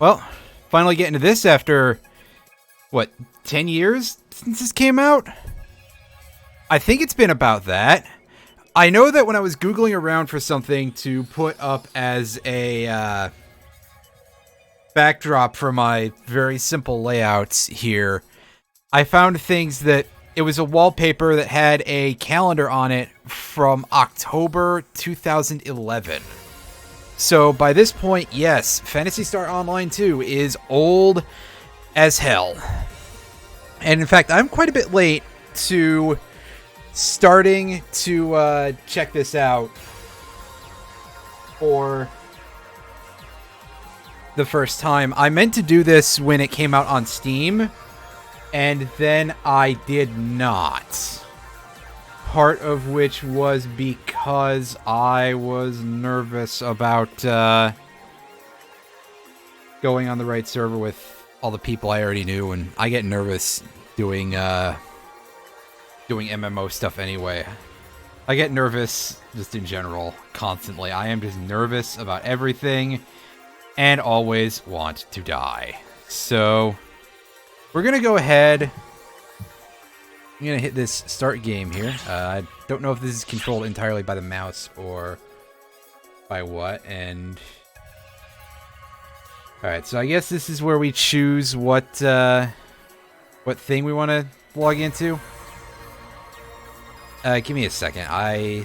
Well, finally getting to this after, what, 10 years since this came out? I think it's been about that. I know that when I was Googling around for something to put up as a backdrop for my very simple layouts here, I found things that it was a wallpaper that had a calendar on it from October 2011. So by this point, yes, Phantasy Star Online 2 is old as hell. And in fact, I'm quite a bit late to starting to check this out for the first time. I meant to do this when it came out on Steam, and then I did not. Part of which was because I was nervous about going on the right server with all the people I already knew, and I get nervous doing MMO stuff anyway. I get nervous just in general, constantly. I am just nervous about everything, and always want to die. So, we're gonna go ahead. I'm going to hit this start game here. I don't know if this is controlled entirely by the mouse or by what. And alright, so I guess this is where we choose what thing we want to log into. Give me a second. I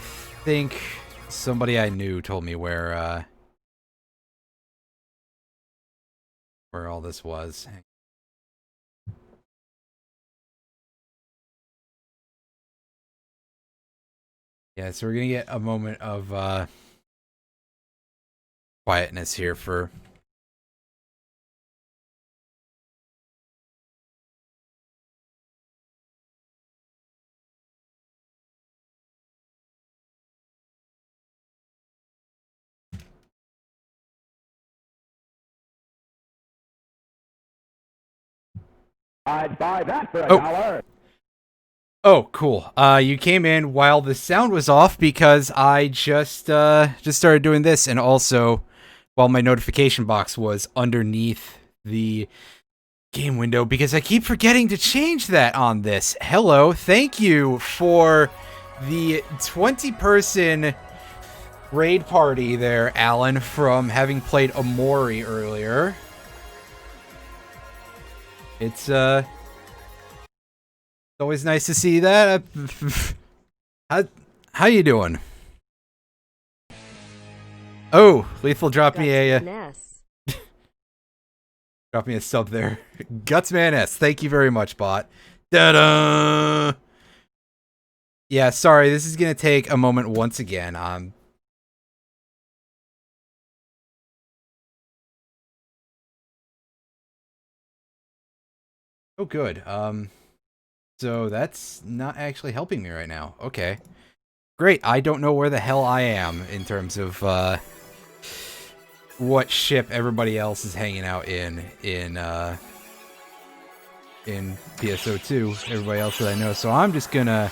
think somebody I knew told me where all this was. Yeah, so we're gonna get a moment of quietness here for I'd buy that for $1. Oh, cool. You came in while the sound was off because I just started doing this, and also while my notification box was underneath the game window because I keep forgetting to change that on this. Hello, thank you for the 20-person raid party there, Alan, from having played Amori earlier. It's always nice to see that. How you doing? Oh, Lethal dropped me a drop me a sub there. Gutsman S, thank you very much, bot. Da-da! Yeah, sorry, this is gonna take a moment once again. Oh, good. So that's not actually helping me right now. Okay. Great, I don't know where the hell I am in terms of, what ship everybody else is hanging out in PSO2, everybody else that I know. So I'm just gonna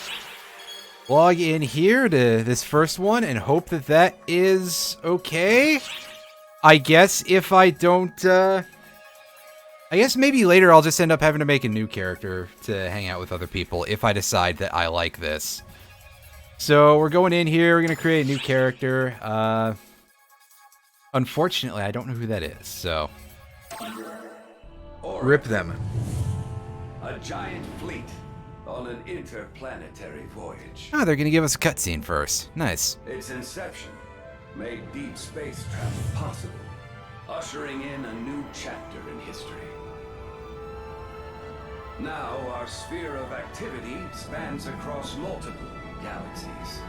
log in here to this first one and hope that that is okay. I guess if I don't, I guess maybe later I'll just end up having to make a new character to hang out with other people if I decide that I like this. So we're going in here, we're gonna create a new character. Unfortunately, I don't know who that is, so rip them. A giant fleet on an interplanetary voyage. Oh, they're gonna give us a cutscene first. Nice. Its inception made deep space travel possible, ushering in a new chapter in history. Now our sphere of activity spans across multiple galaxies.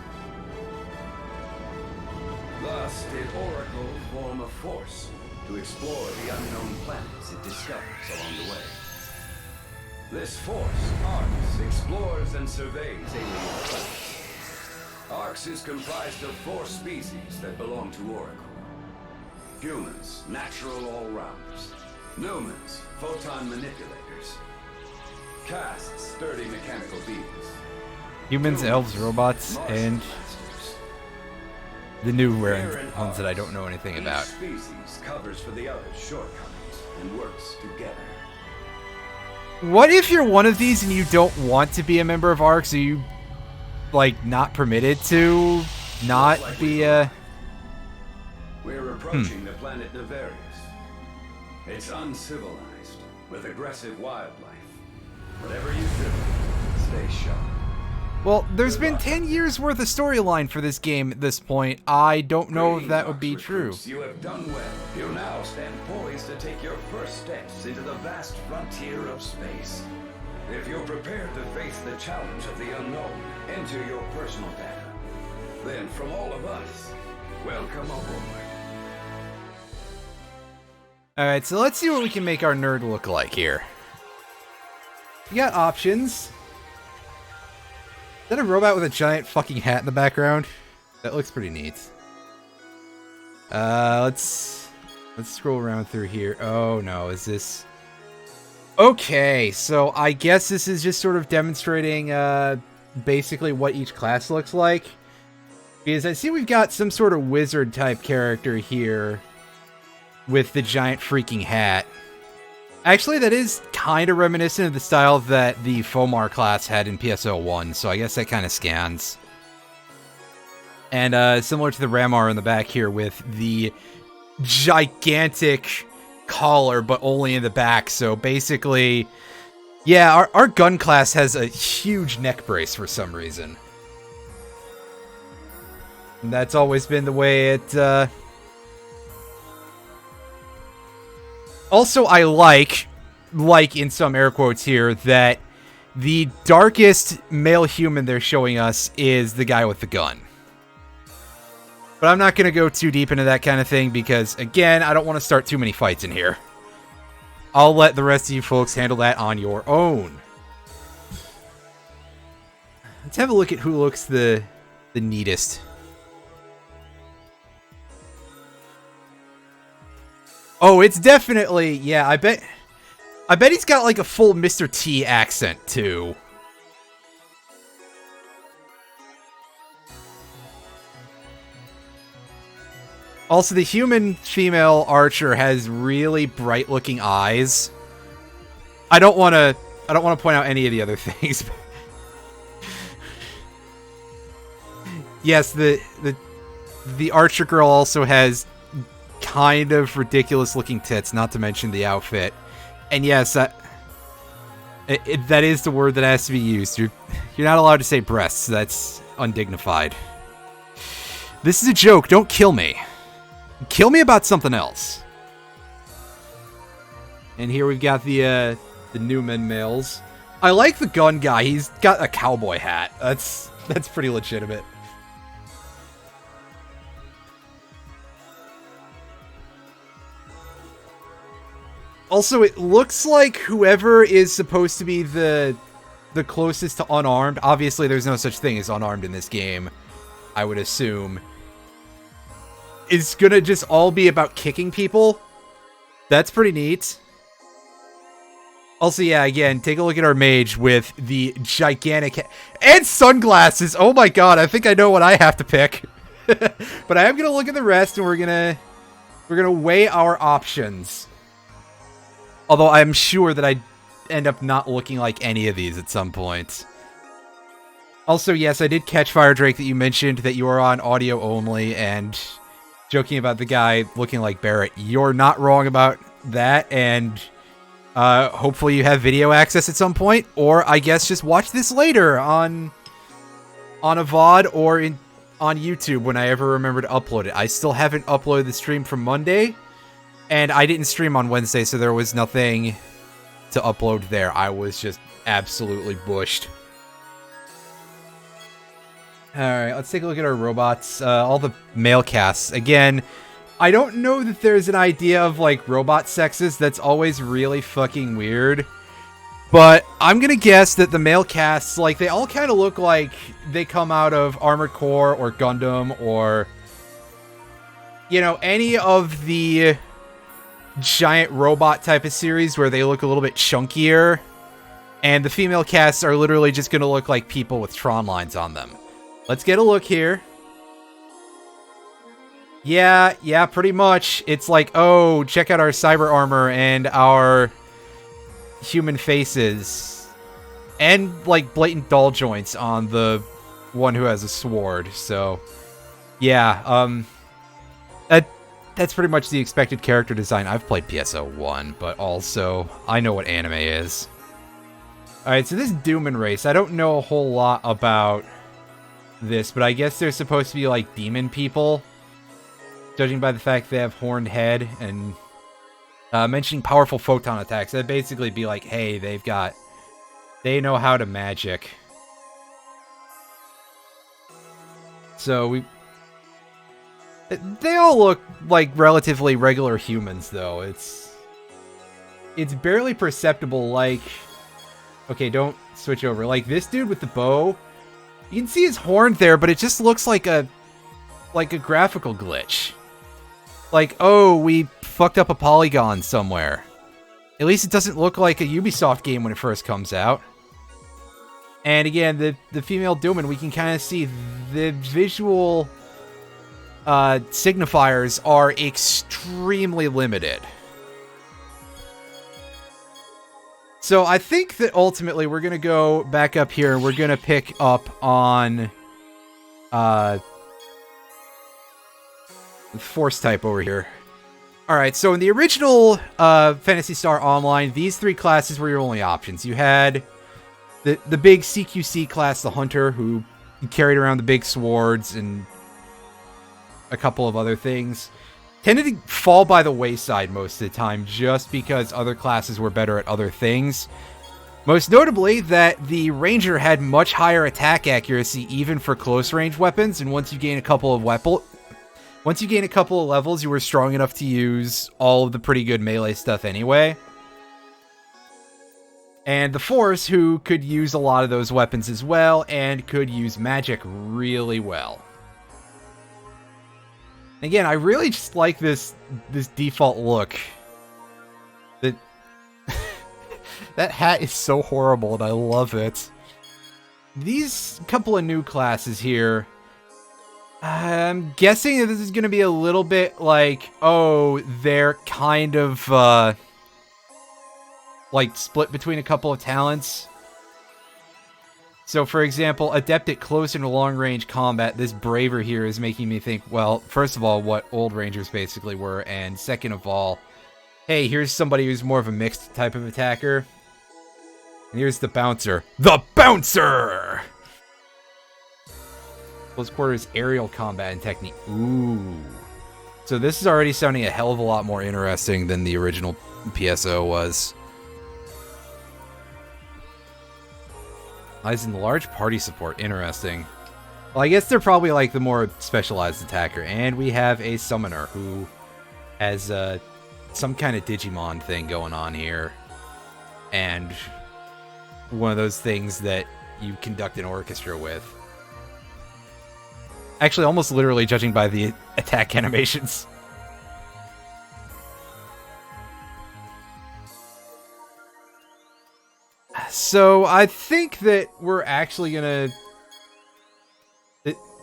Thus did Oracle form a force to explore the unknown planets it discovers along the way. This force, ARX, explores and surveys alien planets. ARX is comprised of 4 species that belong to Oracle. Humans, natural all-rounders. Numans, photon manipulators. Castes, sturdy mechanical beings. Humans, elves, robots, and The new rare Rare ones that I don't know anything about. Each species covers for the other's shortcomings and works together. What if you're one of these and you don't want to be a member of ARC? So you, like, not permitted to not be a... We're approaching the planet Nevarius. It's uncivilized, with aggressive wildlife. Whatever you do, stay sharp. Well, there's been 10 years worth of storyline for this game at this point. I don't know if that would be true. You have done well. You now stand poised to take your first steps into the vast frontier of space. If you're prepared to face the challenge of the unknown, enter your personal data. Then from all of us, welcome aboard. Alright, so let's see what we can make our nerd look like here. We got options. Is that a robot with a giant fucking hat in the background? That looks pretty neat. Let's scroll around through here. Oh no, is this... Okay, so I guess this is just sort of demonstrating basically what each class looks like. Because I see we've got some sort of wizard type character here with the giant freaking hat. Actually, that is kind of reminiscent of the style that the Fomar class had in PSO1, so I guess that kind of scans. And similar to the Ramar in the back here with the gigantic collar, but only in the back. So basically, yeah, our gun class has a huge neck brace for some reason. And that's always been the way it... Also, I like in some air quotes here, that the darkest male human they're showing us is the guy with the gun. But I'm not going to go too deep into that kind of thing because, again, I don't want to start too many fights in here. I'll let the rest of you folks handle that on your own. Let's have a look at who looks the neatest. Oh, it's definitely, yeah, I bet he's got like a full Mr. T accent too. Also, the human female archer has really bright looking eyes. I don't want to point out any of the other things. Yes, the archer girl also has kind of ridiculous looking tits, not to mention the outfit. And yes, that is the word that has to be used. You're not allowed to say breasts. That's undignified. This is a joke. Don't kill me. Kill me about something else. And here we've got the Newman males. I like the gun guy. He's got a cowboy hat. That's pretty legitimate. Also, it looks like whoever is supposed to be the closest to unarmed, obviously there's no such thing as unarmed in this game, I would assume, is gonna just all be about kicking people. That's pretty neat. Also, yeah, again, take a look at our mage with the gigantic and sunglasses. Oh my god, I think I know what I have to pick. But I am gonna look at the rest, and we're gonna weigh our options. Although I'm sure that I'd end up not looking like any of these at some point. Also, yes, I did catch Fire Drake that you mentioned that you are on audio only, and joking about the guy looking like Barrett. You're not wrong about that, and hopefully you have video access at some point, or I guess just watch this later on a VOD or on YouTube when I ever remember to upload it. I still haven't uploaded the stream from Monday. And I didn't stream on Wednesday, so there was nothing to upload there. I was just absolutely bushed. Alright, let's take a look at our robots. All the male casts. Again, I don't know that there's an idea of, like, robot sexes. That's always really fucking weird. But I'm gonna guess that the male casts, like, they all kind of look like they come out of Armored Core or Gundam or, you know, any of the giant robot type of series where they look a little bit chunkier, and the female casts are literally just going to look like people with Tron lines on them. Let's get a look here. Yeah, pretty much. It's like, oh, check out our cyber armor and our human faces. And, like, blatant doll joints on the one who has a sword. So, yeah, that's pretty much the expected character design. I've played PSO1, but also, I know what anime is. Alright, so this Dooman race, I don't know a whole lot about this, but I guess they're supposed to be, like, demon people. Judging by the fact they have horned head, and mentioning powerful photon attacks, that'd basically be like, hey, they know how to magic. So they all look like relatively regular humans, though. It's barely perceptible, like, okay, don't switch over. Like, this dude with the bow, you can see his horn there, but it just looks like a graphical glitch. Like, oh, we fucked up a polygon somewhere. At least it doesn't look like a Ubisoft game when it first comes out. And again, the female Dooman, we can kind of see the visual signifiers are extremely limited. So I think that ultimately we're going to go back up here and we're going to pick up on Force type over here. Alright, so in the original Phantasy Star Online, these three classes were your only options. You had the big CQC class, the Hunter, who carried around the big swords and a couple of other things. Tended to fall by the wayside most of the time, just because other classes were better at other things. Most notably, that the Ranger had much higher attack accuracy even for close-range weapons, and once you gain a couple of levels, you were strong enough to use all of the pretty good melee stuff anyway. And the Force, who could use a lot of those weapons as well, and could use magic really well. Again, I really just like this default look. That hat is so horrible, and I love it. These couple of new classes here, I'm guessing that this is going to be a little bit like, oh, they're kind of, like, split between a couple of talents. So, for example, adept at close and long-range combat, this Braver here is making me think, well, first of all, what old Rangers basically were, and second of all, hey, here's somebody who's more of a mixed type of attacker. And here's the Bouncer. The Bouncer! Close quarters aerial combat and technique. Ooh. So this is already sounding a hell of a lot more interesting than the original PSO was. Lies in large party support. Interesting. Well, I guess they're probably like the more specialized attacker. And we have a Summoner who has some kind of Digimon thing going on here. And one of those things that you conduct an orchestra with. Actually, almost literally judging by the attack animations. So, I think that we're actually gonna...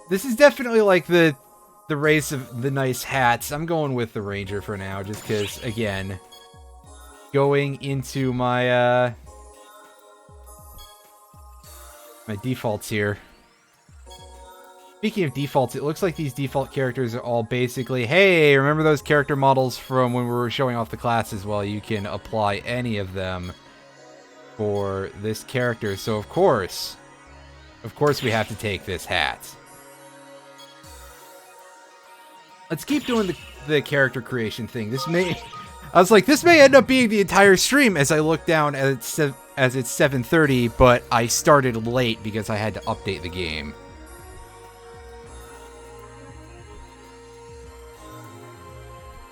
This is definitely like the race of the nice hats. I'm going with the Ranger for now, just because, again, going into my, my defaults here. Speaking of defaults, it looks like these default characters are all basically, hey, remember those character models from when we were showing off the classes? Well, you can apply any of them for this character. So, of course we have to take this hat. Let's keep doing the character creation thing. This may end up being the entire stream as I look down as it's 7:30, but I started late because I had to update the game.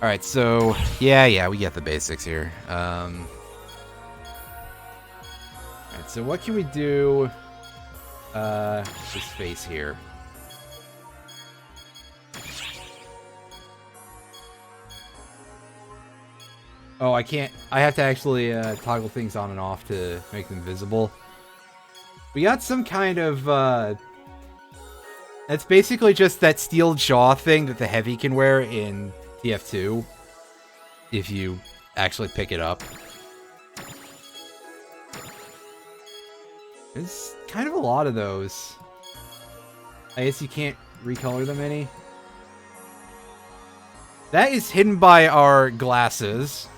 Alright, so, yeah, we get the basics here. Alright, so what can we do? This face here. Oh, I can't, I have to actually toggle things on and off to make them visible. We got some kind of, It's basically just that steel jaw thing that the Heavy can wear in TF2. If you actually pick it up. There's kind of a lot of those. I guess you can't recolor them any. That is hidden by our glasses.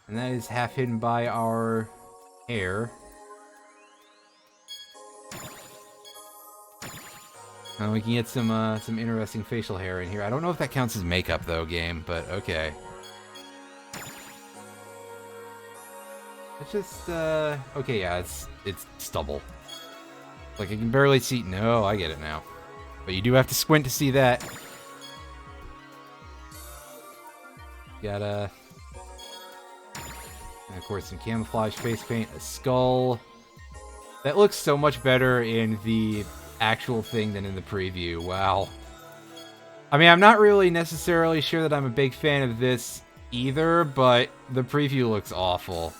And that is half hidden by our hair. And we can get some interesting facial hair in here. I don't know if that counts as makeup though, game, but okay. It's just okay, yeah, it's stubble. Like I can barely see. No, I get it now. But you do have to squint to see that. Gotta, and of course, some camouflage face paint, a skull. That looks so much better in the actual thing than in the preview. Wow. I mean, I'm not really necessarily sure that I'm a big fan of this either, but the preview looks awful.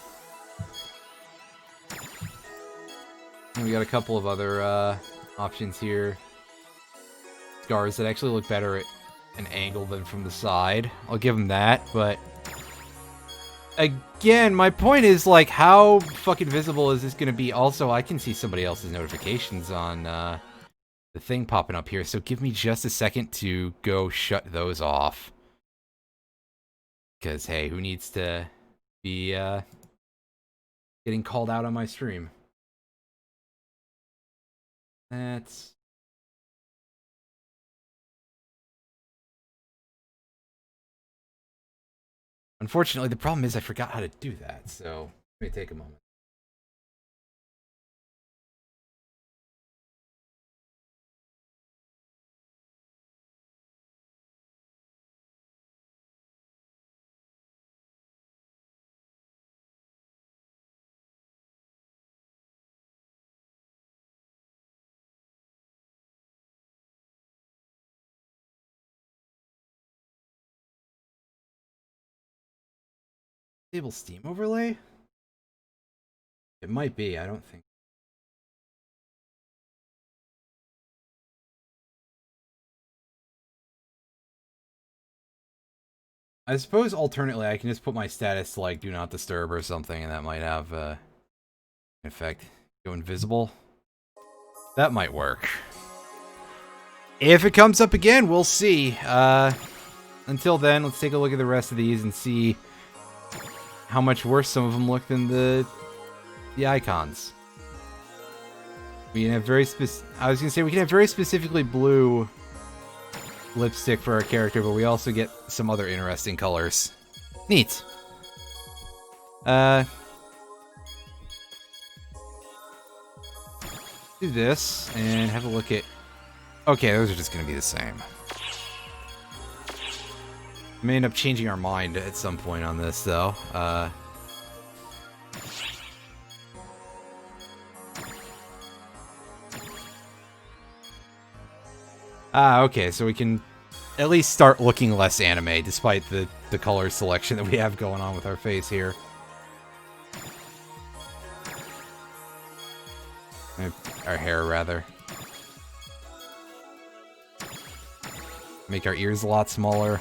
And we got a couple of other options here. Scars that actually look better at an angle than from the side. I'll give them that, but again, my point is, like, how fucking visible is this going to be? Also, I can see somebody else's notifications on the thing popping up here, so give me just a second to go shut those off. Because, hey, who needs to be getting called out on my stream? That's... Unfortunately, the problem is I forgot how to do that, so let me take a moment. Disable Steam overlay? It might be, I don't think. I suppose alternately I can just put my status to like do not disturb or something, and that might have an effect. Go invisible. That might work. If it comes up again, we'll see. Until then, let's take a look at the rest of these and see how much worse some of them look than the icons. We can have very I was gonna say we can have very specifically blue lipstick for our character, but we also get some other interesting colors. Neat. Do this and have a look at. Okay, those are just gonna be the same. We may end up changing our mind at some point on this, though. Okay, so we can at least start looking less anime, despite the color selection that we have going on with our face here. Our hair, rather. Make our ears a lot smaller.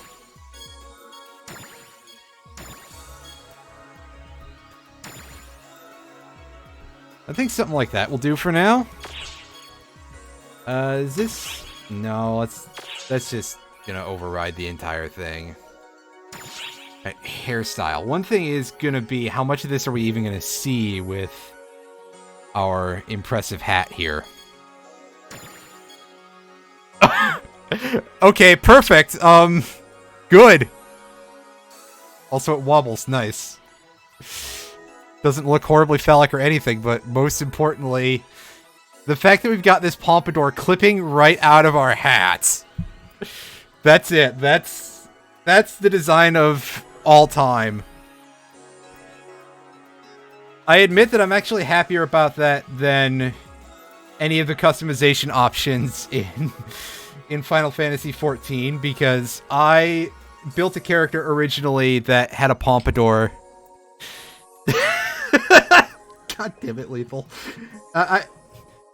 I think something like that will do for now. Is this... No, that's just gonna override the entire thing. Right, hairstyle. One thing is gonna be how much of this are we even gonna see with our impressive hat here. Okay, perfect. Good. Also, it wobbles. Nice. Doesn't look horribly phallic or anything, but most importantly, the fact that we've got this pompadour clipping right out of our hats. That's it. That's the design of all time. I admit that I'm actually happier about that than any of the customization options in Final Fantasy XIV, because I built a character originally that had a pompadour. God damn it, Lethal.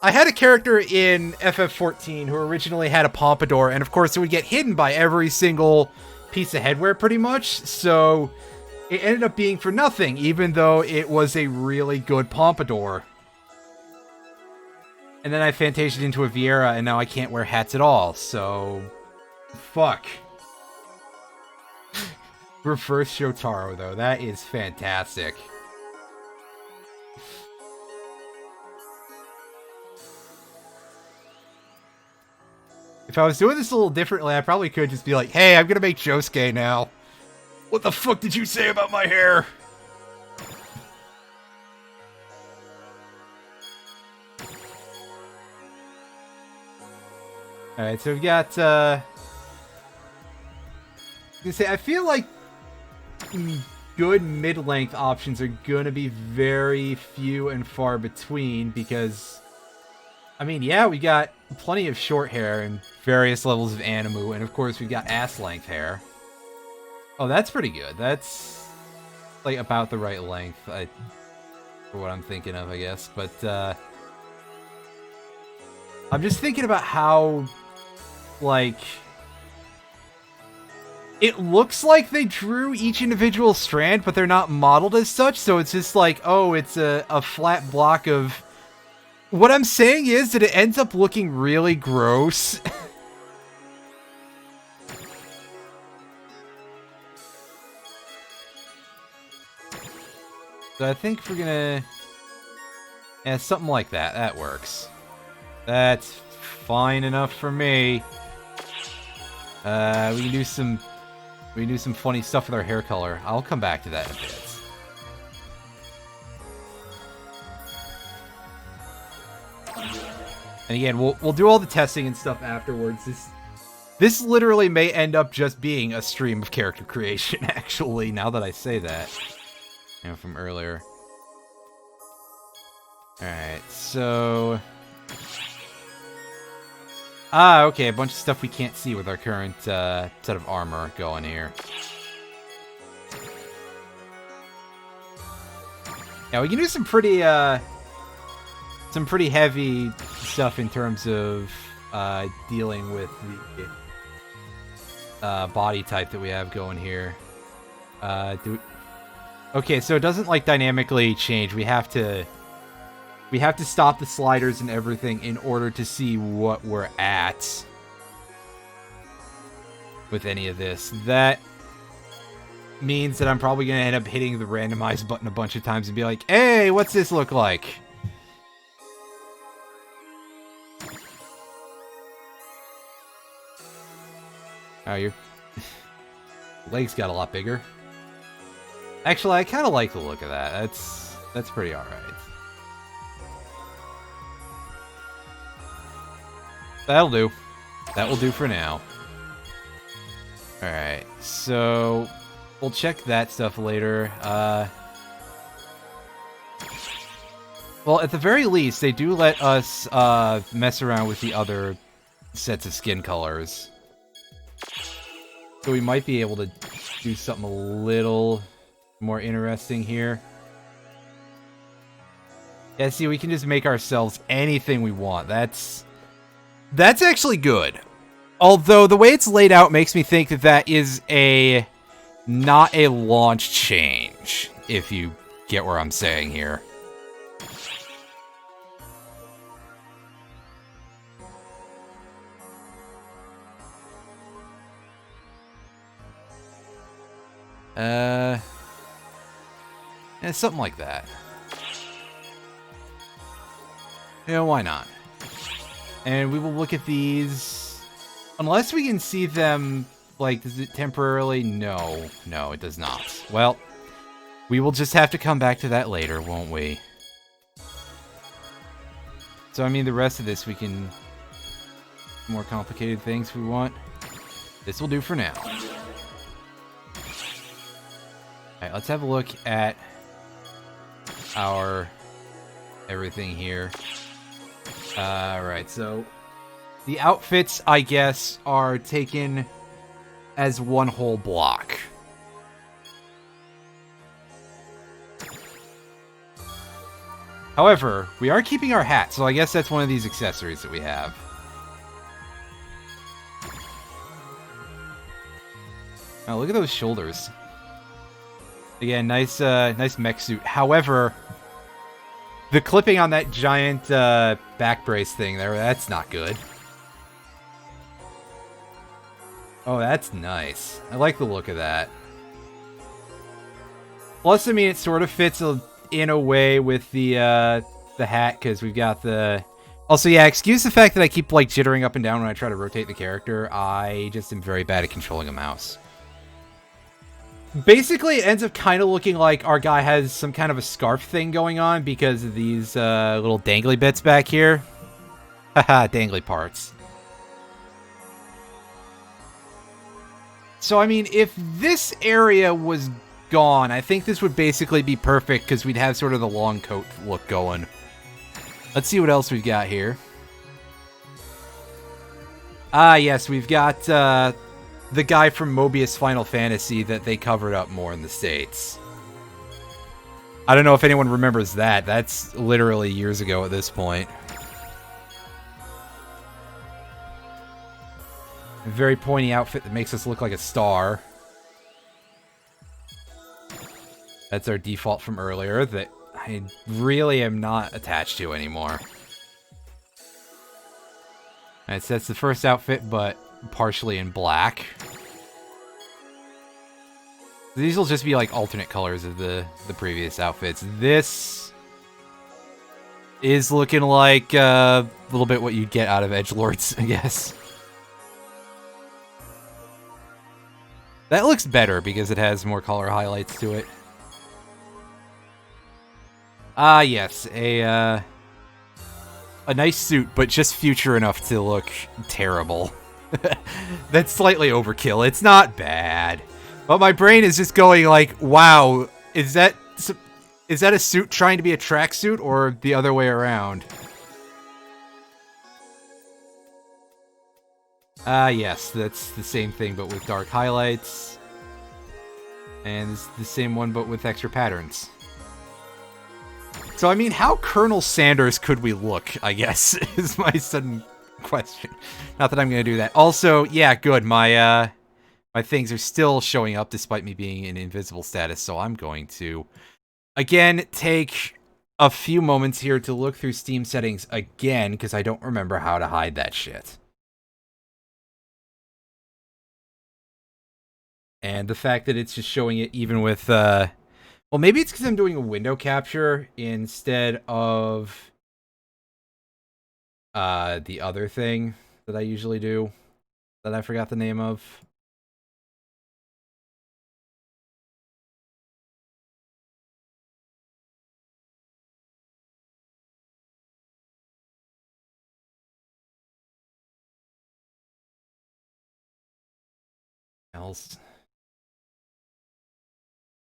I had a character in FF14 who originally had a pompadour, and of course it would get hidden by every single piece of headwear pretty much, so it ended up being for nothing, even though it was a really good pompadour. And then I fantasied into a Vieira, and now I can't wear hats at all, so... Fuck. Reverse Shotaro, though. That is fantastic. If I was doing this a little differently, I probably could just be like, hey, I'm gonna make Josuke now. What the fuck did you say about my hair? Alright, so we've got, I feel like good mid-length options are gonna be very few and far between, because, I mean, yeah, we got plenty of short hair and various levels of animu, and of course we've got ass-length hair. Oh, that's pretty good. That's, like, about the right length, for what I'm thinking of, I guess, but, I'm just thinking about how... like, it looks like they drew each individual strand, but they're not modeled as such, so it's just like, oh, it's a flat block of... What I'm saying is that it ends up looking really gross. So I think we're gonna... Yeah, something like that. That works. That's fine enough for me. We can do some funny stuff with our hair color. I'll come back to that in a bit. And again, we'll do all the testing and stuff afterwards. This literally may end up just being a stream of character creation, actually, now that I say that. You know, from earlier. Alright, so... Ah, okay, a bunch of stuff we can't see with our current set of armor going here. Yeah, we can do some pretty heavy stuff in terms of dealing with the body type that we have going here. Okay, so it doesn't like dynamically change. We have to stop the sliders and everything in order to see what we're at with any of this. That means that I'm probably going to end up hitting the randomize button a bunch of times and be like, hey, what's this look like? Oh, your legs got a lot bigger. Actually, I kind of like the look of that. That's pretty alright. That'll do. That will do for now. Alright, so we'll check that stuff later. Well, at the very least, they do let us mess around with the other sets of skin colors. So we might be able to do something a little more interesting here. Yeah, see, we can just make ourselves anything we want. That's actually good. Although the way it's laid out makes me think that that is not a launch change, if you get where I'm saying here. Yeah, something like that. Yeah, why not? And we will look at these... Unless we can see them, like, does it temporarily? No. No, it does not. Well, we will just have to come back to that later, won't we? So, I mean, the rest of this we can... More complicated things if we want. This will do for now. Alright, let's have a look at our everything here. Alright, so the outfits, I guess, are taken as one whole block. However, we are keeping our hat, so I guess that's one of these accessories that we have. Oh, look at those shoulders. Again, nice mech suit. However, the clipping on that giant back brace thing there, that's not good. Oh, that's nice. I like the look of that. Plus, I mean, it sort of fits in a way with the hat, because we've got the... Also, yeah, excuse the fact that I keep, like, jittering up and down when I try to rotate the character. I just am very bad at controlling a mouse. Basically, it ends up kind of looking like our guy has some kind of a scarf thing going on because of these little dangly bits back here. Haha, dangly parts. So, I mean, if this area was gone, I think this would basically be perfect because we'd have sort of the long coat look going. Let's see what else we've got here. Ah, yes, we've got the guy from Mobius Final Fantasy that they covered up more in the States. I don't know if anyone remembers that. That's literally years ago at this point. A very pointy outfit that makes us look like a star. That's our default from earlier that I really am not attached to anymore. Alright, so that's the first outfit, but partially in black. These will just be like alternate colors of the previous outfits. This is looking like a little bit what you'd get out of edgelords, I guess. That looks better because it has more color highlights to it. Ah, yes, a nice suit, but just future enough to look terrible. That's slightly overkill. It's not bad. But my brain is just going like, wow, is that a suit trying to be a tracksuit or the other way around? Ah, yes, that's the same thing, but with dark highlights. And it's the same one, but with extra patterns. So, I mean, how Colonel Sanders could we look, I guess, is my sudden question. Not that I'm going to do that. Also, yeah, good, my things are still showing up despite me being in invisible status, so I'm going to, again, take a few moments here to look through Steam settings again, because I don't remember how to hide that shit. And the fact that it's just showing it even with, well, maybe it's because I'm doing a window capture instead of the other thing that I usually do that I forgot the name of. Else.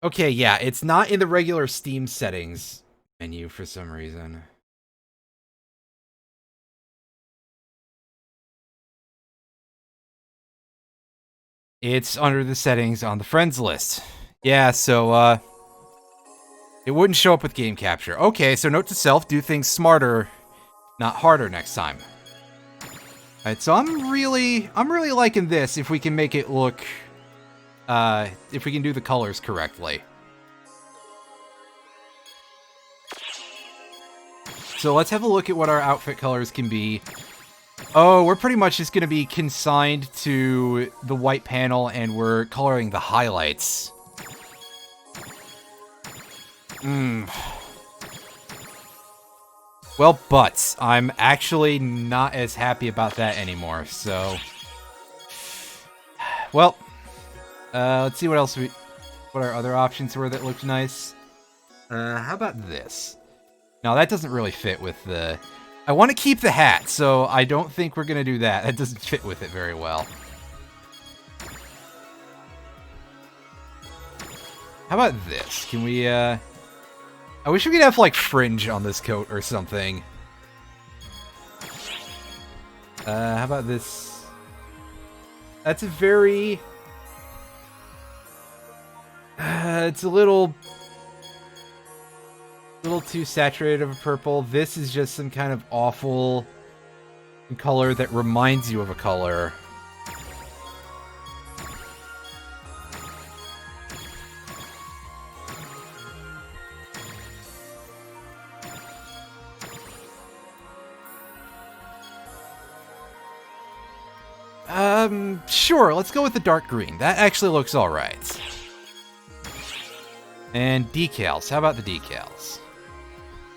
Okay, yeah, it's not in the regular Steam settings menu for some reason. It's under the settings on the friends list. Yeah, so, it wouldn't show up with game capture. Okay, so note to self, do things smarter, not harder next time. Alright, so I'm really liking this if we can make it look, if we can do the colors correctly. So let's have a look at what our outfit colors can be. Oh, we're pretty much just going to be consigned to the white panel, and we're coloring the highlights. Well, but I'm actually not as happy about that anymore, so... Well, let's see what else what our other options were that looked nice. How about this? No, that doesn't really fit with the... I want to keep the hat, so I don't think we're going to do that. That doesn't fit with it very well. How about this? Can we, I wish we could have, like, fringe on this coat or something. How about this? That's a very... it's a little little too saturated of a purple. This is just some kind of awful color that reminds you of a color. Sure, let's go with the dark green. That actually looks alright. And decals. How about the decals?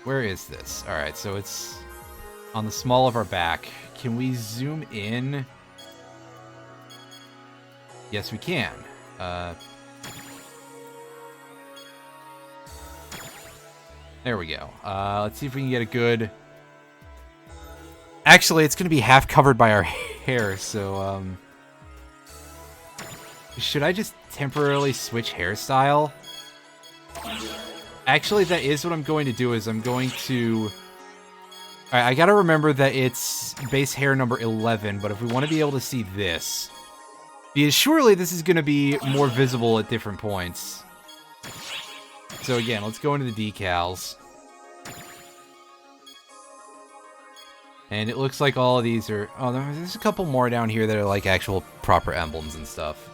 Where is this? Alright, so it's on the small of our back. Can we zoom in? Yes, we can. There we go. Let's see if we can get a good... Actually, it's going to be half covered by our hair, so, should I just temporarily switch hairstyle? Actually, that is what I'm going to do, is I'm going to... Alright, I gotta remember that it's base hair number 11, but if we want to be able to see this... Because surely this is going to be more visible at different points. So again, let's go into the decals. And it looks like all of these are... Oh, there's a couple more down here that are like actual proper emblems and stuff.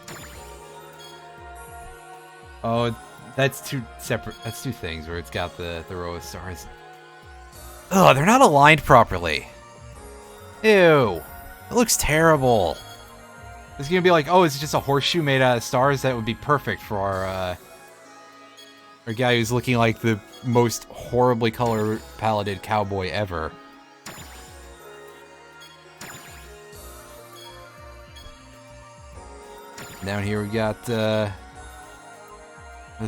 Oh, that's two separate... That's two things where it's got the row of stars. Ugh, they're not aligned properly. Ew. It looks terrible. It's gonna be like, oh, it's just a horseshoe made out of stars. That would be perfect for our guy who's looking like the most horribly color paletted cowboy ever. Down here we got a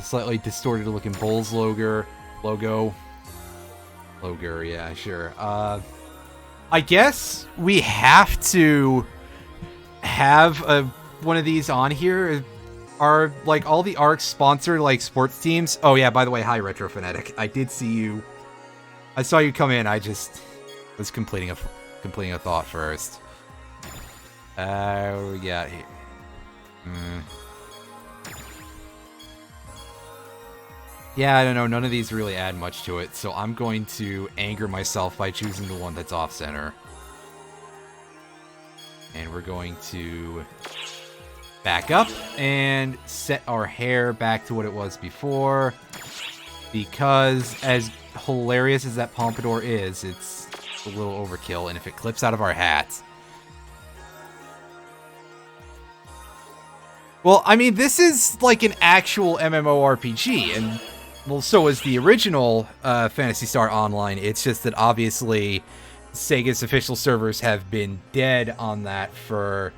slightly distorted looking Bulls logo. Logo, yeah, sure. I guess we have to have one of these on here. Are like all the arcs sponsored like sports teams? Oh yeah, by the way, hi Retro Fanatic. I did see you. I saw you come in. I just was completing a thought first. What we got here? Yeah, I don't know. None of these really add much to it, so I'm going to anger myself by choosing the one that's off-center. And we're going to back up and set our hair back to what it was before. Because as hilarious as that pompadour is, it's a little overkill, and if it clips out of our hat... Well, I mean, this is like an actual MMORPG, and, well, so is the original Phantasy Star Online. It's just that, obviously, Sega's official servers have been dead on that for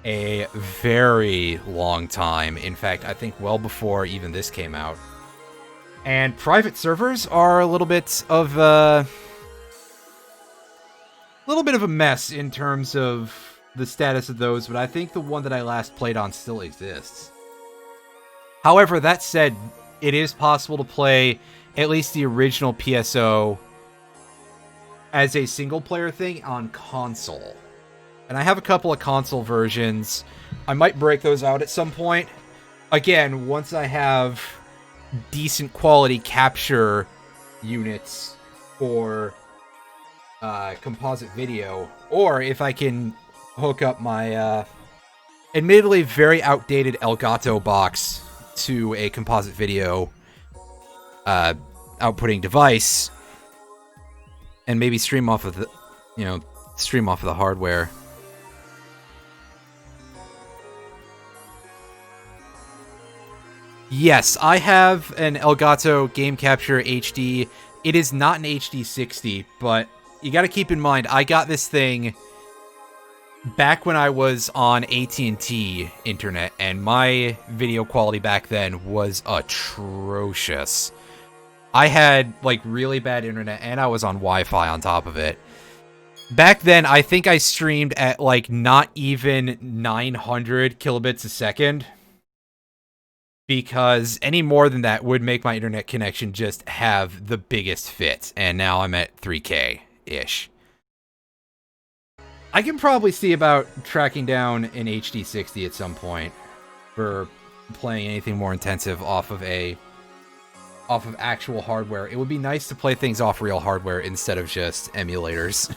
a very long time. In fact, I think well before even this came out. And private servers are a little bit of a mess in terms of the status of those, but I think the one that I last played on still exists. However, that said, it is possible to play at least the original PSO as a single-player thing on console. And I have a couple of console versions. I might break those out at some point. Again, once I have decent quality capture units for composite video, or if I can hook up my admittedly very outdated Elgato box to a composite video outputting device and maybe stream off of the hardware. Yes, I have an Elgato Game Capture HD. It is not an HD 60, but you got to keep in mind I got this thing back when I was on AT&T internet, and my video quality back then was atrocious. I had, like, really bad internet, and I was on Wi-Fi on top of it. Back then, I think I streamed at, like, not even 900 kilobits a second, because any more than that would make my internet connection just have the biggest fit, and now I'm at 3K-ish. I can probably see about tracking down an HD 60 at some point for playing anything more intensive off of off of actual hardware. It would be nice to play things off real hardware instead of just emulators.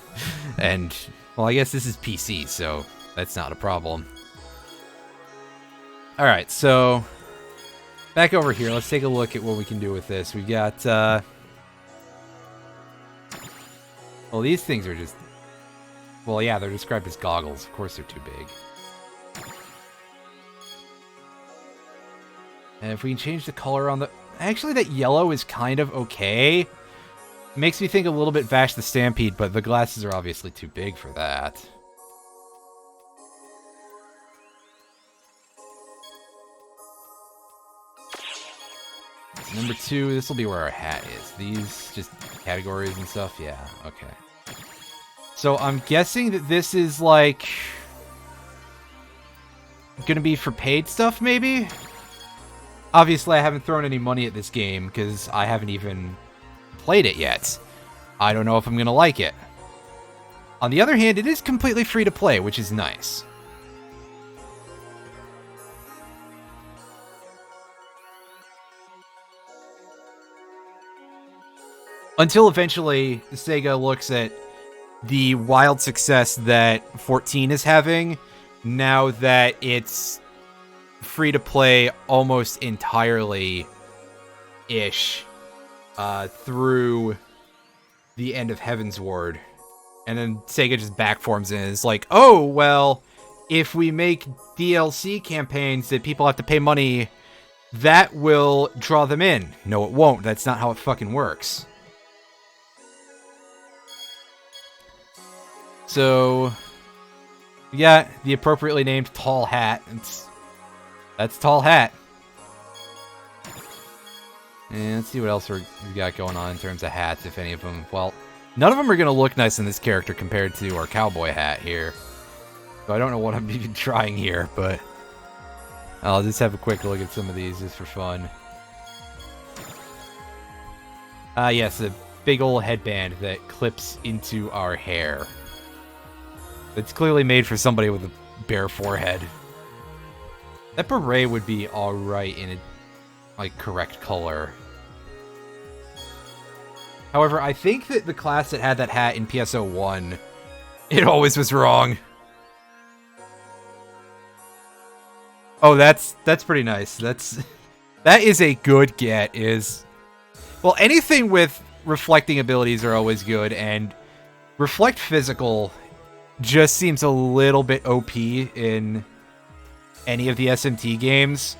And, well, I guess this is PC, so that's not a problem. Alright, so back over here. Let's take a look at what we can do with this. We've got, well, these things are just, well, yeah, they're described as goggles. Of course they're too big. And if we can change the color on the... Actually, that yellow is kind of okay. Makes me think a little bit Vash the Stampede, but the glasses are obviously too big for that. So number 2, this will be where our hat is. These just categories and stuff? Yeah, okay. So I'm guessing that this is, like, gonna be for paid stuff, maybe? Obviously, I haven't thrown any money at this game, because I haven't even played it yet. I don't know if I'm gonna like it. On the other hand, it is completely free to play, which is nice. Until eventually, Sega looks at the wild success that 14 is having, now that it's free to play almost entirely-ish through the end of Heaven's Ward. And then Sega just backforms and is like, oh, well, if we make DLC campaigns that people have to pay money, that will draw them in. No, it won't. That's not how it fucking works. So, we got the appropriately named Tall Hat. That's Tall Hat. And let's see what else we got going on in terms of hats, if any of them. Well, none of them are going to look nice in this character compared to our cowboy hat here. So I don't know what I'm even trying here, but I'll just have a quick look at some of these just for fun. Yes, a big old headband that clips into our hair. It's clearly made for somebody with a bare forehead. That beret would be alright in a, like, correct color. However, I think that the class that had that hat in PSO1, it always was wrong. Oh, that's pretty nice. That is a good get, well, anything with reflecting abilities are always good, and Reflect Physical just seems a little bit OP in any of the SMT games.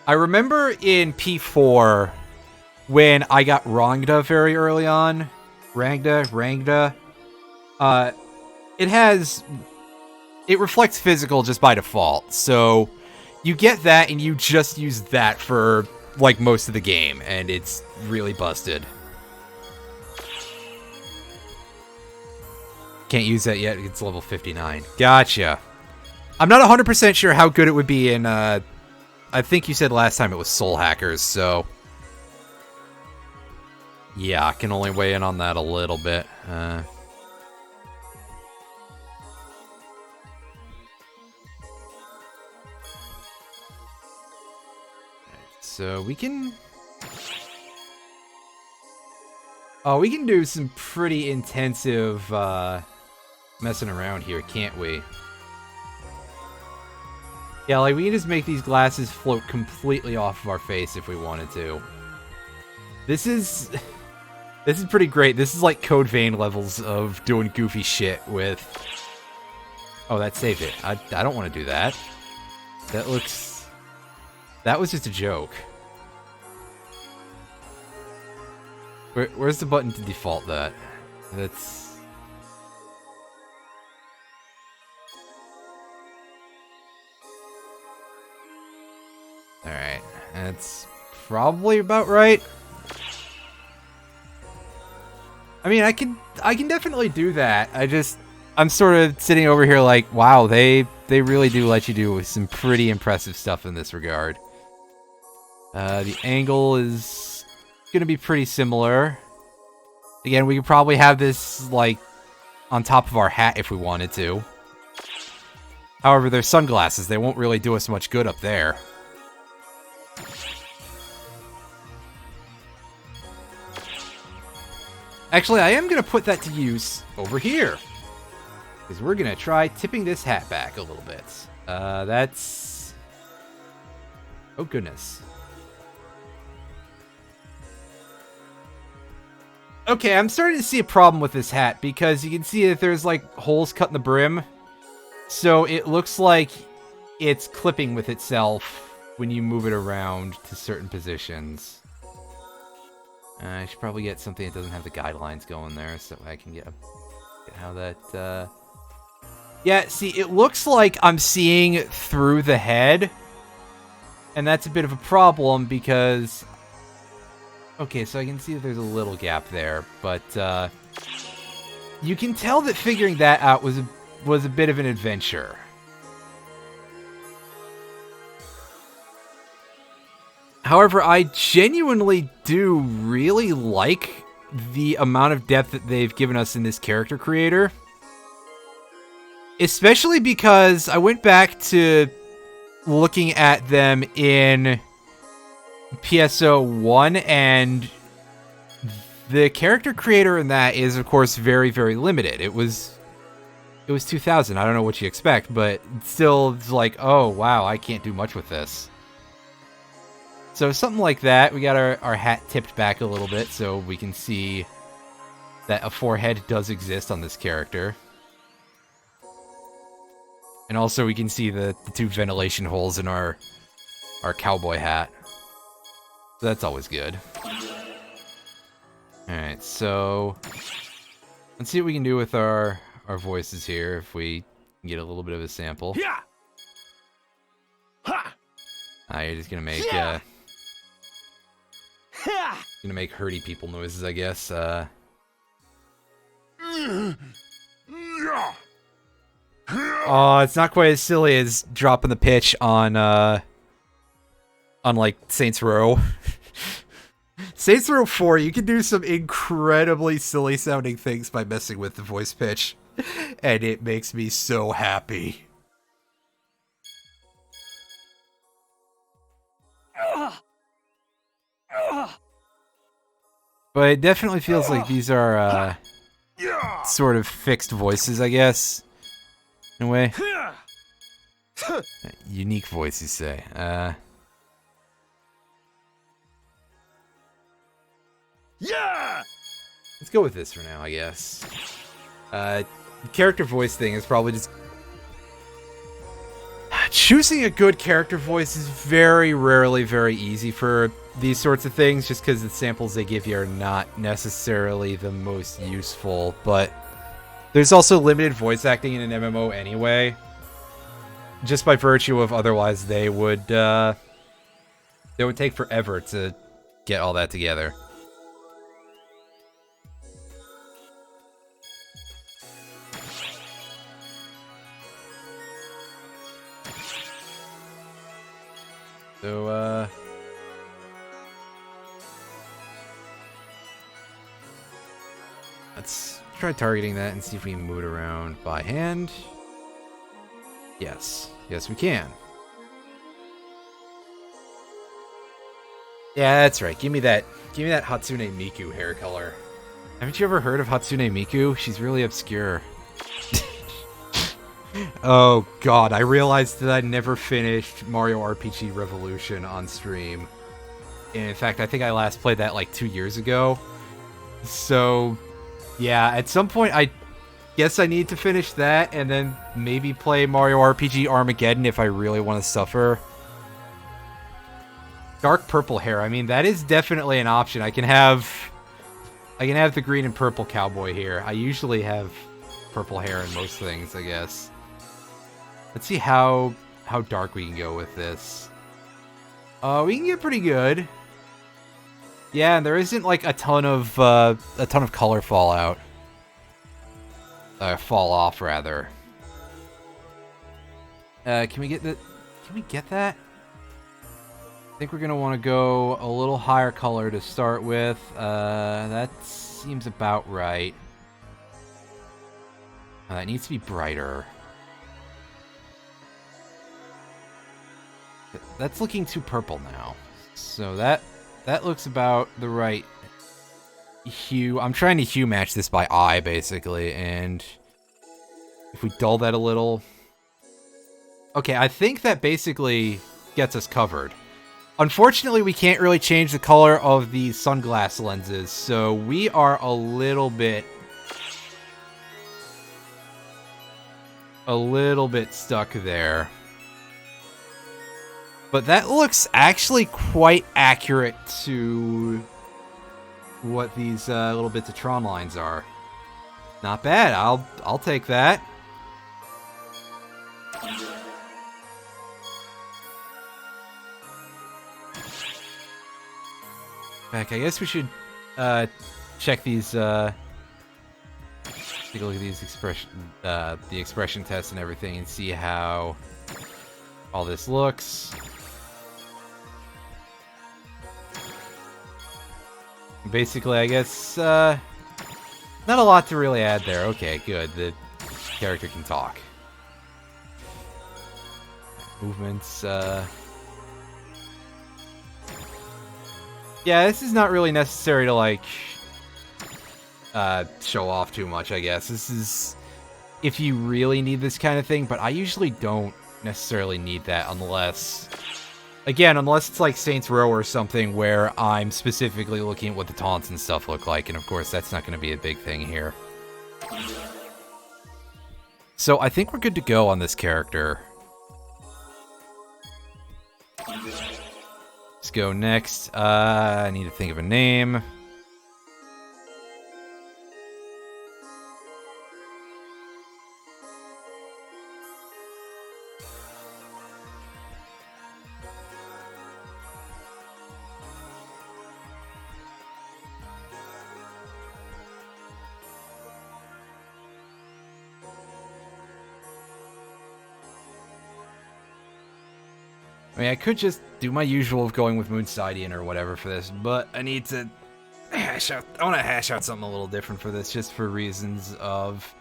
I remember in P4 when I got Rangda very early on. Rangda. It reflects physical just by default. So you get that and you just use that for like most of the game, and it's really busted. Can't use that yet. It's level 59. Gotcha. I'm not 100% sure how good it would be in, I think you said last time it was Soul Hackers, so... Yeah, I can only weigh in on that a little bit. So we can... Oh, we can do some pretty intensive, messing around here, can't we? Yeah, like, we can just make these glasses float completely off of our face if we wanted to. This is pretty great. This is like Code Vein levels of doing goofy shit with... Oh, that saved it. I don't want to do that. That looks... That was just a joke. Where's the button to default that? That's... Alright, that's probably about right. I mean, I can definitely do that. I'm sort of sitting over here like, wow, they really do let you do some pretty impressive stuff in this regard. The angle is gonna be pretty similar. Again, we could probably have this, like, on top of our hat if we wanted to. However, they're sunglasses. They won't really do us much good up there. Actually, I am going to put that to use over here. Because we're going to try tipping this hat back a little bit. That's... Oh, goodness. Okay, I'm starting to see a problem with this hat because you can see that there's like holes cut in the brim. So it looks like it's clipping with itself when you move it around to certain positions. I should probably get something that doesn't have the guidelines going there so I can get how that... Yeah, see, it looks like I'm seeing through the head. And that's a bit of a problem because... Okay, so I can see that there's a little gap there, but you can tell that figuring that out was a bit of an adventure. However, I genuinely do really like the amount of depth that they've given us in this character creator. Especially because I went back to looking at them in PSO1, and the character creator in that is, of course, very, very limited. It was 2000. I don't know what you expect, but still, it's like, oh, wow, I can't do much with this. So something like that. We got our hat tipped back a little bit so we can see that a forehead does exist on this character. And also we can see the two ventilation holes in our cowboy hat. So that's always good. Alright, so let's see what we can do with our voices here if we can get a little bit of a sample. Yeah. Ha. You're just gonna make hurdy people noises, I guess. Oh, it's not quite as silly as dropping the pitch on like Saints Row. Saints Row 4, you can do some incredibly silly sounding things by messing with the voice pitch, and it makes me so happy. But it definitely feels like these are sort of fixed voices, I guess. In a way. Unique voice, you say. Yeah. Let's go with this for now, I guess. The character voice thing is probably just... Choosing a good character voice is very rarely very easy for these sorts of things, just because the samples they give you are not necessarily the most useful, but there's also limited voice acting in an MMO anyway, just by virtue of otherwise they would take forever to get all that together. So, let's try targeting that and see if we can move it around by hand. Yes. Yes, we can. Yeah, that's right. Give me that Hatsune Miku hair color. Haven't you ever heard of Hatsune Miku? She's really obscure. Oh god, I realized that I never finished Mario RPG Revolution on stream. And in fact, I think I last played that like 2 years ago. So, yeah, at some point I guess I need to finish that and then maybe play Mario RPG Armageddon if I really want to suffer. Dark purple hair, I mean, that is definitely an option. I can have the green and purple cowboy here. I usually have purple hair in most things, I guess. Let's see how dark we can go with this. We can get pretty good. Yeah, and there isn't like a ton of color fallout. Fall off rather. Can we get that? Can we get that? I think we're gonna want to go a little higher color to start with. That seems about right. It needs to be brighter. That's looking too purple now. So that looks about the right hue. I'm trying to hue match this by eye, basically, and if we dull that a little... Okay, I think that basically gets us covered. Unfortunately, we can't really change the color of the sunglass lenses, so we are a little bit stuck there. But that looks actually quite accurate to what these little bits of Tron lines are. Not bad. I'll take that. Back. I guess we should check these. Take a look at these the expression tests and everything, and see how all this looks. Basically, I guess not a lot to really add there. Okay, good. The character can talk. Movements. Yeah, this is not really necessary to, like, show off too much, I guess. This is if you really need this kind of thing, but I usually don't necessarily need that unless... Again, unless it's like Saints Row or something where I'm specifically looking at what the taunts and stuff look like, and of course that's not going to be a big thing here. So I think we're good to go on this character. Let's go next. I need to think of a name. I mean, I could just do my usual of going with Moonsidian or whatever for this, but I need to hash out... I want to hash out something a little different for this, just for reasons of...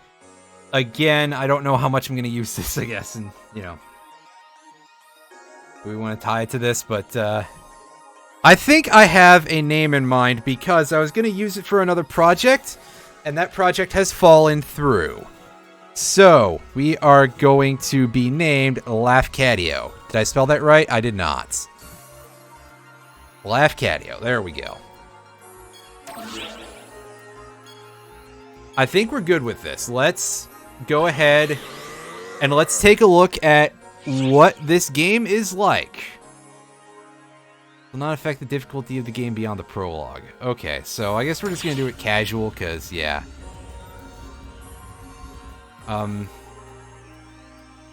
Again, I don't know how much I'm going to use this, I guess, and, you know... We want to tie it to this, but, I think I have a name in mind, because I was going to use it for another project, and that project has fallen through. So, we are going to be named Lafcadio. Did I spell that right? I did not. Lafcadio. There we go. I think we're good with this. Let's go ahead and let's take a look at what this game is like. Will not affect the difficulty of the game beyond the prologue. Okay, so I guess we're just going to do it casual, because, yeah.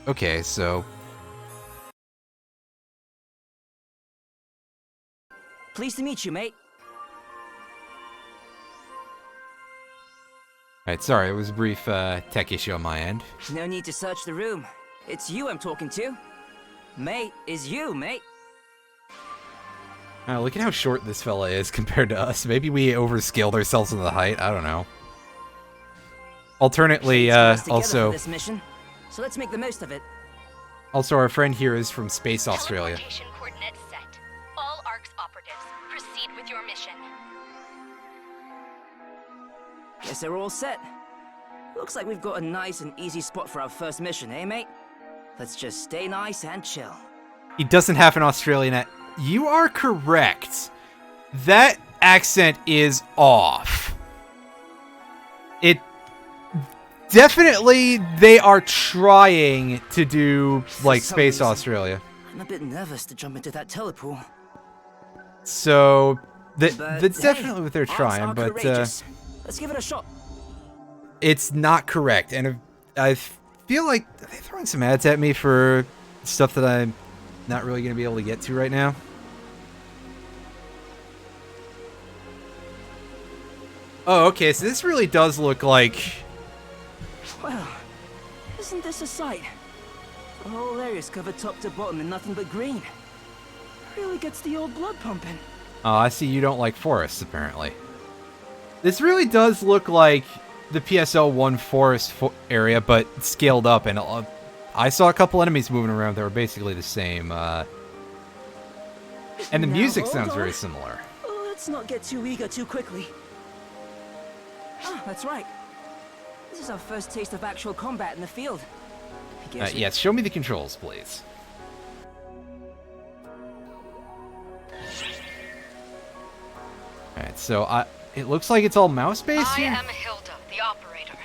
Okay, so... Pleased to meet you, mate. Alright, sorry, it was a brief tech issue on my end. No need to search the room. It's you I'm talking to. Mate is you, mate. Look at how short this fella is compared to us. Maybe we overscaled ourselves in the height. I don't know. Alternately, also... This mission, so let's make the most of it. Also, our friend here is from Space Australia. Teleportation coordinates set. All ARC's operatives, proceed with your mission. Guess they're all set. Looks like we've got a nice and easy spot for our first mission, eh, mate? Let's just stay nice and chill. He doesn't have an Australian accent. You are correct. That accent is off. It... Definitely, they are trying to do, like, Space Australia. I'm a bit nervous to jump into that telepool. So, that's definitely what they're trying, but, let's give it a shot. It's not correct, and I feel like they're throwing some ads at me for stuff that I'm not really going to be able to get to right now. Oh, okay, so this really does look like... Well, isn't this a sight? The whole area's covered top to bottom in nothing but green. Really gets the old blood pumping. Oh, I see you don't like forests, apparently. This really does look like the PSL1 forest area, but scaled up, and I saw a couple enemies moving around that were basically the same, and the music sounds very similar. Let's not get too eager too quickly. Oh, that's right. This is our first taste of actual combat in the field. I guess Yes, show me the controls, please. Alright, so it looks like it's all mouse-based I here? am Hilda, the operator.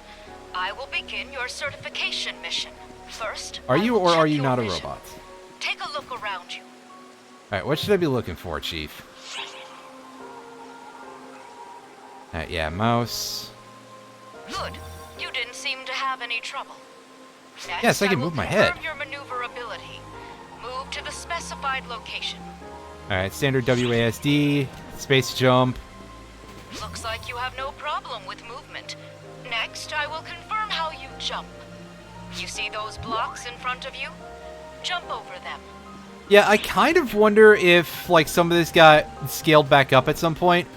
I will begin your certification mission. First, Are I you will or are check you your not a vision. robot? Take a look around you. Alright, what should I be looking for, Chief? Yeah, mouse. Good. You didn't seem to have any trouble. Next, Yes, I can will move my confirm head. your maneuverability. Move to the specified location. Alright, standard WASD, space jump. Looks like you have no problem with movement. Next, I will confirm how you jump. You see those blocks in front of you? Jump over them. Yeah, I kind of wonder if, like, some of this got scaled back up at some point.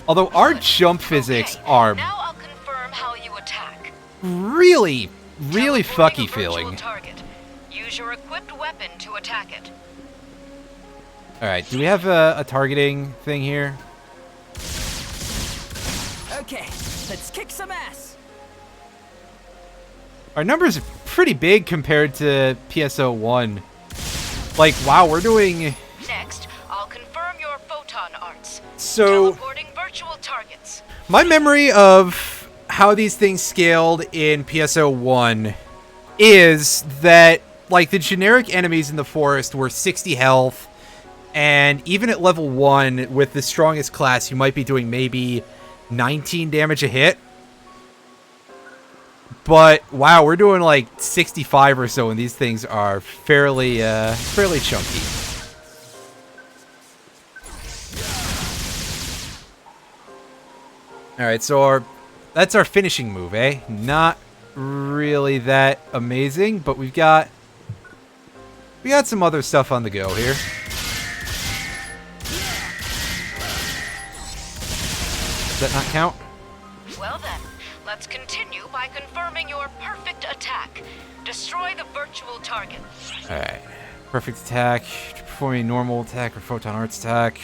Although our jump physics Okay, are now I'll confirm how you attack. really Teleporting fucky a virtual feeling. Target. Use your equipped weapon to attack it. Alright, do we have a targeting thing here? Okay, let's kick some ass. Our numbers are pretty big compared to PSO1. Like, wow, we're doing... Next, I'll confirm your photon arts. So, Teleporting virtual targets. my memory of how these things scaled in PSO1 is that, like, the generic enemies in the forest were 60 health, and even at level 1, with the strongest class, you might be doing maybe 19 damage a hit. But, wow, we're doing like 65 or so, and these things are fairly chunky. Alright, so that's our finishing move, eh? Not really that amazing, but we got some other stuff on the go here. Does that not count? Well then, let's continue by confirming your perfect attack. Destroy the virtual target. Alright. Perfect attack. Performing normal attack or photon arts attack.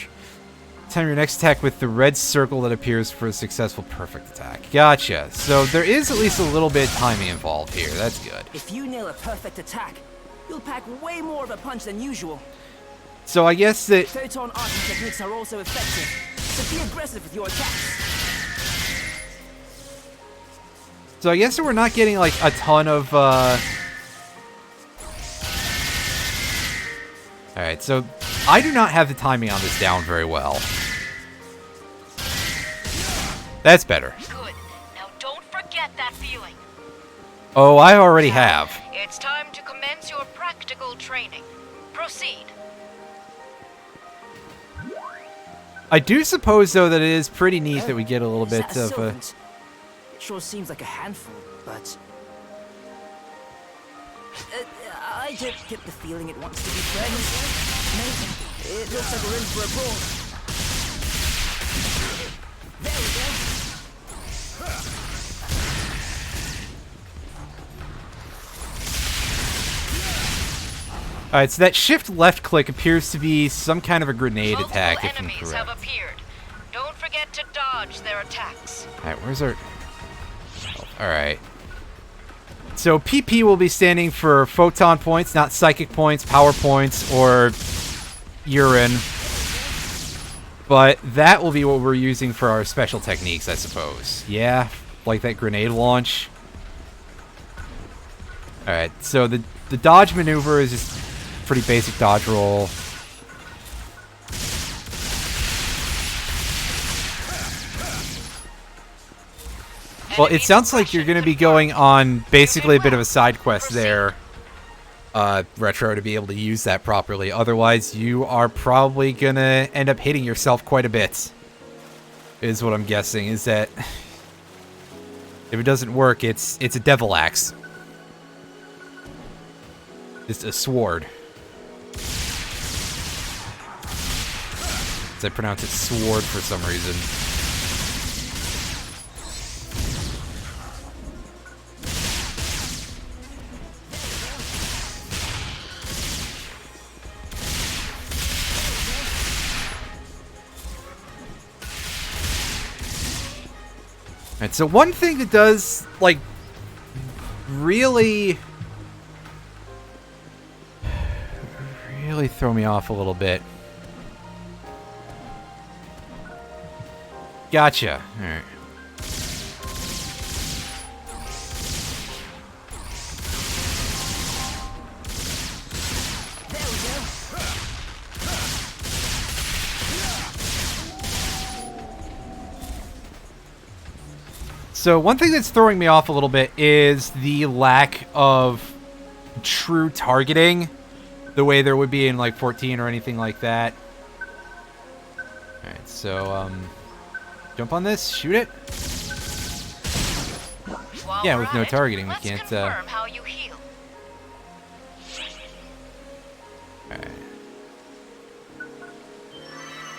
Time your next attack with the red circle that appears for a successful perfect attack. Gotcha. So there is at least a little bit of timing involved here. That's good. If you nail a perfect attack, you'll pack way more of a punch than usual. So I guess that... Photon arts techniques are also effective, so be aggressive with your attacks. So I guess that we're not getting like a ton of... Alright, so I do not have the timing on this down very well. That's better. Good. Now don't forget that feeling. Oh, I already have. It's time to commence your practical training. Proceed. I do suppose, though, that it is pretty neat that we get a little Is bit that a of... sylphant? It sure seems like a handful, but... I don't get the feeling it wants to be friends. Maybe. It looks like we're in for a brawl. There we go. Alright, so that shift left click appears to be some kind of a grenade Multiple attack, if I'm enemies have correct. appeared. Don't forget to dodge their attacks. Alright, where's our... Alright. So PP will be standing for photon points, not psychic points, power points, or urine. But that will be what we're using for our special techniques, I suppose. Yeah, like that grenade launch. Alright, so the dodge maneuver is just pretty basic dodge roll. Well, it sounds like you're going to be going on basically a bit of a side quest there, Retro, to be able to use that properly. Otherwise, you are probably going to end up hitting yourself quite a bit, is what I'm guessing, is that if it doesn't work, it's a devil axe. It's a sword. As I pronounce it sword for some reason. Alright, so one thing that does, like, really throw me off a little bit. Gotcha. Alright. So one thing that's throwing me off a little bit is the lack of true targeting, the way there would be in like 14 or anything like that. Alright, so jump on this, shoot it. While Yeah, we're with at no it, targeting, we let's can't, confirm how you heal. Alright.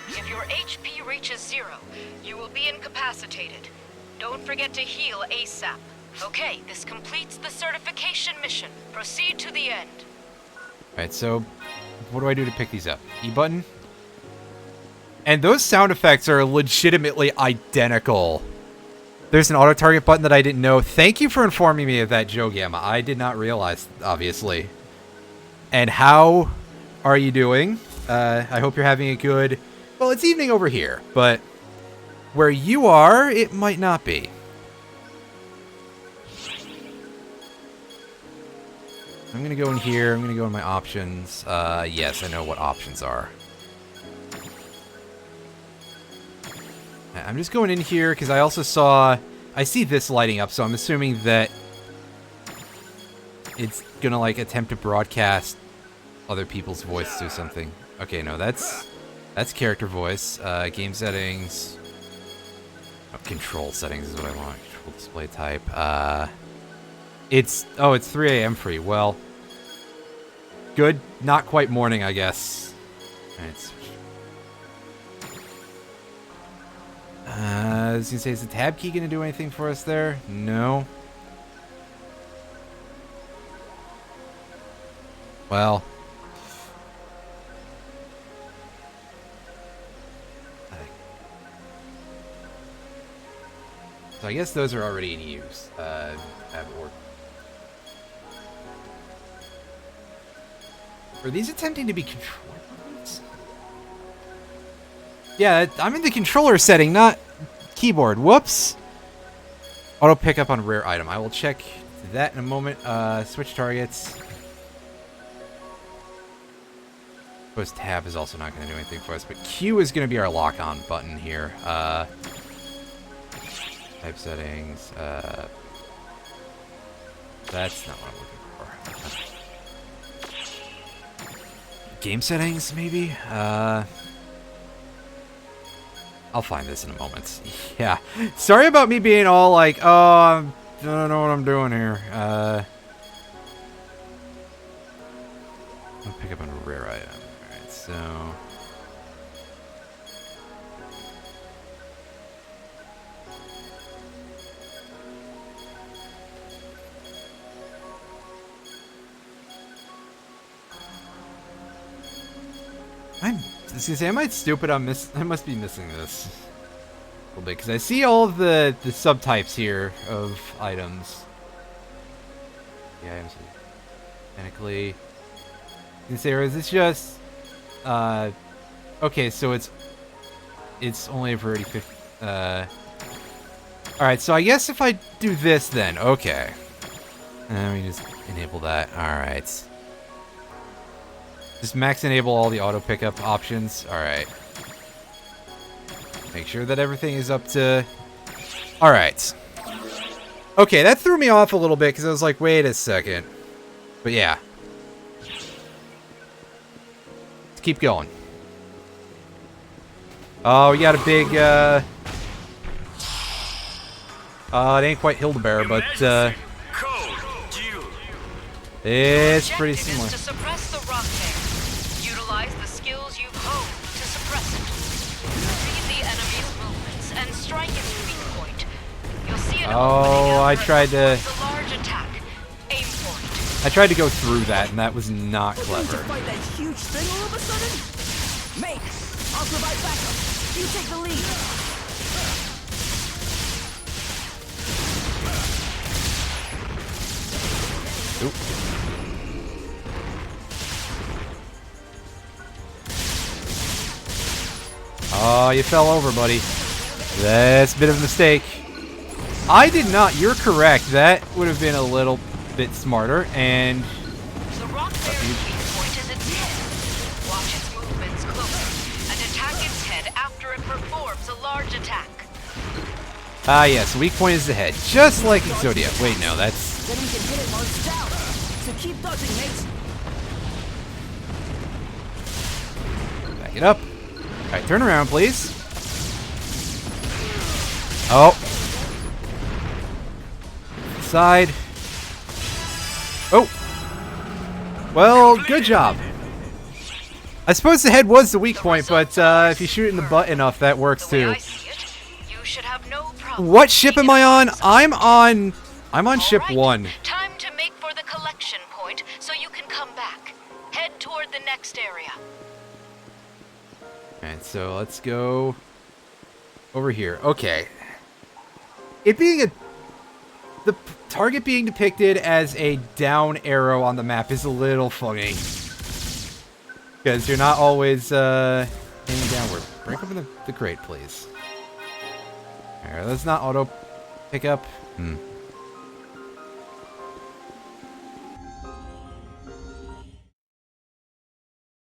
If your HP reaches 0, you will be incapacitated. Don't forget to heal ASAP. Okay, this completes the certification mission. Proceed to the end. Alright, so what do I do to pick these up? E button? And those sound effects are legitimately identical. There's an auto-target button that I didn't know. Thank you for informing me of that, Joe Gamma. I did not realize, obviously. And how are you doing? I hope you're having a good... Well, it's evening over here, but where you are, it might not be. I'm going to go in here. I'm going to go in my options. Yes, I know what options are. I'm just going in here because I also saw... I see this lighting up, so I'm assuming that it's going to, like, attempt to broadcast other people's voice or something. Okay, no, that's character voice. Game settings. Oh, control settings is what I want. Control display type. It's 3 a.m. free. Well, good. Not quite morning, I guess. Alright. I was gonna say, is the tab key gonna do anything for us there? No. Well. So I guess those are already in use. Tab or. Are these attempting to be control buttons? Yeah, I'm in the controller setting, not keyboard. Whoops. Auto pickup on rare item. I will check that in a moment. Switch targets. Suppose tab is also not going to do anything for us, but Q is going to be our lock-on button here. Type settings. That's not what I'm looking for. Game settings, maybe? I'll find this in a moment. Yeah. Sorry about me being all like, oh, I don't know what I'm doing here. I'll pick up on a rare item. Alright, so... I was gonna say, am I stupid? I must be missing this a little bit, because I see all of the subtypes here of items. Yeah, I'm technically. I was gonna say, or is this just okay, so it's only for 50. Alright, so I guess if I do this then, okay. Let me just enable that. Alright. Just max enable all the auto pickup options. Alright. Make sure that everything is up to... Alright. Okay, that threw me off a little bit because I was like, wait a second. But yeah. Let's keep going. Oh, we got a big, it ain't quite Hildebear, but, it's pretty similar. To suppress the rock there. Utilize the skills you've honed to suppress it. Read the enemy's movements and strike its weak point. You'll see an opening I tried to... towards a large attack. Aim for it. I tried to go through that, and that was not To clever. fight that huge thing all of a sudden? Make! I'll provide backup. You take the lead. Oop. Oh, you fell over, buddy. That's a bit of a mistake. I did not. You're correct. That would have been a little bit smarter, and... The rock bear's weak point is its head. Watch its movements closely, and attack its head after it performs a large attack. Ah, yes. Weak point is the head. Just like Exodia. Wait, no, that's... Then we can hit it while it's down. So keep dodging, mate. Back it up. Alright, turn around, please. Oh. Side. Oh. Well, good job. I suppose the head was the weak point, but if you shoot it in the butt enough, that works The way too. I see it, you should have no problem. What ship am I on? I'm on ship All right, 1. Time to make for the collection point so you can come back. Head toward the next area. And so let's go over here. Okay. It being the target being depicted as a down arrow on the map is a little funny. Because you're not always aiming downward. Break open the crate, please. Alright, let's not auto pick up.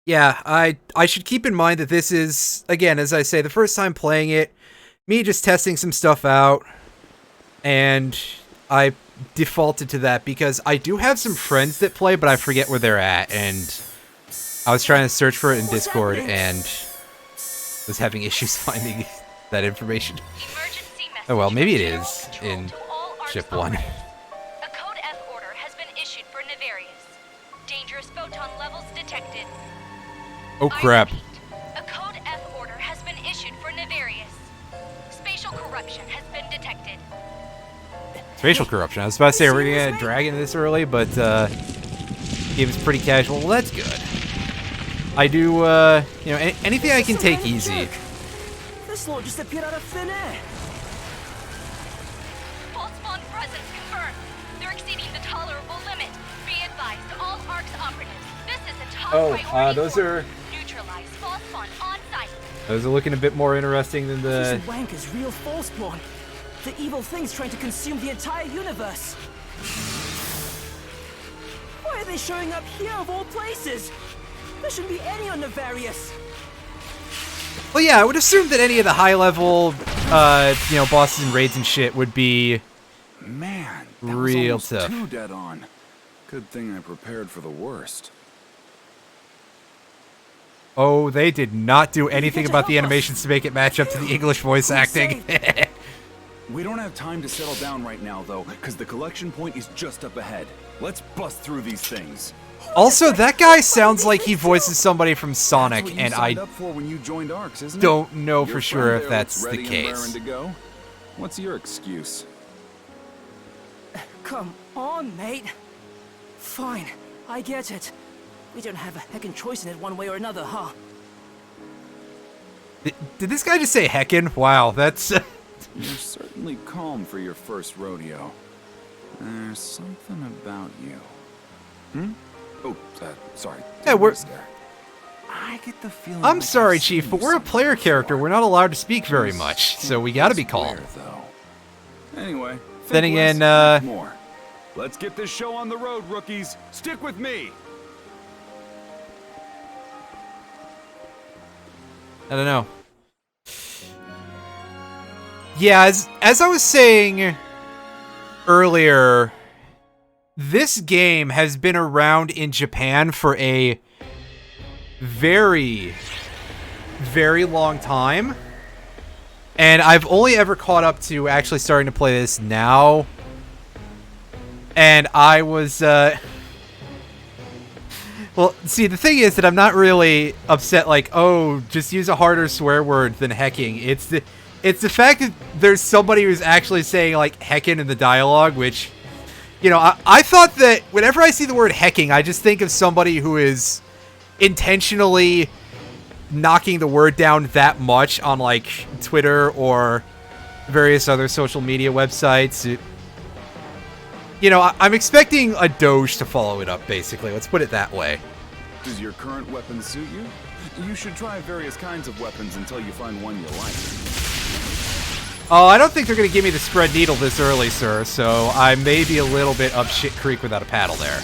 Yeah, I should keep in mind that this is, again, as I say, the first time playing it, me just testing some stuff out, and I defaulted to that because I do have some friends that play, but I forget where they're at, and I was trying to search for it in Discord, and was having issues finding that information. Emergency message. Oh well, maybe it General is control in to all Arcs Ship 1. operatives. A Code F order has been issued for Nefarious. Dangerous photon levels detected. Oh crap. I repeat, a Code F order has been issued for Nefarious. Spatial corruption has been detected. Spatial corruption. I was about to say, we're gonna get a dragon this early, but game is pretty casual. Well, that's good. I do, you know, anything I can take easy. This lot just appeared out of thin air. False spawn presence confirmed. They're exceeding the tolerable limit. Be advised, all Arcs operatives. This is a top priority. Those order. are Neutralize false spawn on site. those are looking a bit more interesting than the. This wank is real false spawn. The evil thing's trying to consume the entire universe. Why are they showing up here of all places? There shouldn't be any on Nefarious. Well, yeah, I would assume that any of the high-level, you know, bosses and raids and shit would be Man, that real was tough. almost too dead on. Good thing I prepared for the worst. Oh, they did not do anything to about the help us. animations to make it match up to the English voice acting. We don't have time to settle down right now, though, because the collection point is just up ahead. Let's bust through these things. Also, that guy sounds like he voices somebody from Sonic, That's what you and signed I up for when you joined Arcs, isn't it? don't know for Your sure friend if there that's looks the ready and case. raring to go. What's your excuse? Come on, mate. Fine, I get it. We don't have a heckin' choice in it one way or another, huh? Did this guy just say heckin'? Wow, that's... You're certainly calm for your first rodeo. There's something about you. Oh, sorry. Yeah, we're- There. I get the feeling. I'm like sorry, I've Chief, seen but you we're a player somewhere character. before. We're not allowed to speak very much, so we gotta be Just calm. where, though? Anyway, Then think again, less, think more. Let's get this show on the road, rookies. Stick with me. I don't know. Yeah, as I was saying earlier, this game has been around in Japan for a very, very long time. And I've only ever caught up to actually starting to play this now. And I was, well, see, the thing is that I'm not really upset, like, oh, just use a harder swear word than hecking. It's the fact that there's somebody who's actually saying, like, heckin' in the dialogue, which, you know, I thought that whenever I see the word hecking, I just think of somebody who is intentionally knocking the word down that much on, like, Twitter or various other social media websites. You know, I'm expecting a Doge to follow it up, basically. Let's put it that way. Does your current weapon suit you? You should try various kinds of weapons until you find one you like. Oh, I don't think they're going to give me the spread needle this early, sir, so I may be a little bit up shit creek without a paddle there.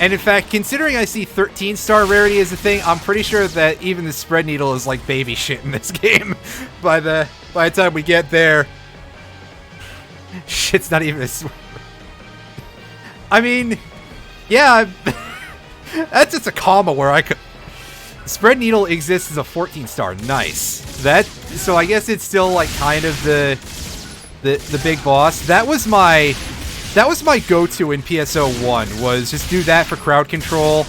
And in fact, considering I see 13-star rarity as a thing, I'm pretty sure that even the spread needle is like baby shit in this game. By the time we get there, shit's not even as... I mean, yeah, that's just a comma where I could... Spread needle exists as a 14-star. Nice. So I guess it's still like kind of the big boss. That was my go-to in PSO1, was just do that for crowd control.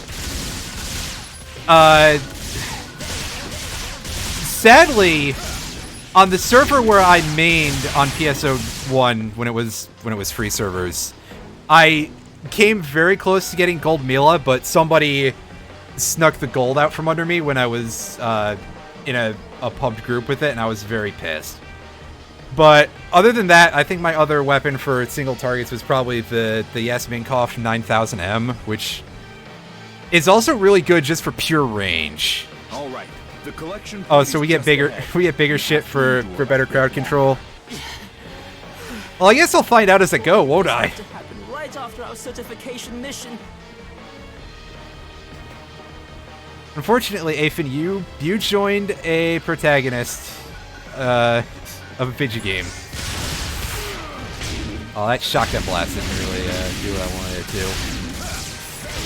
Sadly, on the server where I mained on PSO1 when it was free servers, I came very close to getting gold Mila, but somebody snuck the gold out from under me when I was in a pumped group with it, and I was very pissed. But other than that, I think my other weapon for single targets was probably the Yasminkoff 9000M, which is also really good just for pure range. All right. The collection. Oh, so we get bigger shit for better crowd control. Well, I guess I'll find out as I go, won't I? To happen right after our certification mission. Unfortunately, Afen, you joined a protagonist of a video game. Oh, that shotgun blast didn't really do what I wanted it to.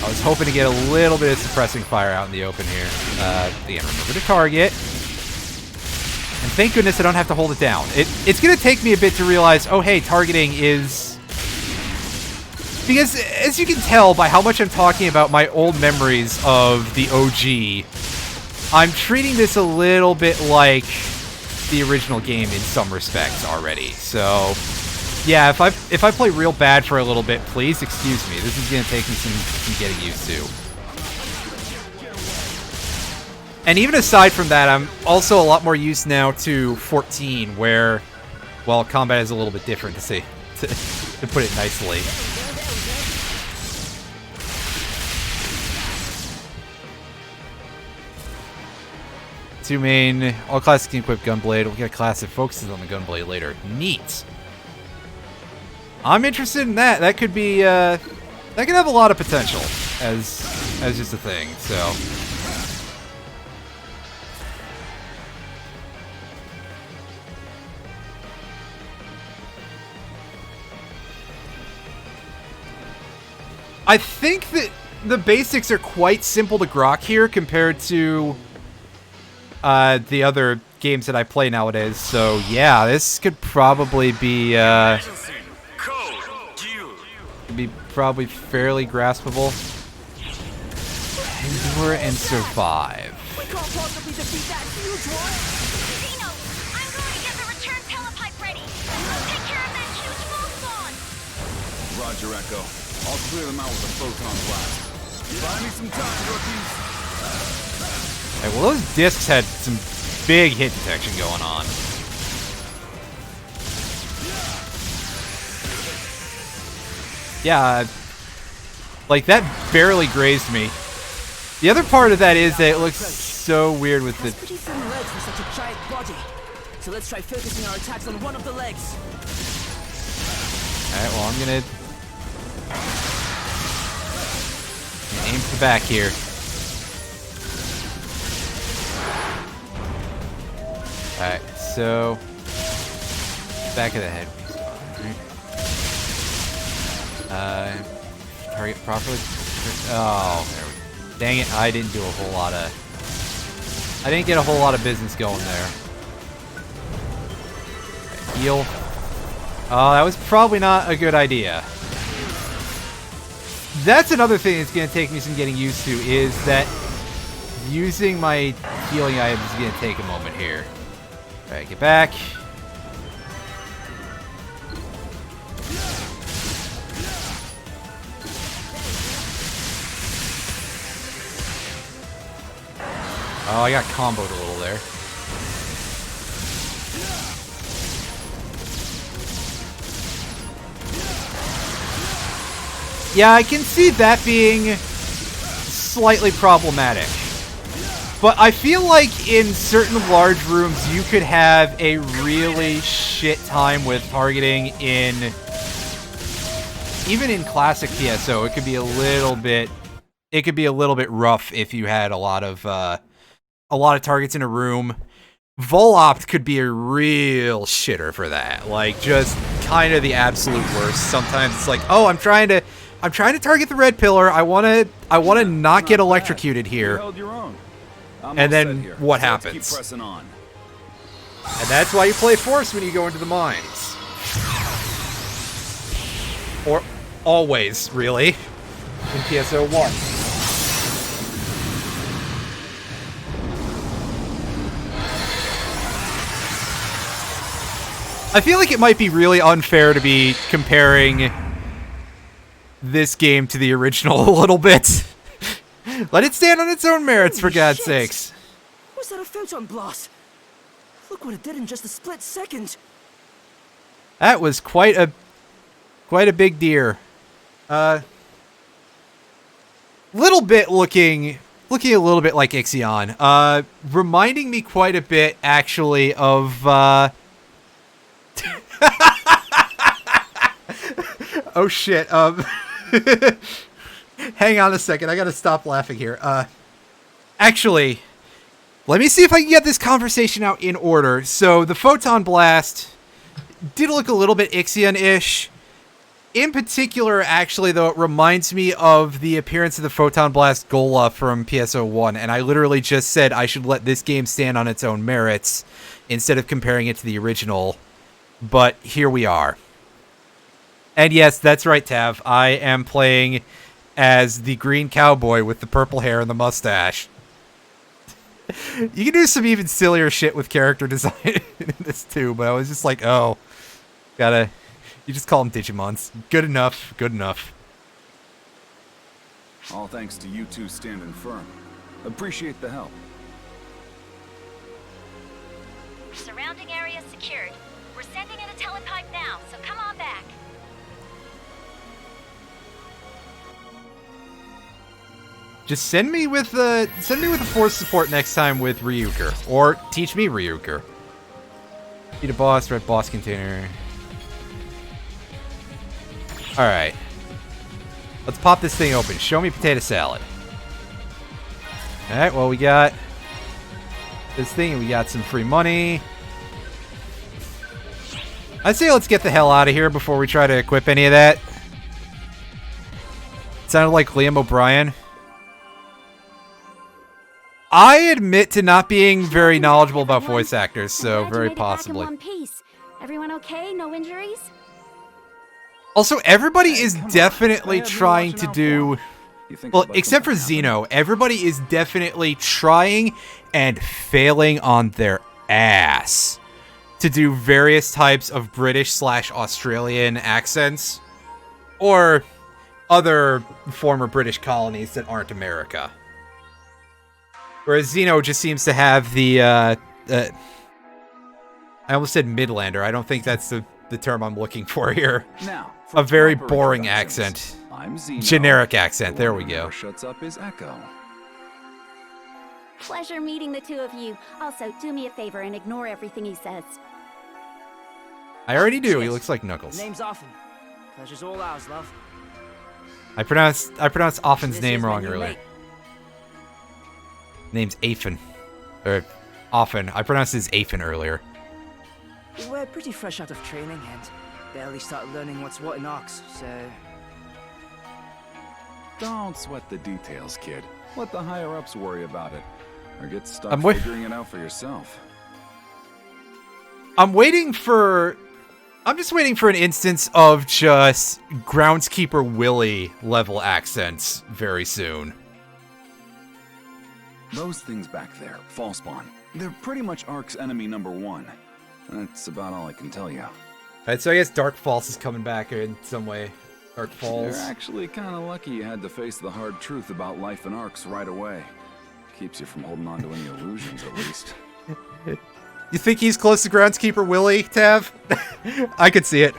I was hoping to get a little bit of suppressing fire out in the open here. Again, remember to target. And thank goodness I don't have to hold it down. It's going to take me a bit to realize, oh hey, targeting is... Because, as you can tell by how much I'm talking about my old memories of the OG, I'm treating this a little bit like the original game in some respects already. So, yeah, if I play real bad for a little bit, please excuse me. This is going to take me some getting used to. And even aside from that, I'm also a lot more used now to 14, where, well, combat is a little bit different, to put it nicely. Two main, all classic equipped gunblade. We'll get a class that focuses on the gunblade later. Neat. I'm interested in that. That could be, that could have a lot of potential as just a thing. So. I think that the basics are quite simple to grok here compared to the other games that I play nowadays. So yeah, this could probably be probably fairly graspable. Endure and survive. We can't possibly defeat that huge one. Dino, I'm going to get the return telepipe ready. Take care of that huge spawn. Roger, Echo. I'll clear them out with a photon blast. Buy me some time, rookies. Hey, well, those discs had some big hit detection going on. Yeah, like that barely grazed me. The other part of that is that it looks so weird with the... Pretty thin legs for such a giant body. So let's try focusing our attacks on one of the legs. Alright, well, I'm gonna aim for the back here. Alright, so back of the head. Target properly. Oh, there we go. Dang it, I didn't get a whole lot of business going there. Okay, heal. Oh, that was probably not a good idea. That's another thing that's going to take me some getting used to, is that using my healing items is going to take a moment here. Alright, get back. Oh, I got comboed a little there. Yeah, I can see that being slightly problematic. But I feel like in certain large rooms, you could have a really shit time with targeting in... Even in classic PSO, it could be a little bit... It could be a little bit rough if you had a lot of targets in a room. Volopt could be a real shitter for that. Like, just kind of the absolute worst. Sometimes it's like, oh, I'm trying to target the red pillar. I wanna not get electrocuted here. And then what happens? Keep pressing on. And that's why you play Force when you go into the mines. Or always, really, in PSO 1. I feel like it might be really unfair to be comparing this game to the original a little bit. Let it stand on its own merits, for God's sakes. Was that a photon blast? Look what it did in just a split second. That was quite a big deer. Little bit looking a little bit like Ixion. Reminding me quite a bit actually of oh shit. Hang on a second. I gotta stop laughing here. Actually, let me see if I can get this conversation out in order. So the Photon Blast did look a little bit Ixion-ish. In particular, actually, though, it reminds me of the appearance of the Photon Blast Gola from PSO 1, and I literally just said I should let this game stand on its own merits instead of comparing it to the original. But here we are. And yes, that's right, Tav. I am playing as the green cowboy with the purple hair and the mustache. You can do some even sillier shit with character design in this too, but I was just like, oh, you just call them Digimons. Good enough, good enough. All thanks to you two standing firm. Appreciate the help. Surrounding area secured. We're sending in a telepipe now, so come on back. Just send me with the force support next time with Ryuker, or teach me Ryuker. Beat a boss, red boss container. All right, let's pop this thing open. Show me potato salad. All right, well we got this thing, and we got some free money. I'd say let's get the hell out of here before we try to equip any of that. It sounded like Liam O'Brien. I admit to not being very knowledgeable about voice actors, so very possibly. Back in one piece. Everyone okay? No injuries? Also, everybody is definitely trying to do... Well, except for Xeno, everybody is definitely trying and failing on their ass to do various types of British/Australian accents, or other former British colonies that aren't America. Whereas Xeno just seems to have the, I almost said Midlander. I don't think that's the term I'm looking for here. Now, a very boring accent. I'm Xeno. Generic accent. There we go. Shuts up his echo. Pleasure meeting the two of you. Also, do me a favor and ignore everything he says. I already do. He looks like Knuckles. Name's Offen. Pleasure's all ours, love. I pronounced Offen's This name is my wrong new earlier. mate. Name's Afen. Or Offen. I pronounced his Afen earlier. We're pretty fresh out of training and barely started learning what's what in Ox, so... Don't sweat the details, kid. Let the higher-ups worry about it. Or get stuck I'm figuring it out for yourself. I'm just waiting for an instance of just Groundskeeper Willie level accents very soon. Those things back there, Fallspawn, they're pretty much Ark's enemy number one. That's about all I can tell you. Alright, so I guess Dark Falls is coming back in some way. Dark Falls. You're actually kind of lucky you had to face the hard truth about life in Arks right away. Keeps you from holding on to any illusions, at least. You think he's close to Groundskeeper Willie, Tav? I could see it.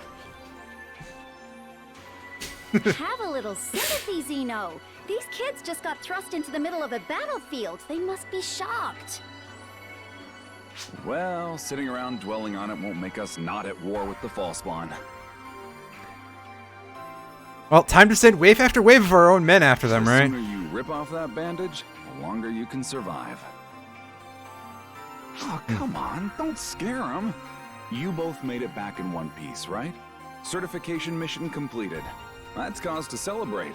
Have a little sympathy, Zeno. These kids just got thrust into the middle of a battlefield. They must be shocked. Well, sitting around dwelling on it won't make us not at war with the Falspawn. Well, time to send wave after wave of our own men after them, The right? sooner you rip off that bandage, the longer you can survive. Oh, come on, don't scare them. You both made it back in one piece, right? Certification mission completed. That's cause to celebrate.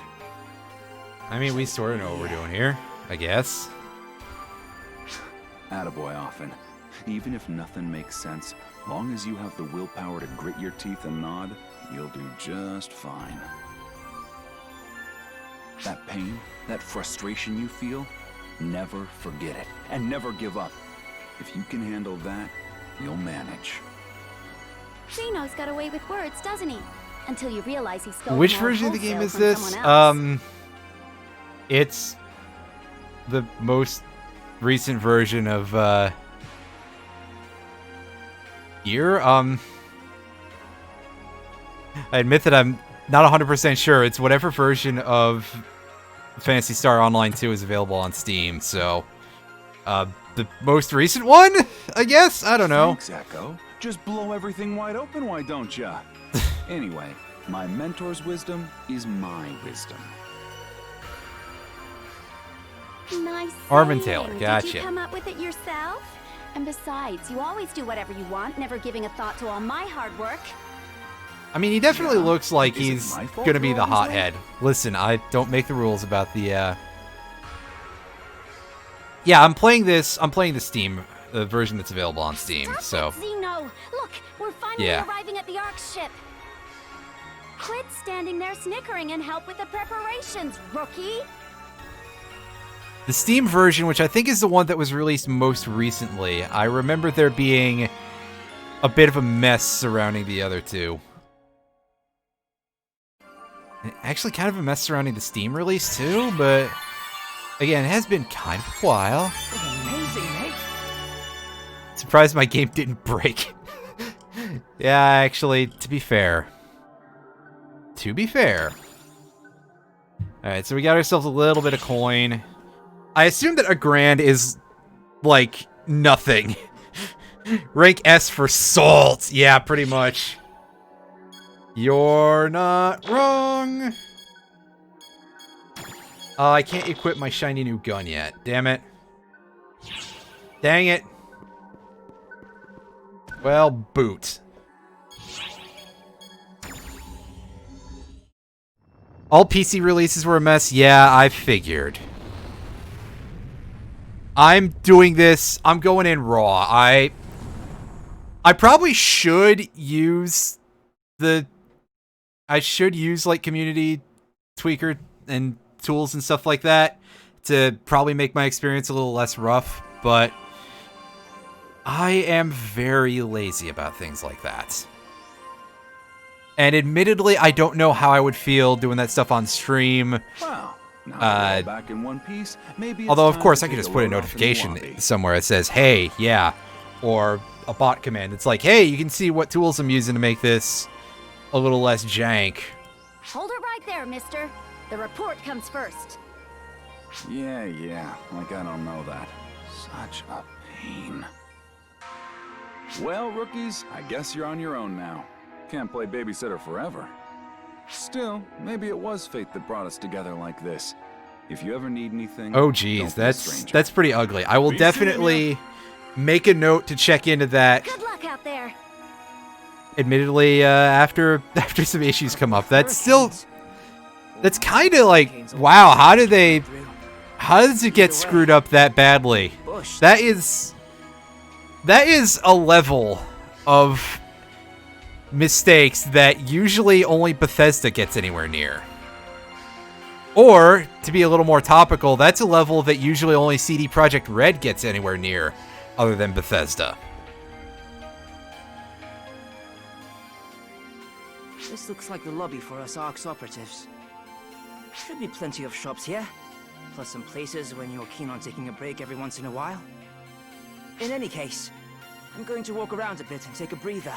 I mean, we sort of know what we're doing here, I guess. Attaboy, Often. Even if nothing makes sense, long as you have the willpower to grit your teeth and nod, you'll do just fine. That pain, that frustration you feel, never forget it, and never give up. If you can handle that, you'll manage. Zeno's got away with words, doesn't he? Until you realize he's stolen Which all version of the game wholesale is from this? someone else. It's the most recent version of here. I admit that I'm not 100% sure. It's whatever version of Phantasy Star Online 2 is available on Steam. So, the most recent one, I guess. I don't know. Thanks, Echo. Just blow everything wide open, why don't ya? Anyway, my mentor's wisdom is my wisdom. Nice Armentaler, saying. gotcha. Did you come up with it yourself? And besides, you always do whatever you want, never giving a thought to all my hard work. I mean, he definitely Yeah. looks like Is it he's my fault gonna be you're the always hothead. Listen, I don't make the rules about the. Yeah, I'm playing the Steam version that's available on Steam. Stop So it, Zeno! Look, we're finally Yeah. arriving at the Ark ship. Quit standing there snickering and help with the preparations, rookie. the Steam version, which I think is the one that was released most recently, I remember there being a bit of a mess surrounding the other two. Actually, kind of a mess surrounding the Steam release too, but again, it has been kind of a while. Amazing, mate. Surprised my game didn't break. Yeah, actually, to be fair. Alright, so we got ourselves a little bit of coin. I assume that a grand is, like, nothing. Rank S for salt. Yeah, pretty much. You're not wrong. I can't equip my shiny new gun yet. Damn it. Dang it. Well, boot. All PC releases were a mess. Yeah, I figured. I'm doing this. I'm going in raw. I probably should use like community tweaker and tools and stuff like that to probably make my experience a little less rough, but I am very lazy about things like that. And admittedly, I don't know how I would feel doing that stuff on stream. Wow. Now we're all back in one piece. Maybe it's Although, of time course, to I could take just a put a load off in the notification lobby. somewhere that says, hey, yeah. Or a bot command. It's like, hey, you can see what tools I'm using to make this a little less jank. Hold it right there, mister. The report comes first. Yeah, like I don't know that. Such a pain. Well, rookies, I guess you're on your own now. Can't play babysitter forever. Still, maybe it was fate that brought us together like this. If you ever need anything, Oh, don't geez, be a stranger. that's pretty ugly. I will Be seeing definitely make a note to check into that. Good luck out there. Admittedly, after some issues come up, that's kind of like, wow, how does it get screwed up that badly? Bush. That is a level of mistakes that usually only Bethesda gets anywhere near. Or, to be a little more topical, that's a level that usually only CD Projekt Red gets anywhere near, other than Bethesda. This looks like the lobby for us Ark's operatives. Should be plenty of shops here, plus some places when you're keen on taking a break every once in a while. In any case, I'm going to walk around a bit and take a breather.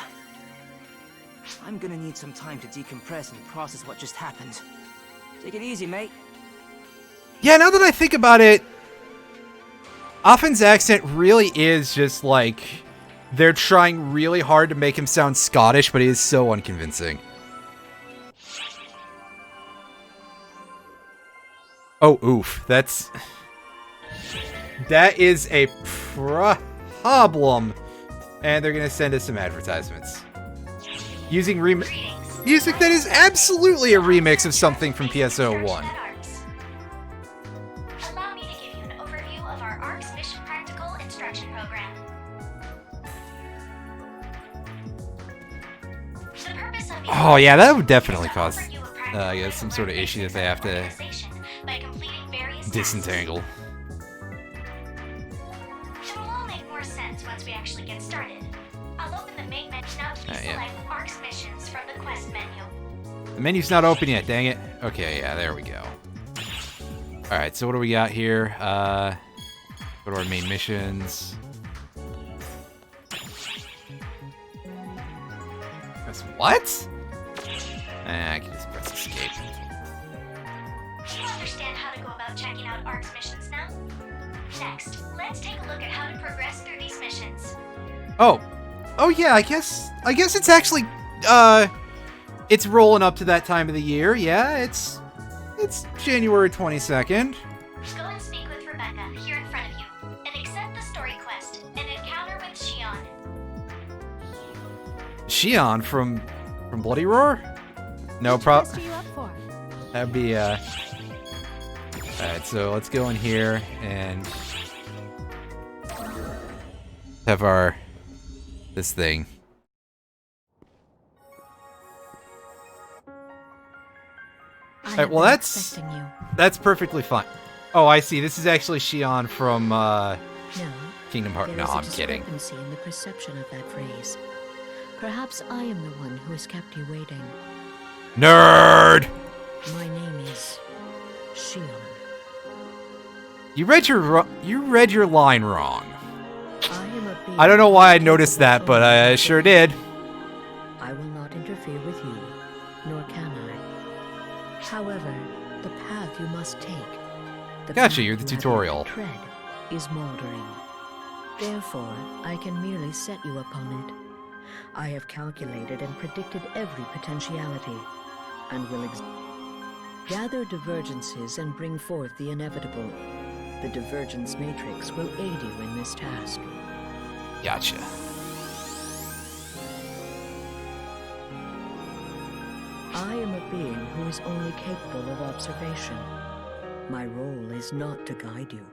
I'm gonna need some time to decompress and process what just happened. Take it easy, mate. Yeah, now that I think about it, Offen's accent really is just like they're trying really hard to make him sound Scottish, but he is so unconvincing. Oh, oof. That is a problem. And they're gonna send us some advertisements. Using music that is absolutely a remix of something from PSO1. Allow me to give you an overview of our ARC's Mission Practical Instruction Program. The purpose of Oh yeah, that would definitely cause some sort of issue that they have to by completing various disentangle. It will all make more sense once we actually get started. I'll open the main menu now to select ARC's missions from the quest menu. The menu's not open yet, dang it. Okay, yeah, there we go. Alright, so what do we got here? Go to our main missions. Press what? I can just press escape. Do you understand how to go about checking out ARC's missions now? Next, let's take a look at how to progress through these missions. Oh yeah, I guess it's actually it's rolling up to that time of the year. Yeah, it's January 22nd. Go and speak with Rebecca here in front of you, and accept the story quest, an encounter with Shion. Shion from Bloody Roar? No problem. What are you up for? That'd be Alright, so let's go in here and have this thing. Alright, well that's perfectly fine. Oh, I see. This is actually Shion from Kingdom Hearts. No, I'm kidding. There is a discrepancy in the perception of that phrase. Perhaps I am the one who has kept you waiting. Nerd! My name is Shion. You read your line wrong. I am a being I don't know why I noticed that, but I sure did. I will not interfere with you, nor can I. However, the path you must take, the Gotcha, path you're the you have tutorial. yet to tread, is moldering. Therefore, I can merely set you upon it. I have calculated and predicted every potentiality, and will gather divergences and bring forth the inevitable. The divergence matrix will aid you in this task. Gotcha. I am a being who is only capable of observation. My role is not to guide you.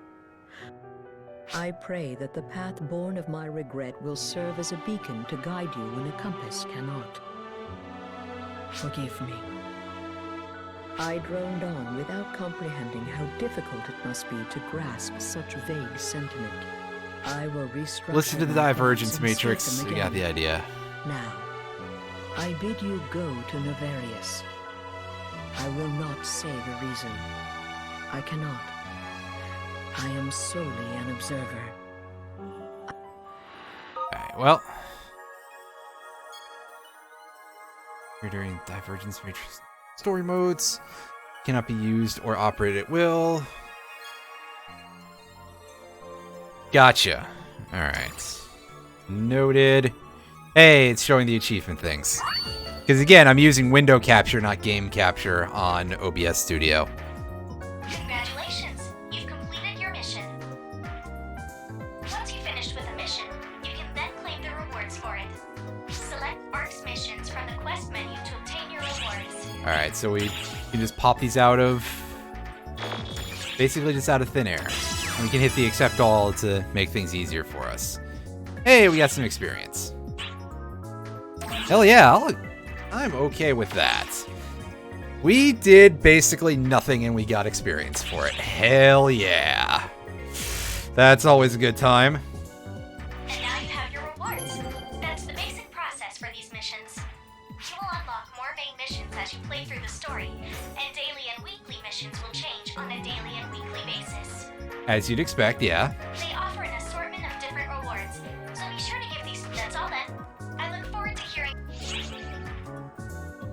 I pray that the path born of my regret will serve as a beacon to guide you when a compass cannot. Forgive me. I droned on without comprehending how difficult it must be to grasp such vague sentiment. I will restructure. Listen to the my divergence thoughts and matrix. set them You got the again. idea. Now, I bid you go to Navarius. I will not say the reason. I cannot. I am solely an observer. Alright, well. You're during divergence matrix story modes. Cannot be used or operated at will. Gotcha. Alright. Noted. Hey, it's showing the achievement things. Because again, I'm using window capture, not game capture on OBS Studio. Congratulations, you've completed your mission. Once you've finished with a mission, you can then claim the rewards for it. Select ARC's missions from the quest menu to obtain your rewards. Alright, so we can just pop these out of... basically just out of thin air. And we can hit the accept all to make things easier for us. Hey, we got some experience. Hell yeah, I'm okay with that. We did basically nothing and we got experience for it. Hell yeah. That's always a good time. And now you have your rewards. That's the basic process for these missions. You will unlock more main missions as you play through the story, and daily and weekly missions will change on a daily and weekly basis. As you'd expect, yeah. They offer an assortment of different rewards, so be sure to give these. That's all then. I look forward to hearing.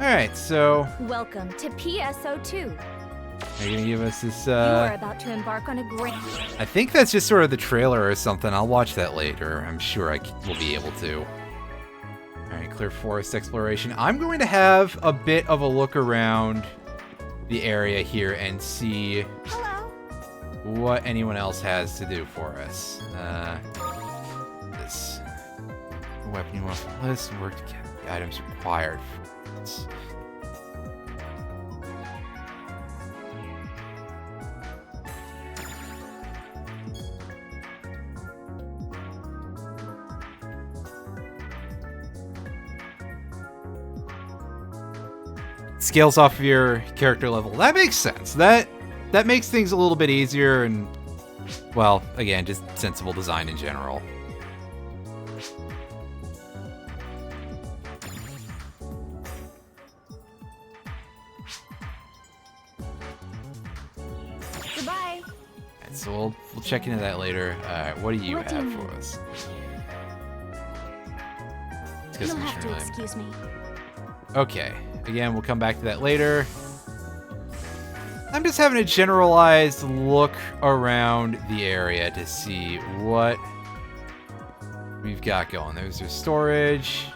Alright, so Welcome to PSO2. are you gonna give us this, You are about to embark on a great... I think that's just sort of the trailer or something. I'll watch that later. I'm sure I will be able to. Alright, clear forest exploration. I'm going to have a bit of a look around the area here and see what anyone else has to do for us. This weapon you want from list, work to get the items required for it. Scales off of your character level. That makes sense. That makes things a little bit easier and, well, again, just sensible design in general. Goodbye. And so we'll check into that later. Alright, what do you What do have you for need? us? Let's get You'll some have to adrenaline. excuse me. Okay, again, we'll come back to that later. I'm just having a generalized look around the area to see what we've got going. There's your storage.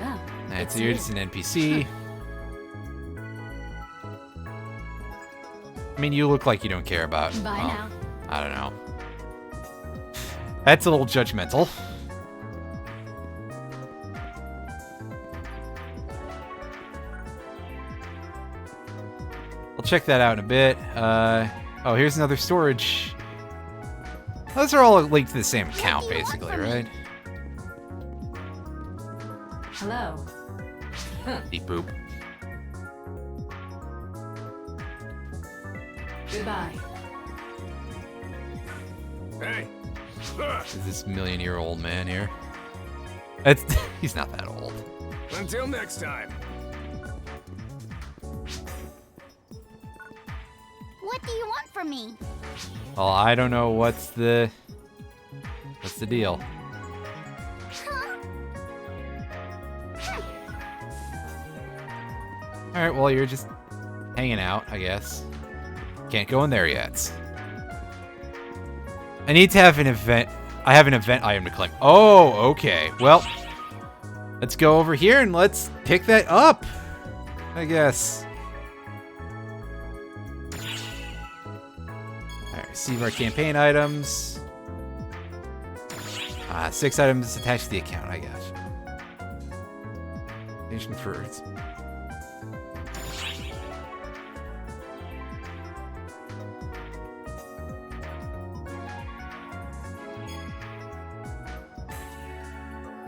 Oh, Alright, so you're just an NPC. I mean, you look like you don't care about... Bye well, now. I don't know. That's a little judgmental. I'll check that out in a bit. Oh, here's another storage. Those are all linked to the same account, do you want basically, from me? right? Hello. Beep boop. Goodbye. Hey! Is this million-year-old man here? It's he's not that old. Until next time. What do you want from me? Well, I don't know what's the deal. All right, well, you're just hanging out, I guess. Can't go in there yet. I need to have an event. I have an event item to claim. Oh, okay. Well, let's go over here and let's pick that up, I guess. Alright, receive our campaign items. 6 items attached to the account, I guess. Nation first.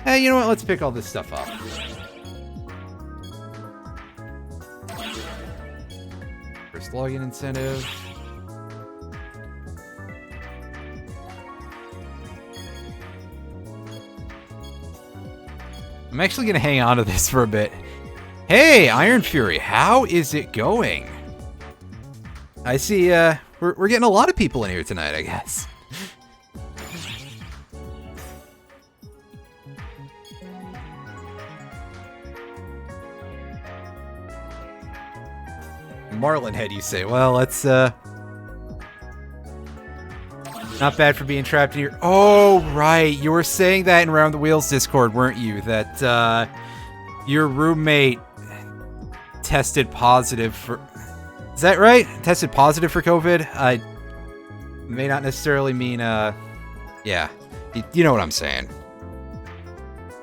Hey, you know what? Let's pick all this stuff up. First login incentive. I'm actually going to hang on to this for a bit. Hey, Iron Fury, how is it going? I see, we're getting a lot of people in here tonight, I guess. Marlin head, you say? Well, that's not bad for being trapped in here. Oh, right. You were saying that in Round the Wheels Discord, weren't you? That your roommate tested positive for... Is that right? Tested positive for COVID? I may not necessarily mean, yeah. You know what I'm saying.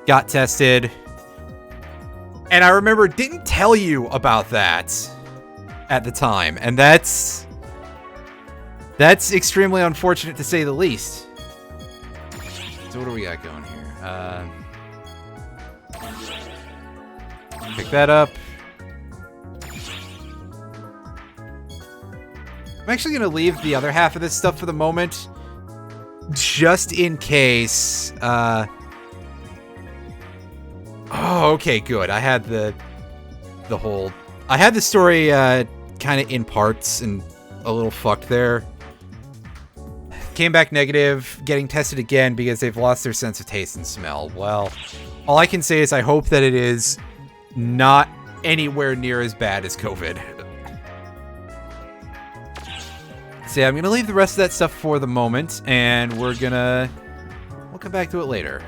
Got tested. And I remember didn't tell you about that at the time, and that's extremely unfortunate to say the least. So what do we got going here? Pick that up. I'm actually gonna leave the other half of this stuff for the moment, just in case. Oh, okay, good. I had the story kind of in parts and a little fucked there. Came back negative, getting tested again because they've lost their sense of taste and smell. Well, all I can say is I hope that it is not anywhere near as bad as COVID. So yeah, I'm gonna leave the rest of that stuff for the moment, and we'll come back to it later.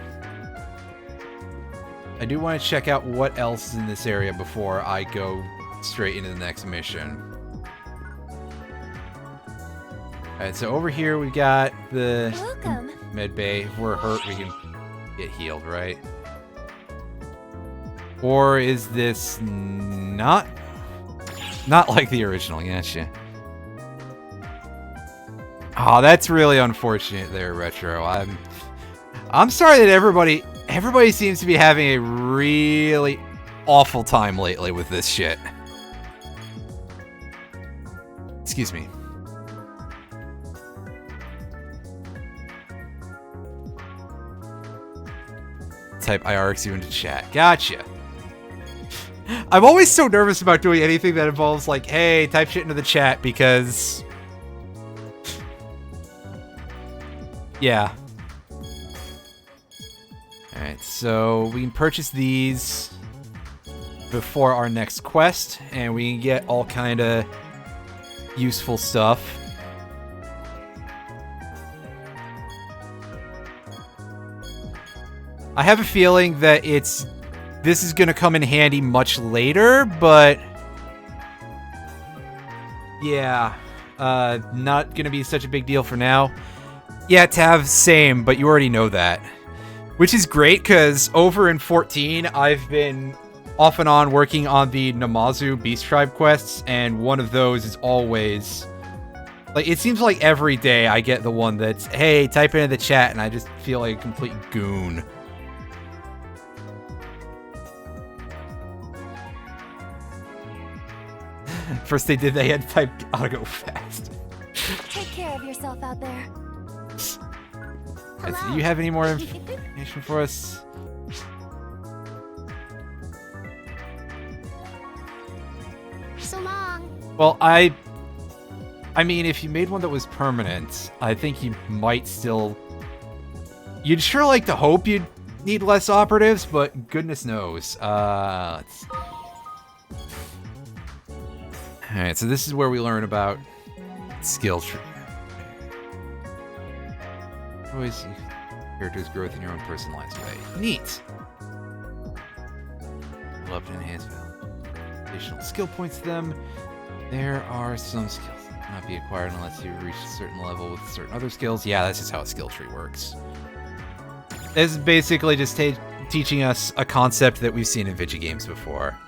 I do want to check out what else is in this area before I go straight into the next mission. Alright, so over here we got the med bay. If we're hurt, we can get healed, right? Or is this not like the original? Gotcha. Oh, that's really unfortunate there, Retro. I'm sorry that everybody seems to be having a really awful time lately with this shit. Excuse me. Type IRXU into chat. Gotcha. I'm always so nervous about doing anything that involves like, hey, type shit into the chat because... yeah. Alright, so we can purchase these before our next quest, and we can get all kind of useful stuff. I have a feeling that this is going to come in handy much later, but yeah, not going to be such a big deal for now. Yeah, Tav, same, but you already know that. Which is great, because over in 14, I've been off and on working on the Namazu Beast Tribe quests, and one of those is always... like, it seems like every day I get the one that's, hey, type it in the chat, and I just feel like a complete goon. First they did, they had to type go fast. Take care of yourself out there. Right, so do you have any more information for us? So long. Well, I mean, if you made one that was permanent, I think you might still... you'd sure like to hope you'd need less operatives, but goodness knows. Let's see. Alright, so this is where we learn about skill tree. Always character's growth in your own personalized way. Neat! Love to enhance additional skill points to them. There are some skills that cannot be acquired unless you reach a certain level with certain other skills. Yeah, that's just how a skill tree works. This is basically just teaching us a concept that we've seen in video games before.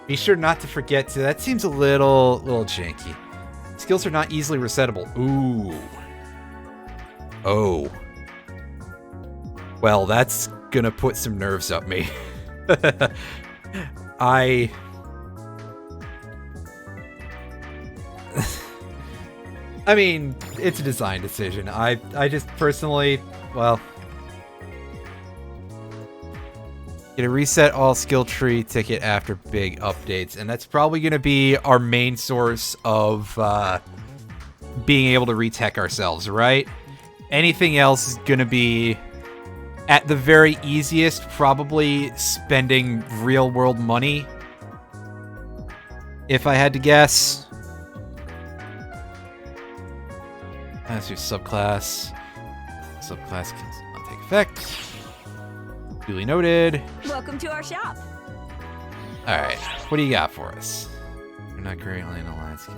Be sure not to forget to... that seems a little janky. Skills are not easily resettable. Ooh. Oh. Well, that's gonna put some nerves up me. I mean, it's a design decision. I just personally, well... get a reset all skill tree ticket after big updates, and that's probably going to be our main source of being able to retech ourselves, right? Anything else is going to be, at the very easiest, probably spending real-world money, if I had to guess. That's your subclass. Subclass can not take effect. Duly noted. Welcome to our shop. Alright, what do you got for us? You're not currently in a landscape.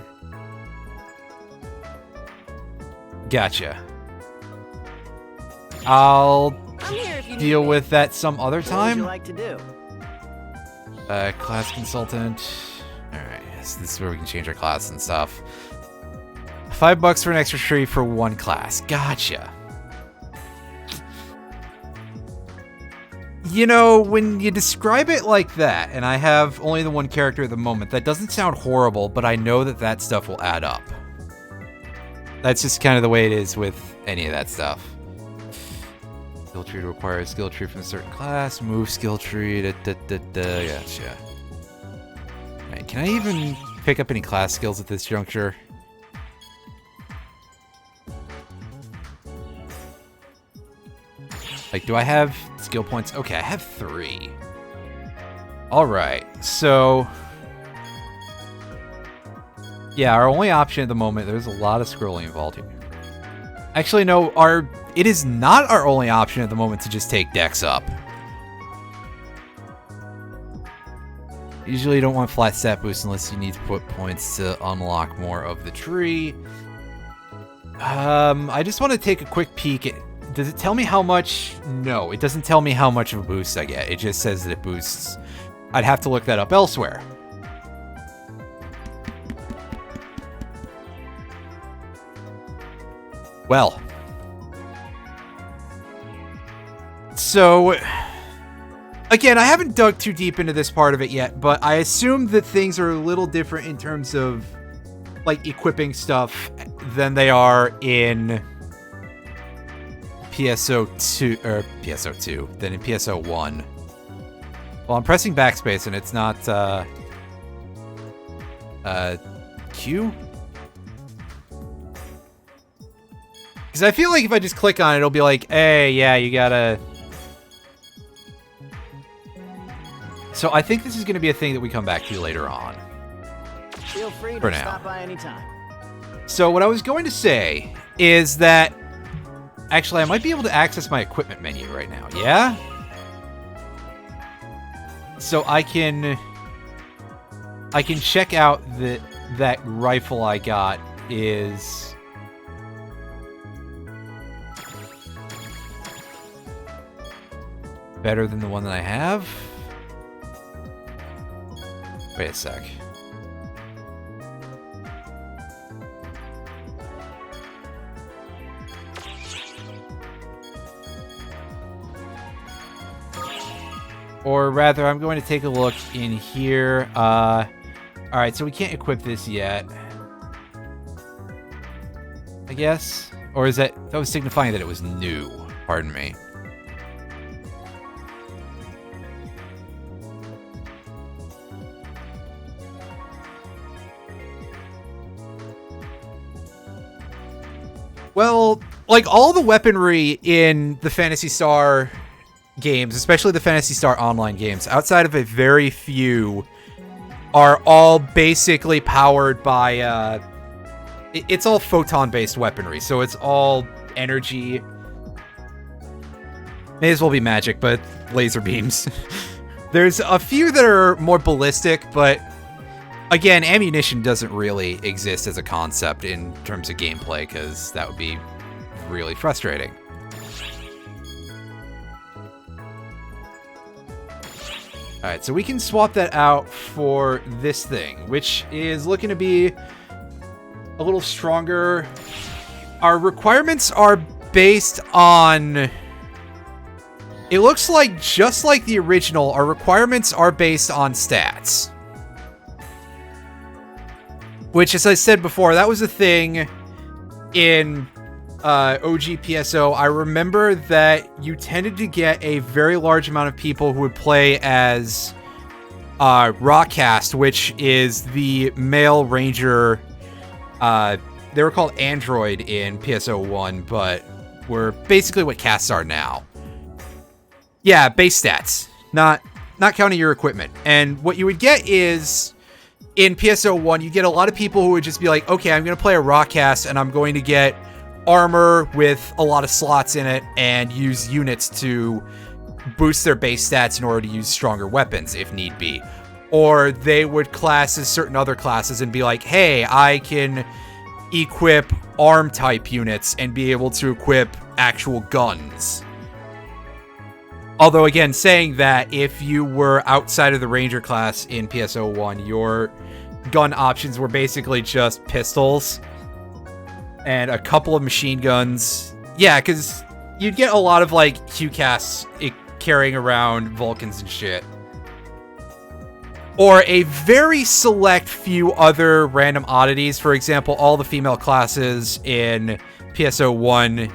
Gotcha. I'll deal with that some other time. What would you like to do? Class consultant. Alright, yes, this is where we can change our class and stuff. $5 for an extra tree for one class. Gotcha. You know, when you describe it like that, and I have only the one character at the moment, that doesn't sound horrible, but I know that that stuff will add up. That's just kind of the way it is with any of that stuff. Skill tree to acquire a skill tree from a certain class. Move skill tree. Gotcha. Alright, Can I even pick up any class skills at this juncture? Like, do I have skill points? Okay, I have 3. Alright, so... yeah, our only option at the moment, there's a lot of scrolling involved here. Actually, no, it is not our only option at the moment to just take Dex up. Usually you don't want flat stat boost unless you need to put points to unlock more of the tree. I just want to take a quick peek at... does it tell me how much? No, it doesn't tell me how much of a boost I get. It just says that it boosts. I'd have to look that up elsewhere. Well. So, again, I haven't dug too deep into this part of it yet, but I assume that things are a little different in terms of, like, equipping stuff than they are in PSO2, than in PSO1. Well, I'm pressing backspace and it's not, Q? Because I feel like if I just click on it, it'll be like, hey, yeah, you gotta... So I think this is going to be a thing that we come back to later on. Feel free For to now. stop by anytime. So what I was going to say is that... actually, I might be able to access my equipment menu right now, yeah? So I can check out that rifle I got is... better than the one that I have? Wait a sec. Or rather, I'm going to take a look in here. Alright, so we can't equip this yet. I guess? Or is that was signifying that it was new? Pardon me. Well, like all the weaponry in the Phantasy Star games, especially the Phantasy Star Online games, outside of a very few, are all basically powered by, it's all photon-based weaponry, so it's all energy. May as well be magic, but laser beams. There's a few that are more ballistic, but again, ammunition doesn't really exist as a concept in terms of gameplay, because that would be really frustrating. Alright, so we can swap that out for this thing, which is looking to be a little stronger. Our requirements are based on... it looks like, just like the original, our requirements are based on stats. Which, as I said before, that was a thing in OG PSO. I remember that you tended to get a very large amount of people who would play as Rawcast, which is the male ranger. They were called Android in PSO 1, but were basically what casts are now. Yeah, base stats, not counting your equipment. And what you would get is... in PSO 1, you get a lot of people who would just be like, okay, I'm going to play a Rawcast, and I'm going to get armor with a lot of slots in it, and use units to boost their base stats in order to use stronger weapons, if need be. Or they would class as certain other classes and be like, hey, I can equip ARM-type units and be able to equip actual guns. Although, again, saying that, if you were outside of the Ranger class in PSO 1, your gun options were basically just pistols and a couple of machine guns. Yeah, because you'd get a lot of, like, Q-casts carrying around Vulcans and shit. Or a very select few other random oddities. For example, all the female classes in PSO 1...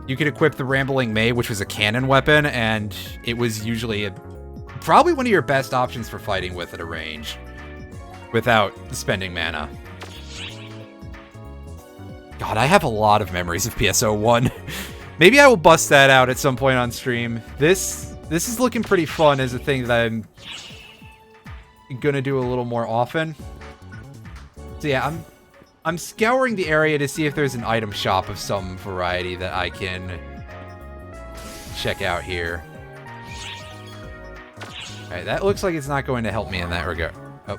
you could equip the Rambling May, which was a cannon weapon, and it was usually probably one of your best options for fighting with at a range. without spending mana. God, I have a lot of memories of PSO1. Maybe I will bust that out at some point on stream. This is looking pretty fun as a thing that I'm gonna do a little more often. So yeah, I'm scouring the area to see if there's an item shop of some variety that I can check out here. Alright, that looks like it's not going to help me in that regard. Oh.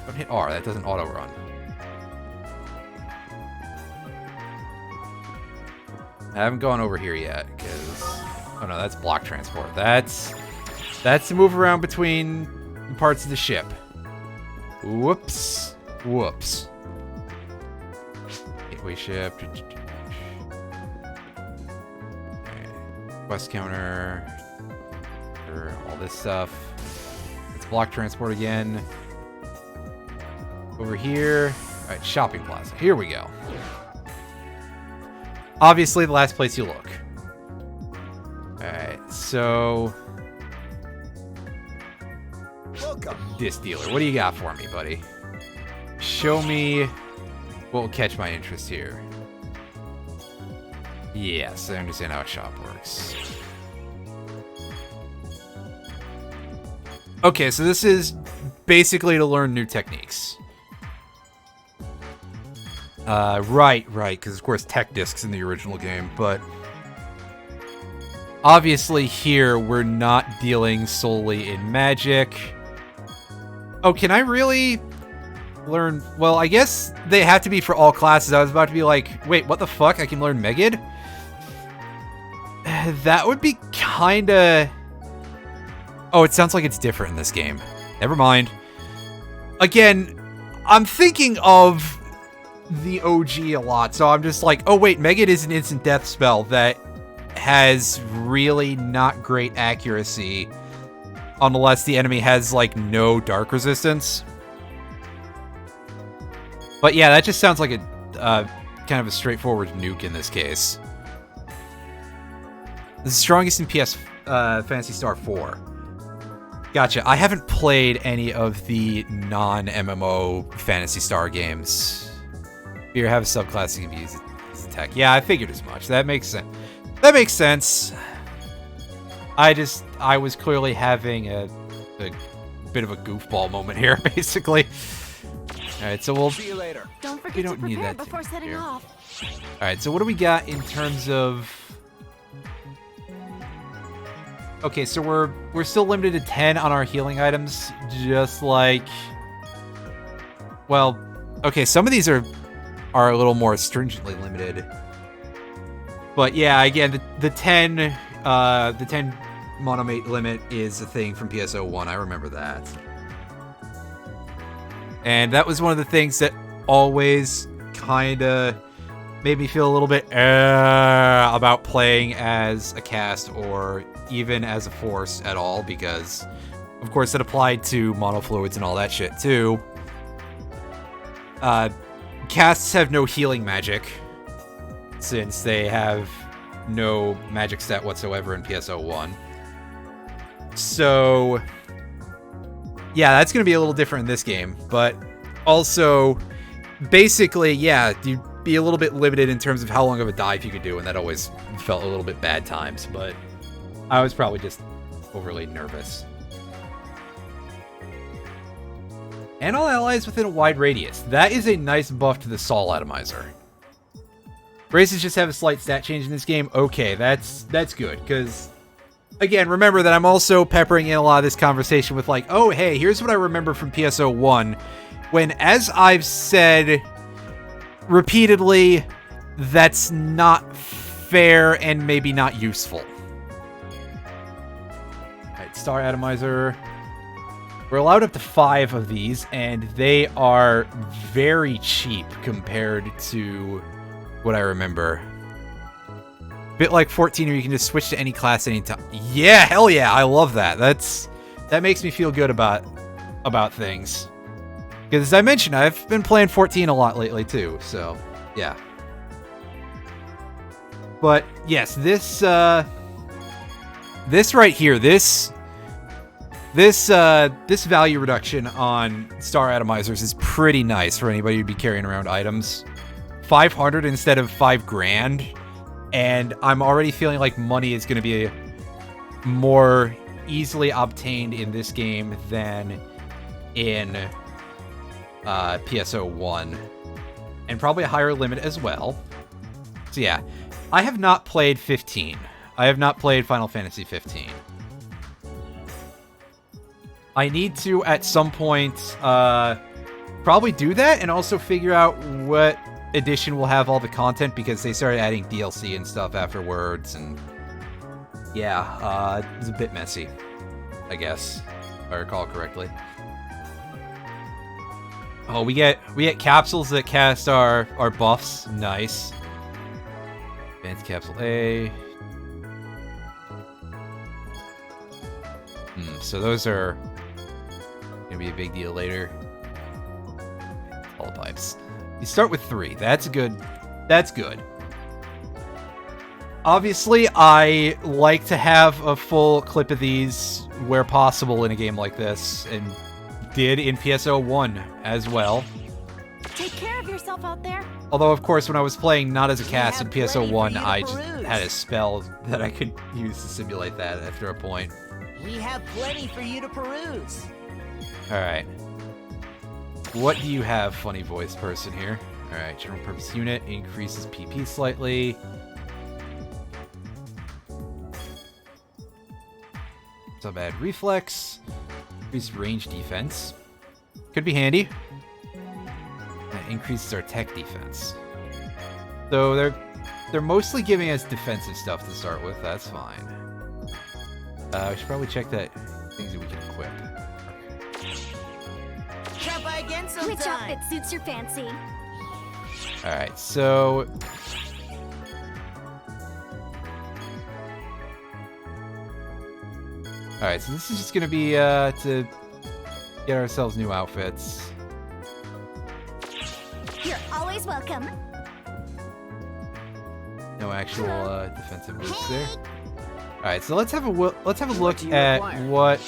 Don't hit R, that doesn't auto-run. I haven't gone over here yet, because... Oh no, that's block transport. That's to move around between parts of the ship. Whoops. Whoops. Gateway ship. Okay. Quest counter. All this stuff. It's block transport again. Over here. Alright, shopping plaza. Here we go. Obviously, the last place you look. Alright, so... Welcome. This dealer. What do you got for me, buddy? Show me what will catch my interest here. Yes, I understand how a shop works. Okay, so this is basically to learn new techniques. Right, because of course tech discs in the original game, but obviously here we're not dealing solely in magic. Oh, can I really learn? Well, I guess they have to be for all classes. I was about to be like, wait, what the fuck? I can learn Megid? That would be kinda... Oh, it sounds like it's different in this game. Never mind. Again, I'm thinking of the OG a lot, so I'm just like, oh wait, Megid is an instant death spell that has really not great accuracy unless the enemy has, like, no dark resistance. But yeah, that just sounds like a kind of a straightforward nuke in this case. The strongest in PS Phantasy Star 4. Gotcha. I haven't played any of the non-MMO Phantasy Star games. Here, have a subclass you can use as attack. Yeah, I figured as much. That makes sense. That makes sense. I was clearly having a bit of a goofball moment here, basically. Alright, so we'll... See you later. Don't We forget don't to need prepare that before thing setting here. off. Alright, so what do we got in terms of... Okay, so we're still limited to 10 on our healing items, just like... Well, okay, some of these are a little more stringently limited. But yeah, again, the 10 monomate limit is a thing from PSO1. I remember that. And that was one of the things that always kind of made me feel a little bit about playing as a cast or even as a force at all, because of course it applied to monofluids and all that shit too. Casts have no healing magic, since they have no magic stat whatsoever in PSO1. So, yeah, that's going to be a little different in this game, but also, basically, yeah, you'd be a little bit limited in terms of how long of a dive you could do, and that always felt a little bit bad times, but I was probably just overly nervous. And all allies within a wide radius. That is a nice buff to the Sol Atomizer. Races just have a slight stat change in this game. Okay, that's good, because, again, remember that I'm also peppering in a lot of this conversation with like, oh, hey, here's what I remember from PSO1, when, as I've said repeatedly, that's not fair and maybe not useful. Alright, Star Atomizer. We're allowed up to 5 of these, and they are very cheap compared to what I remember. Bit like 14, where you can just switch to any class anytime. Yeah, hell yeah, I love that. That makes me feel good about things. Because as I mentioned, I've been playing 14 a lot lately too, so yeah. But yes, this right here, this This value reduction on star atomizers is pretty nice for anybody who'd be carrying around items. 500 instead of 5 grand, and I'm already feeling like money is going to be more easily obtained in this game than in PSO1, and probably a higher limit as well. So yeah, I have not played 15. I have not played Final Fantasy 15. I need to, at some point, probably do that, and also figure out what edition will have all the content, because they started adding DLC and stuff afterwards, and yeah, it's a bit messy, I guess, if I recall correctly. Oh, we get capsules that cast our buffs. Nice. Advanced capsule A. So those are gonna be a big deal later. All pipes. You start with 3. That's good. That's good. Obviously, I like to have a full clip of these where possible in a game like this, and did in PSO1 as well. Take care of yourself out there. Although, of course, when I was playing not as a cast in have plenty for PSO1, you to I just peruse. had a spell that I could use to simulate that after a point. We have plenty for you to peruse. Alright. What do you have, funny voice person here? Alright, general purpose unit increases PP slightly. Sub-add reflex. Increased range defense. Could be handy. That increases our tech defense. So they're mostly giving us defensive stuff to start with. That's fine. We should probably check that things that we can equip. Come by again Which sometime. outfit suits your fancy? Alright, so... Alright, so this is just gonna be to get ourselves new outfits. You're always welcome. No actual defensive moves there. Alright, so let's have a look do you at require? what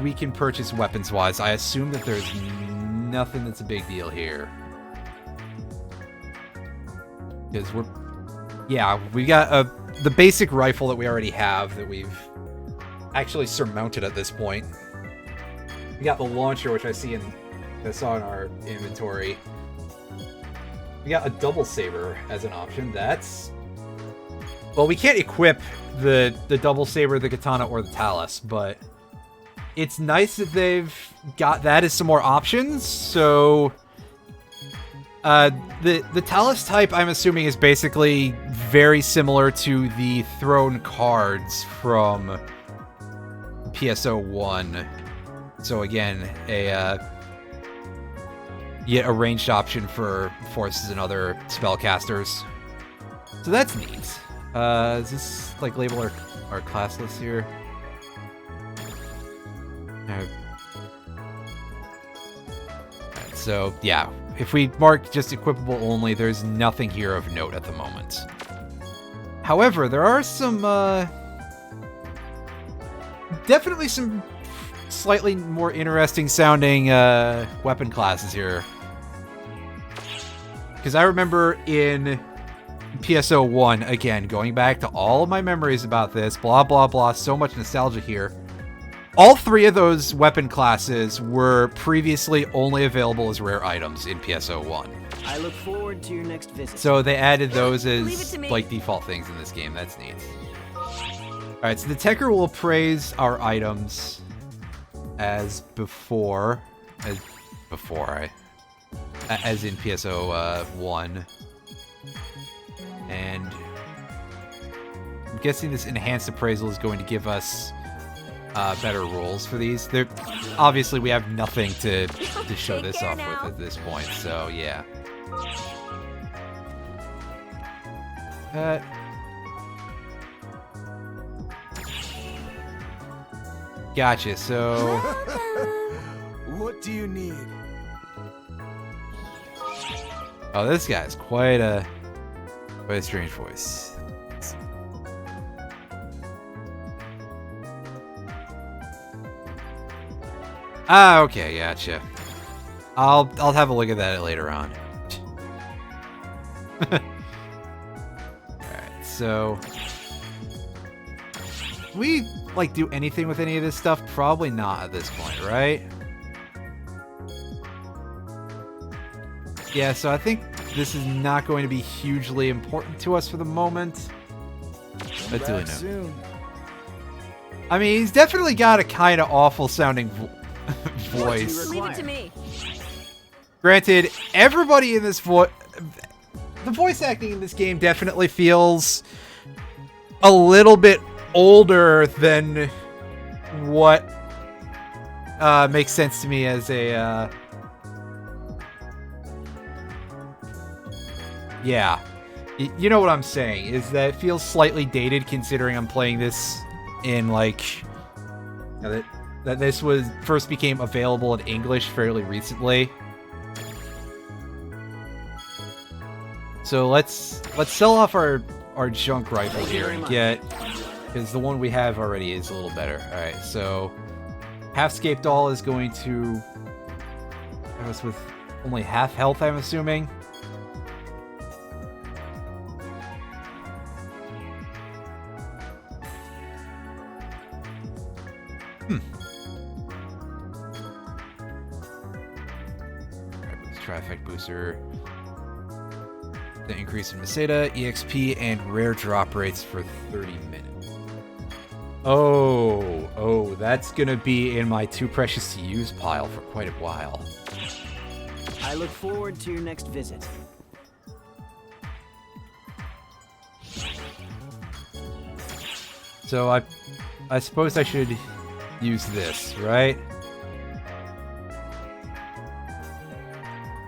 we can purchase weapons-wise. I assume that there's nothing that's a big deal here. Because we got the basic rifle that we already have that we've actually surmounted at this point. We got the launcher, which I saw in our inventory. We got a double saber as an option. That's... Well, we can't equip the double saber, the katana, or the talus, but it's nice that they've got that as some more options. So the talus type, I'm assuming, is basically very similar to the thrown cards from PSO1. So again, yet a ranged option for forces and other spellcasters. So that's neat. Is this like label our class list here? Alright, so yeah, if we mark just equipable only, there's nothing here of note at the moment. However, there are some definitely some slightly more interesting sounding weapon classes here. Because I remember in PSO1, again, going back to all of my memories about this, blah, blah, blah, so much nostalgia here. All 3 of those weapon classes were previously only available as rare items in PSO1. I look forward to your next visit. So they added those Leave it as to me. like default things in this game. That's neat. Alright, so the Techer will appraise our items as before. As in PSO1. And I'm guessing this enhanced appraisal is going to give us better rules for these. Obviously, we have nothing to show Take this care off now. with at this point, so yeah. Gotcha, so... What do you need? Oh, this guy's quite a strange voice. Ah, okay, gotcha. I'll have a look at that later on. Alright, so do we like do anything with any of this stuff? Probably not at this point, right? Yeah, so I think this is not going to be hugely important to us for the moment. But do we know? Soon. I mean, he's definitely got a kind of awful sounding voice. Leave it to me. Granted, everybody in this the voice acting in this game definitely feels a little bit older than what makes sense to me as a yeah. You know what I'm saying, is that it feels slightly dated considering I'm playing this in, like, that this first became available in English fairly recently. So let's sell off our junk rifle here and get, because the one we have already is a little better. Alright, so Halfscape Doll is going to have us with only half health, I'm assuming. Effect booster, the increase in Meseta, EXP, and rare drop rates for 30 minutes. Oh, that's gonna be in my too precious to use pile for quite a while. I look forward to your next visit. So I suppose I should use this, right?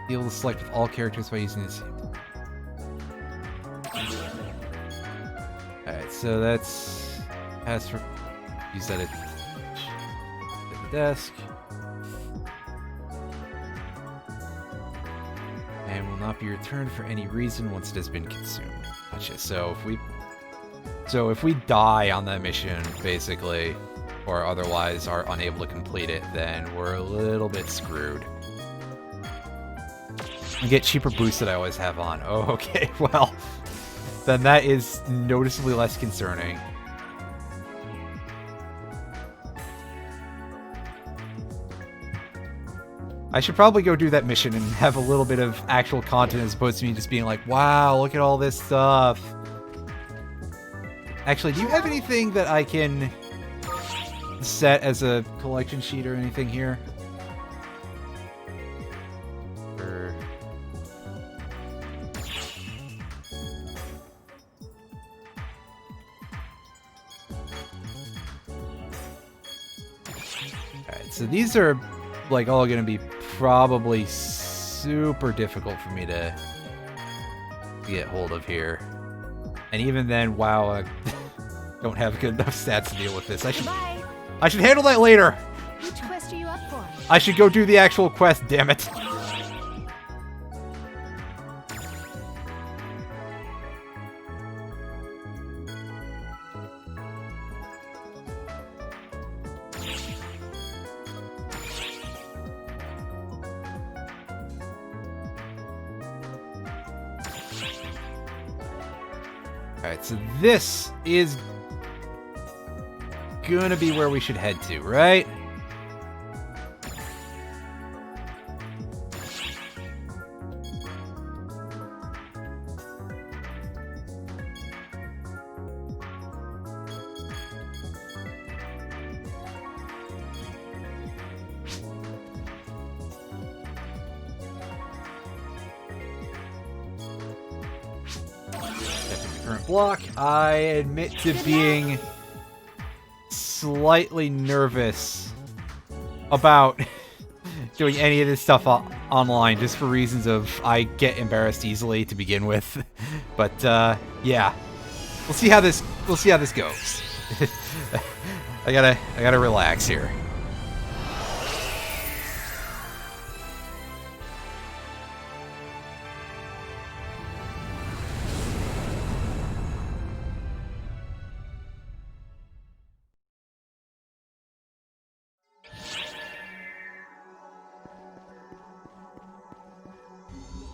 Be able to select with all characters by using this. Alright, so that's use that at the desk. And will not be returned for any reason once it has been consumed. Gotcha. So if we die on that mission, basically, or otherwise are unable to complete it, then we're a little bit screwed. You get cheaper boosts that I always have on. Oh, okay, well, then that is noticeably less concerning. I should probably go do that mission and have a little bit of actual content as opposed to me just being like, wow, look at all this stuff. Actually, do you have anything that I can set as a collection sheet or anything here? So these are, like, all going to be probably super difficult for me to get hold of here. And even then, wow, I don't have good enough stats to deal with this. I should handle that later. Which quest are you up for? I should go do the actual quest, damn it. Alright, so this is gonna be where we should head to, right? Block. I admit to being slightly nervous about doing any of this stuff online, just for reasons of I get embarrassed easily to begin with. But yeah, we'll see how this goes. I gotta relax here.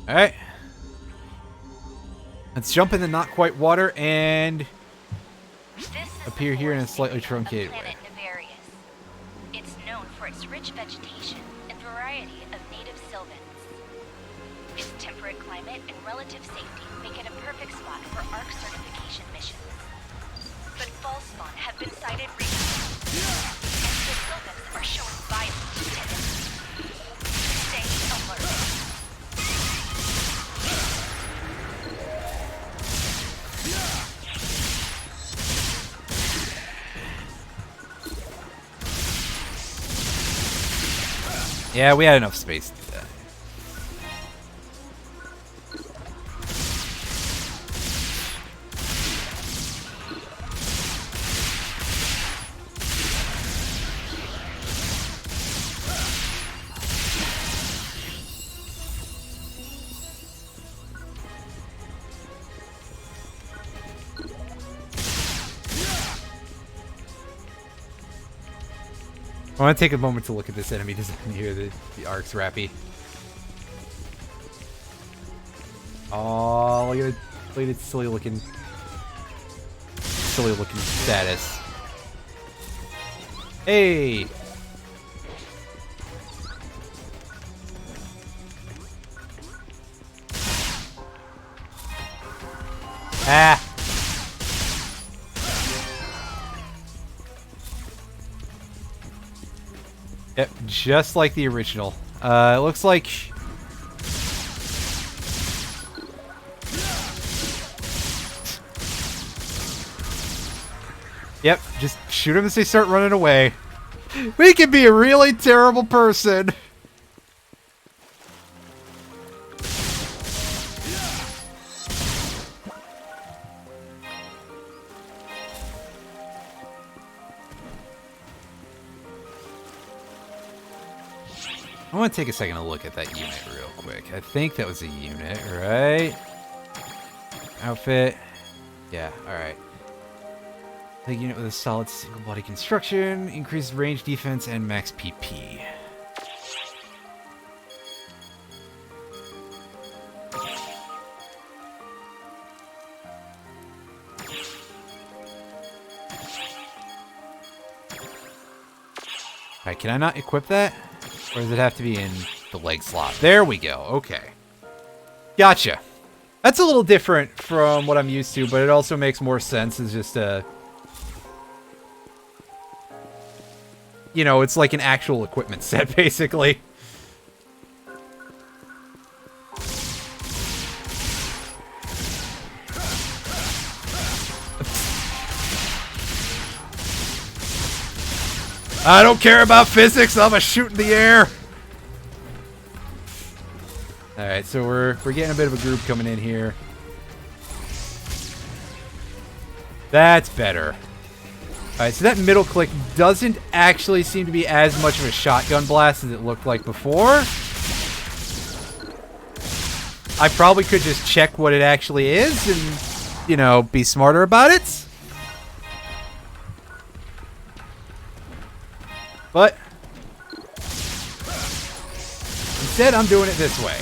Alright. Let's jump in the not quite water and appear here in a slightly truncated way. It's known for its rich vegetation and variety of native sylvans. Its temperate climate and relative safety make it a perfect spot for ARC certification missions. But false spawn have been sighted recently, and the sylvans are showing violent tendencies. Stay alert. Yeah, we had enough space to do that. I want to take a moment to look at this enemy design here, the Arc's Rappy. Oh, look at its silly looking status. Hey! Ah! Yep, just like the original. It looks like... Yep, just shoot them as they start running away. We can be a really terrible person. I want to take a second to look at that unit real quick. I think that was a unit, right? Outfit. Yeah, alright. The unit with a solid single body construction, increased range defense, and max PP. Alright, can I not equip that? Or does it have to be in the leg slot? There we go. Okay. Gotcha. That's a little different from what I'm used to, but it also makes more sense as just a... You know, it's like an actual equipment set, basically. I don't care about physics. I'm a shoot in the air. All right, so we're getting a bit of a group coming in here. That's better. All right, so that middle click doesn't actually seem to be as much of a shotgun blast as it looked like before. I probably could just check what it actually is and, you know, be smarter about it. But instead, I'm doing it this way.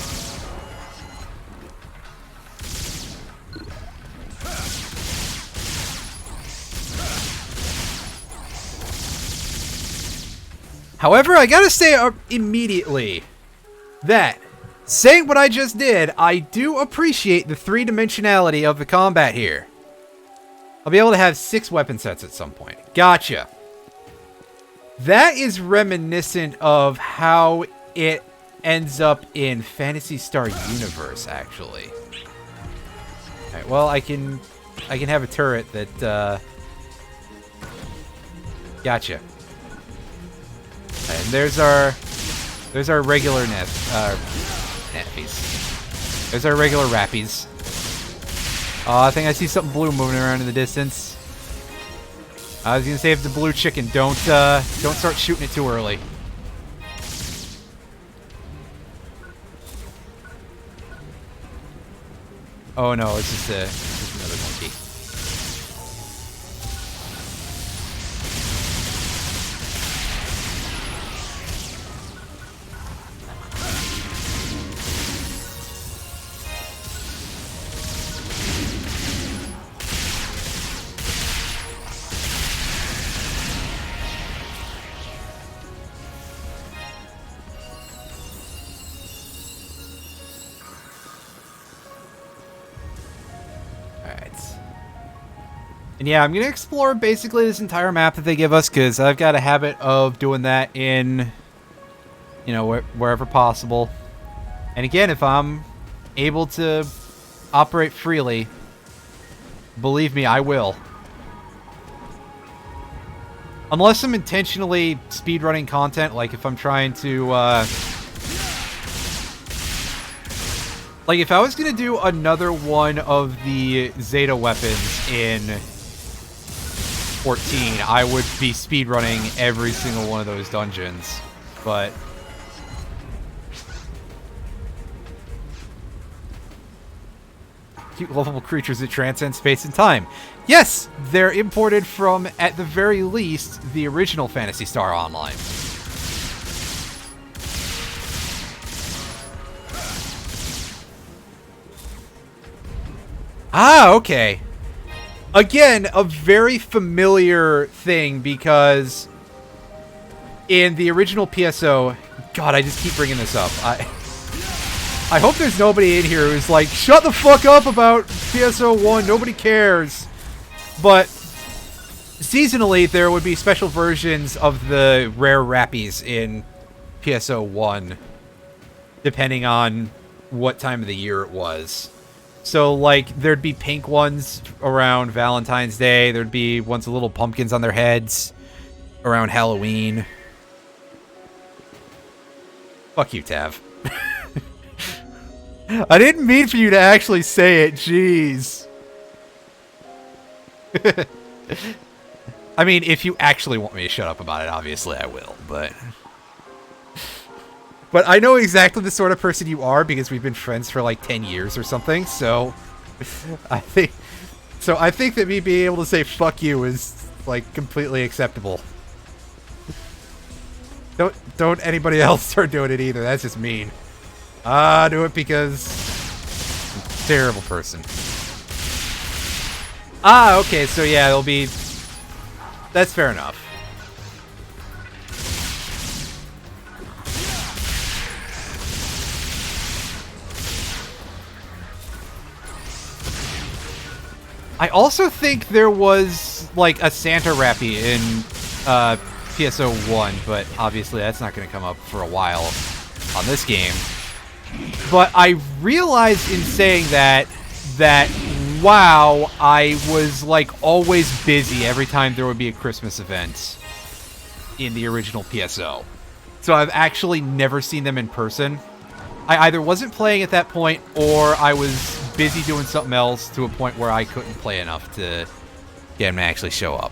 However, I gotta say immediately that, saying what I just did, I do appreciate the three-dimensionality of the combat here. I'll be able to have 6 weapon sets at some point. Gotcha. That is reminiscent of how it ends up in Phantasy Star Universe, actually. Alright, well, I can have a turret that, Gotcha. And there's our regular nappies. There's our regular rappies. Oh, I think I see something blue moving around in the distance. I was gonna say, if the blue chicken, don't start shooting it too early. Oh no, it's just another monkey. And yeah, I'm going to explore basically this entire map that they give us, because I've got a habit of doing that in, you know, wherever possible. And again, if I'm able to operate freely, believe me, I will. Unless I'm intentionally speedrunning content, like if I'm trying to, like if I was going to do another one of the Zeta weapons in 14, I would be speedrunning every single one of those dungeons. But cute lovable creatures that transcend space and time. Yes, they're imported from, at the very least, the original Phantasy Star Online. Ah, okay. Again, a very familiar thing, because in the original PSO... God, I just keep bringing this up. I hope there's nobody in here who's like, shut the fuck up about PSO 1, nobody cares. But seasonally, there would be special versions of the rare rappies in PSO 1, depending on what time of the year it was. So, like, there'd be pink ones around Valentine's Day, there'd be ones with little pumpkins on their heads around Halloween. Fuck you, Tav. I didn't mean for you to actually say it, jeez. I mean, if you actually want me to shut up about it, obviously I will, but... But I know exactly the sort of person you are, because we've been friends for like 10 years or something, so... I think that me being able to say fuck you is, like, completely acceptable. Don't anybody else start doing it either, that's just mean. Do it because... I'm a terrible person. Ah, okay, so yeah, it'll be... That's fair enough. I also think there was, like, a Santa Rappy in PSO 1, but obviously that's not going to come up for a while on this game. But I realized in saying that, wow, I was, like, always busy every time there would be a Christmas event in the original PSO. So I've actually never seen them in person. I either wasn't playing at that point, or I was busy doing something else to a point where I couldn't play enough to get him to actually show up.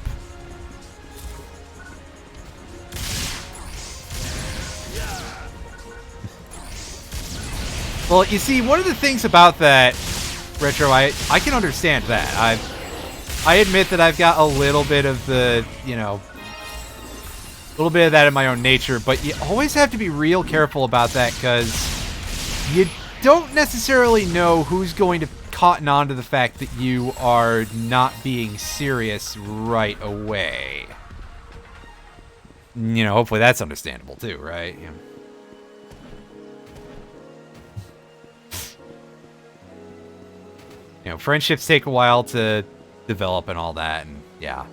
Well, you see, one of the things about that, Retro, I can understand that. I admit that I've got a little bit of the, you know, a little bit of that in my own nature, but you always have to be real careful about that, because you don't necessarily know who's going to cotton on to the fact that you are not being serious right away. You know, hopefully that's understandable too, right? Yeah. You know, friendships take a while to develop and all that, and yeah.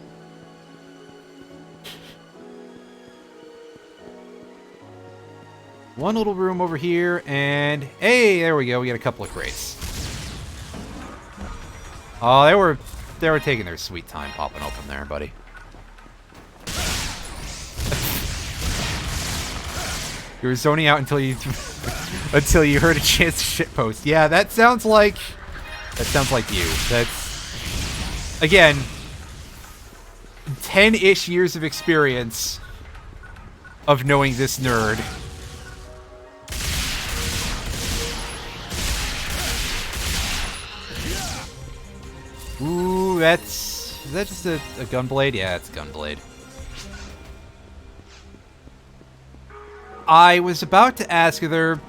One little room over here, and hey, there we go. We got a couple of crates. Oh, they were taking their sweet time popping open there, buddy. You were zoning out until you heard a chance to shitpost. Yeah, that sounds like you. That's, again, 10-ish years of experience of knowing this nerd. Ooh, is that just a gunblade? Yeah, it's a gunblade. I was about to ask, are there,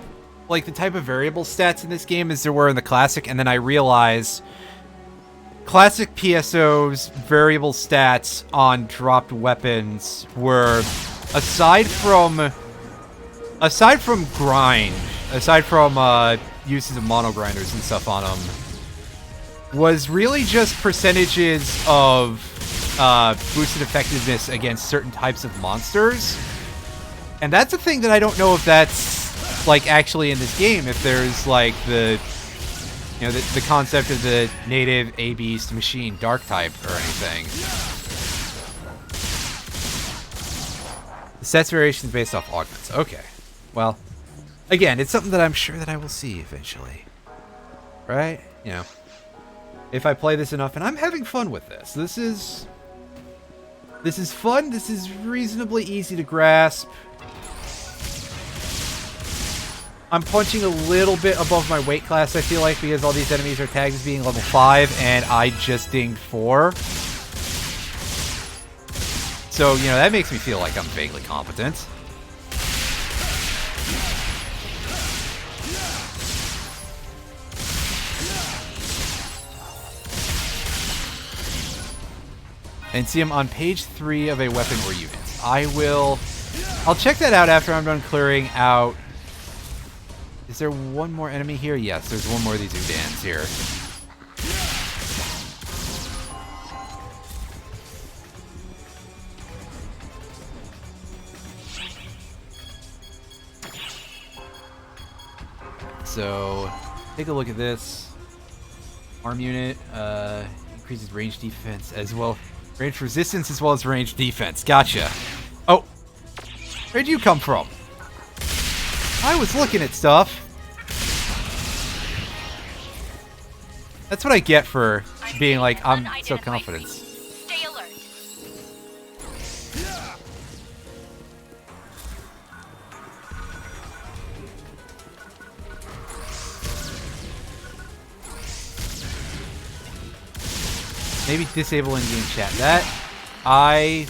like, the type of variable stats in this game as there were in the Classic, and then I realized Classic PSO's variable stats on dropped weapons were, aside from uses of mono grinders and stuff on them, was really just percentages of boosted effectiveness against certain types of monsters. And that's a thing that I don't know if that's, like, actually in this game, if there's, like, the concept of the native A-Beast machine dark type or anything. The stats variation is based off augments. Okay. Well, again, it's something that I'm sure that I will see eventually. Right? You know. If I play this enough, and I'm having fun with this. This is fun. This is reasonably easy to grasp. I'm punching a little bit above my weight class, I feel like, because all these enemies are tagged as being level 5, and I just dinged 4. So, you know, that makes me feel like I'm vaguely competent. And see him on page 3 of a weapon or unit. I'll check that out after I'm done clearing out. Is there one more enemy here? Yes, there's one more of these Udans here. So, take a look at this. Arm unit, increases range defense as well. Range resistance as well as range defense. Gotcha. Oh, where'd you come from? I was looking at stuff. That's what I get for being like, I'm so confident. Stay alert. Maybe disable in-game chat. That, I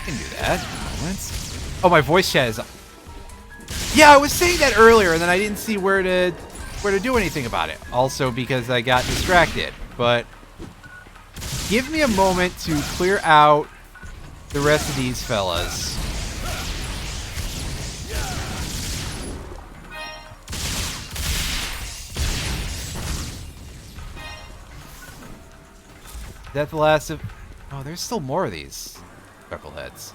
can do that. Moments. Oh, my voice chat is up. Yeah, I was saying that earlier, and then I didn't see where to do anything about it. Also because I got distracted. But give me a moment to clear out the rest of these fellas. Is that the last of... Oh, there's still more of these knuckleheads.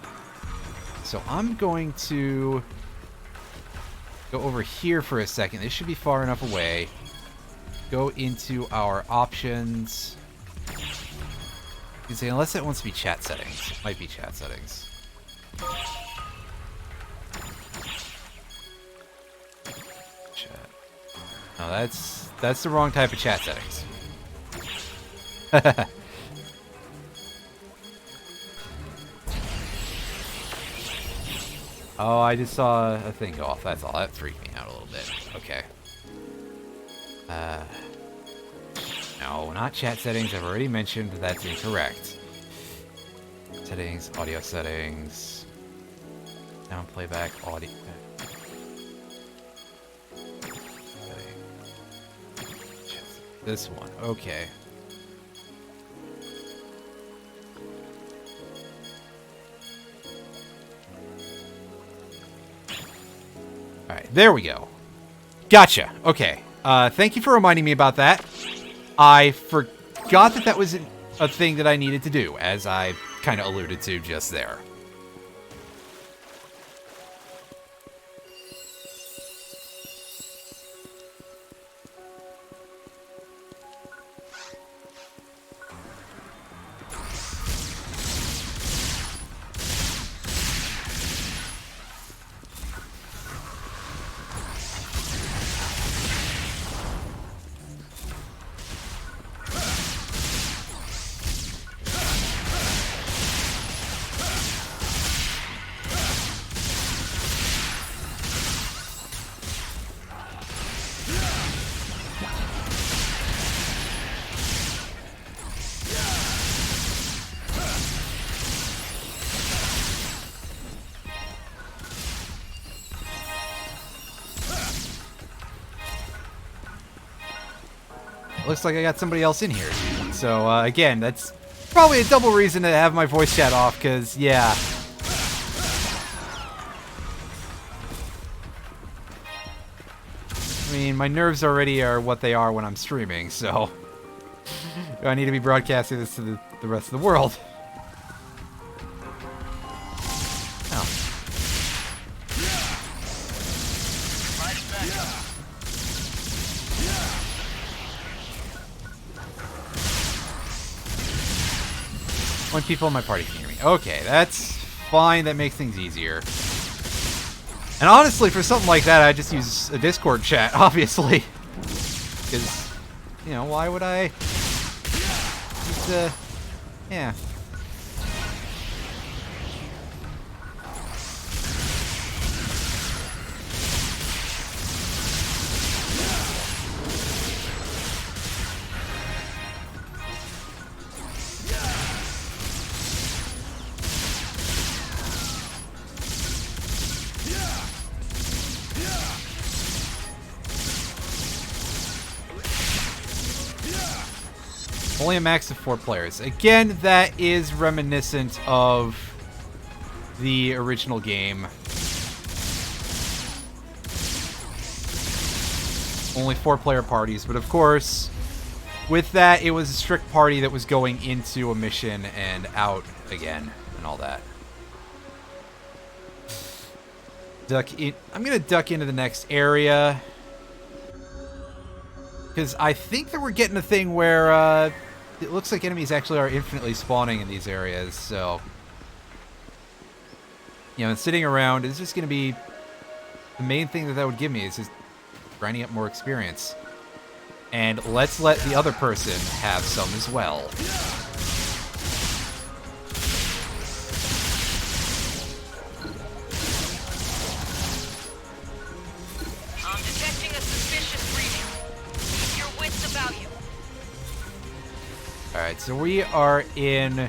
So I'm going to go over here for a second. This should be far enough away. Go into our options. You can say, unless it wants to be chat settings. It might be chat settings. Chat. No, that's the wrong type of chat settings. Oh, I just saw a thing go off. That's all. That freaked me out a little bit. Okay. No, not chat settings. I've already mentioned that's incorrect. Settings, audio settings. Sound playback, audio. This one. Okay. Alright, there we go. Gotcha. Okay. Thank you for reminding me about that. I forgot that that was a thing that I needed to do, as I kind of alluded to just there. Looks like I got somebody else in here. So, again, that's probably a double reason to have my voice chat off, because, yeah. mean, my nerves already are what they are when I'm streaming, so... Do I need to be broadcasting this to the rest of the world? Oh. When people in my party can hear me. Okay, that's fine. That makes things easier. And honestly, for something like that, I just use a Discord chat, obviously. Because, you know, why would I... yeah. Only a max of 4 players. Again, that is reminiscent of the original game. Only 4-player parties, but of course, with that, it was a strict party that was going into a mission and out again, and all that. I'm gonna duck into the next area. Because I think that we're getting a thing where, it looks like enemies actually are infinitely spawning in these areas, so... You know, sitting around is just going to be... The main thing that would give me is just grinding up more experience. And let's let the other person have some as well. I'm detecting a suspicious reading. Keep your wits about you. Alright, so we are in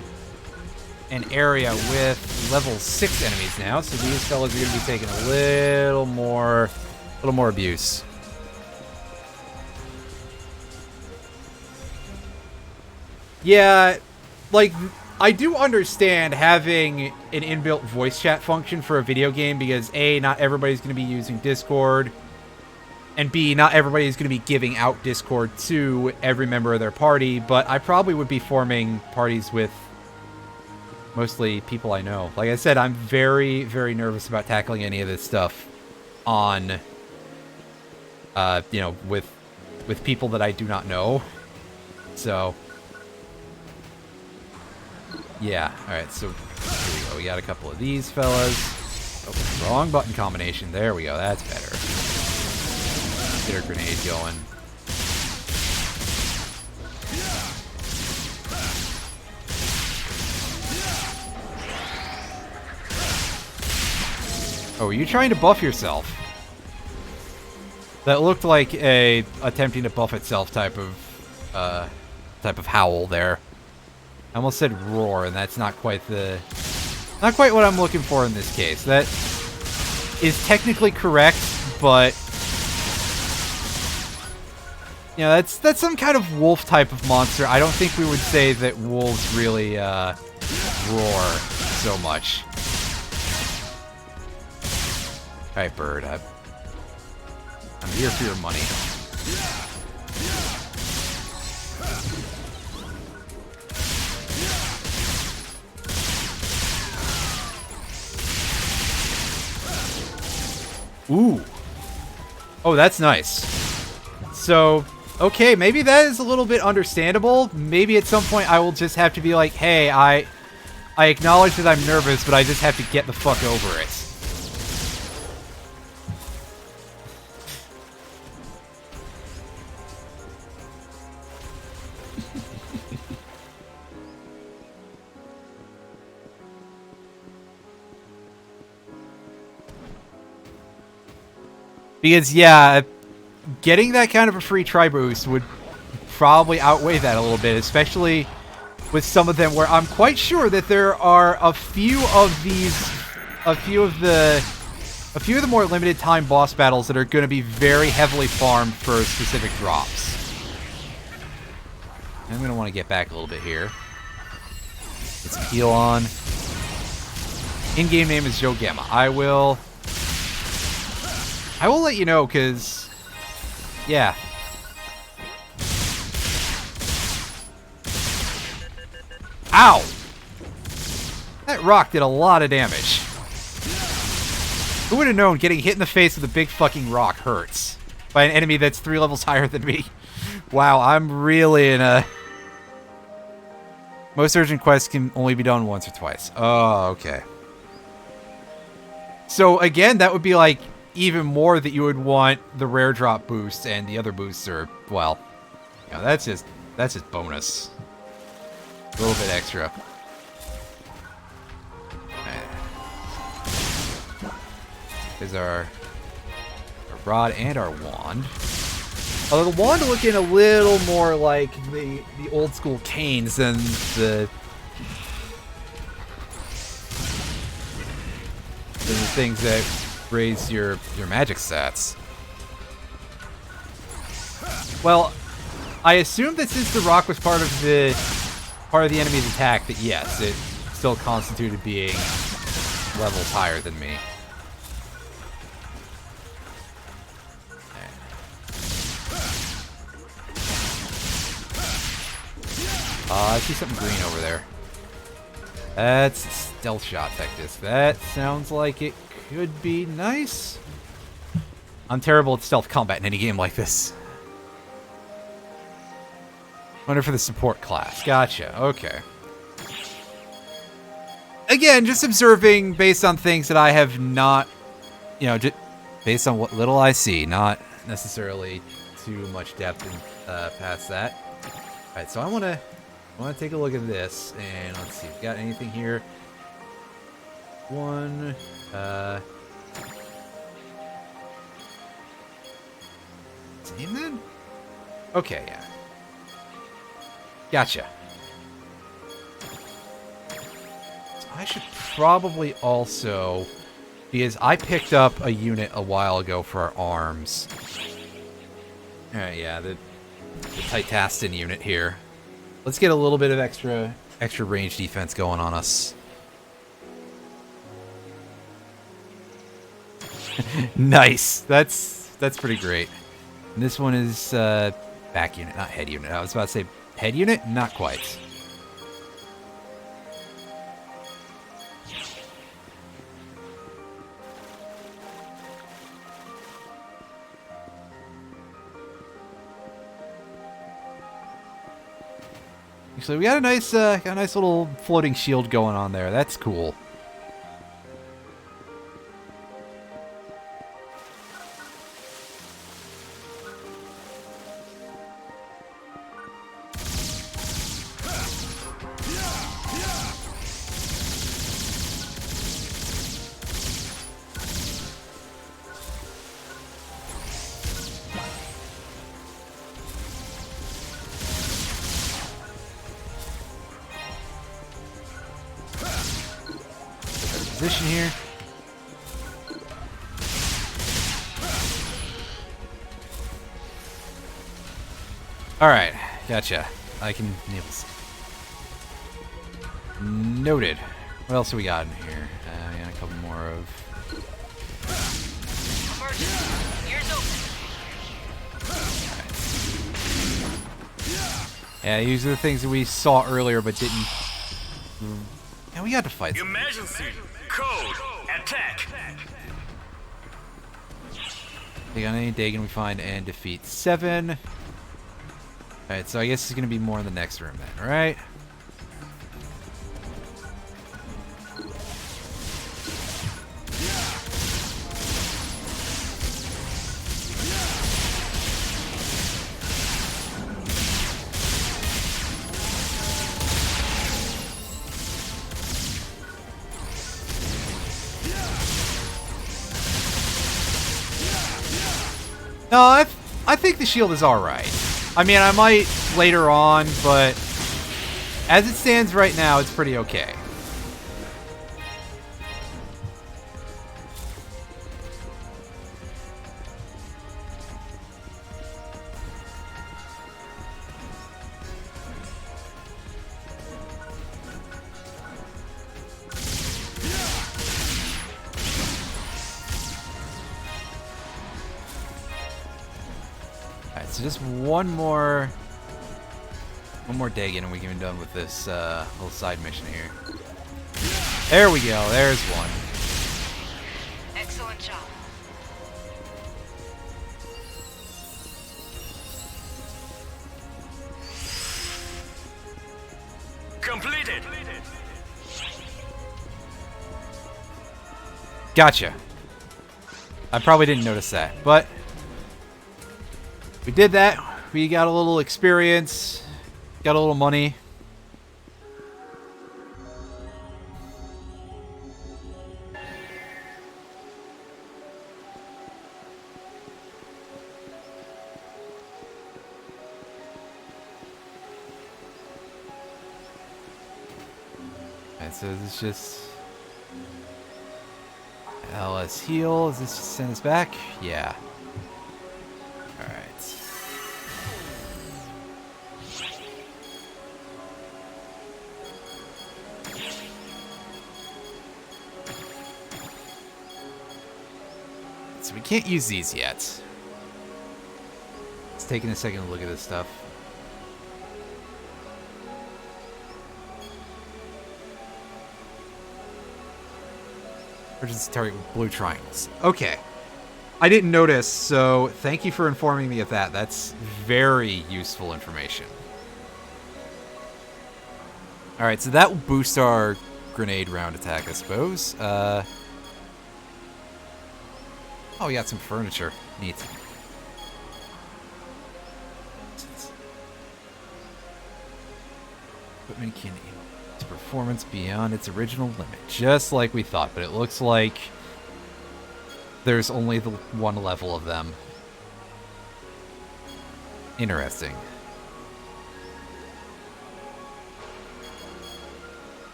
an area with level 6 enemies now, so these fellas are going to be taking a little more abuse. Yeah, like, I do understand having an inbuilt voice chat function for a video game because A, not everybody's going to be using Discord, and B, not everybody is going to be giving out Discord to every member of their party, but I probably would be forming parties with mostly people I know. Like I said, I'm very, very nervous about tackling any of this stuff on, you know, with people that I do not know. So, yeah. Alright, so here we go. We got a couple of these fellas. Oh, wrong button combination. There we go. That's better. Get our grenade going. Oh, are you trying to buff yourself? That looked like a attempting to buff itself type of howl there. I almost said roar, and that's not quite what I'm looking for in this case. That is technically correct, but you know, that's some kind of wolf type of monster. I don't think we would say that wolves really roar so much. Alright, bird. I'm here for your money. Ooh. Oh, that's nice. So, okay, maybe that is a little bit understandable. Maybe at some point I will just have to be like, hey, I acknowledge that I'm nervous, but I just have to get the fuck over it. Because, yeah, getting that kind of a free tri boost would probably outweigh that a little bit, especially with some of them where I'm quite sure that there are a few of the more limited time boss battles that are going to be very heavily farmed for specific drops. I'm going to want to get back a little bit here. Get some heal on. In-game name is Joe Gamma. I will let you know, because Yeah. Ow! That rock did a lot of damage. Who would have known getting hit in the face with a big fucking rock hurts by an enemy that's 3 levels higher than me? Wow, I'm really in a... Most urgent quests can only be done once or twice. Oh, okay. So again, that would be like even more that you would want the rare drop boost, and the other boosts are, well, you know, that's just bonus. A little bit extra. There's our rod and our wand. Although the wand looking a little more like the old school canes than the things that raise your magic stats. Well, I assume that since the rock was part of the enemy's attack, that yes, it still constituted being levels higher than me. I see something green over there. That's a stealth shot tactic. That sounds like it could be nice. I'm terrible at stealth combat in any game like this. Wonder for the support class. Gotcha. Okay. Again, just observing based on things that I have not, you know, just based on what little I see, not necessarily too much depth in, past that. All right, so I want to take a look at this, and let's see, we got anything here? One, same then? Okay, yeah. Gotcha. So I should probably also, because I picked up a unit a while ago for our arms. Alright, yeah, the Titastin unit here. Let's get a little bit of extra range defense going on us. Nice. That's pretty great. And this one is back unit, not head unit. I was about to say head unit, not quite. So we got a nice little floating shield going on there. That's cool. Position here. Alright, gotcha. I can enable. Noted. What else do we got in here? We got a couple more of. Emergency. Ears open. Yeah, these are the things that we saw earlier but didn't. Yeah, we got to fight. Emergency. Code. Attack. Take on any Dagon we find and defeat 7. Alright, so I guess it's going to be more in the next room then, right? No, I think the shield is alright. I mean, I might later on, but as it stands right now, it's pretty okay. Alright, so just one more dig in and we can be done with this little side mission here. There we go, there's one. Excellent job. Completed. Gotcha. I probably didn't notice that, but we did that. We got a little experience, got a little money. And so this is just LS heal. Does this just send us back? Yeah. Alright. So we can't use these yet. It's taking a second to look at this stuff. Emergency target with blue triangles. Okay. I didn't notice, so thank you for informing me of that. That's very useful information. Alright, so that will boost our grenade round attack, I suppose. Oh, we got some furniture. Neat. Equipment can its performance beyond its original limit, just like we thought, but it looks like there's only the one level of them. Interesting.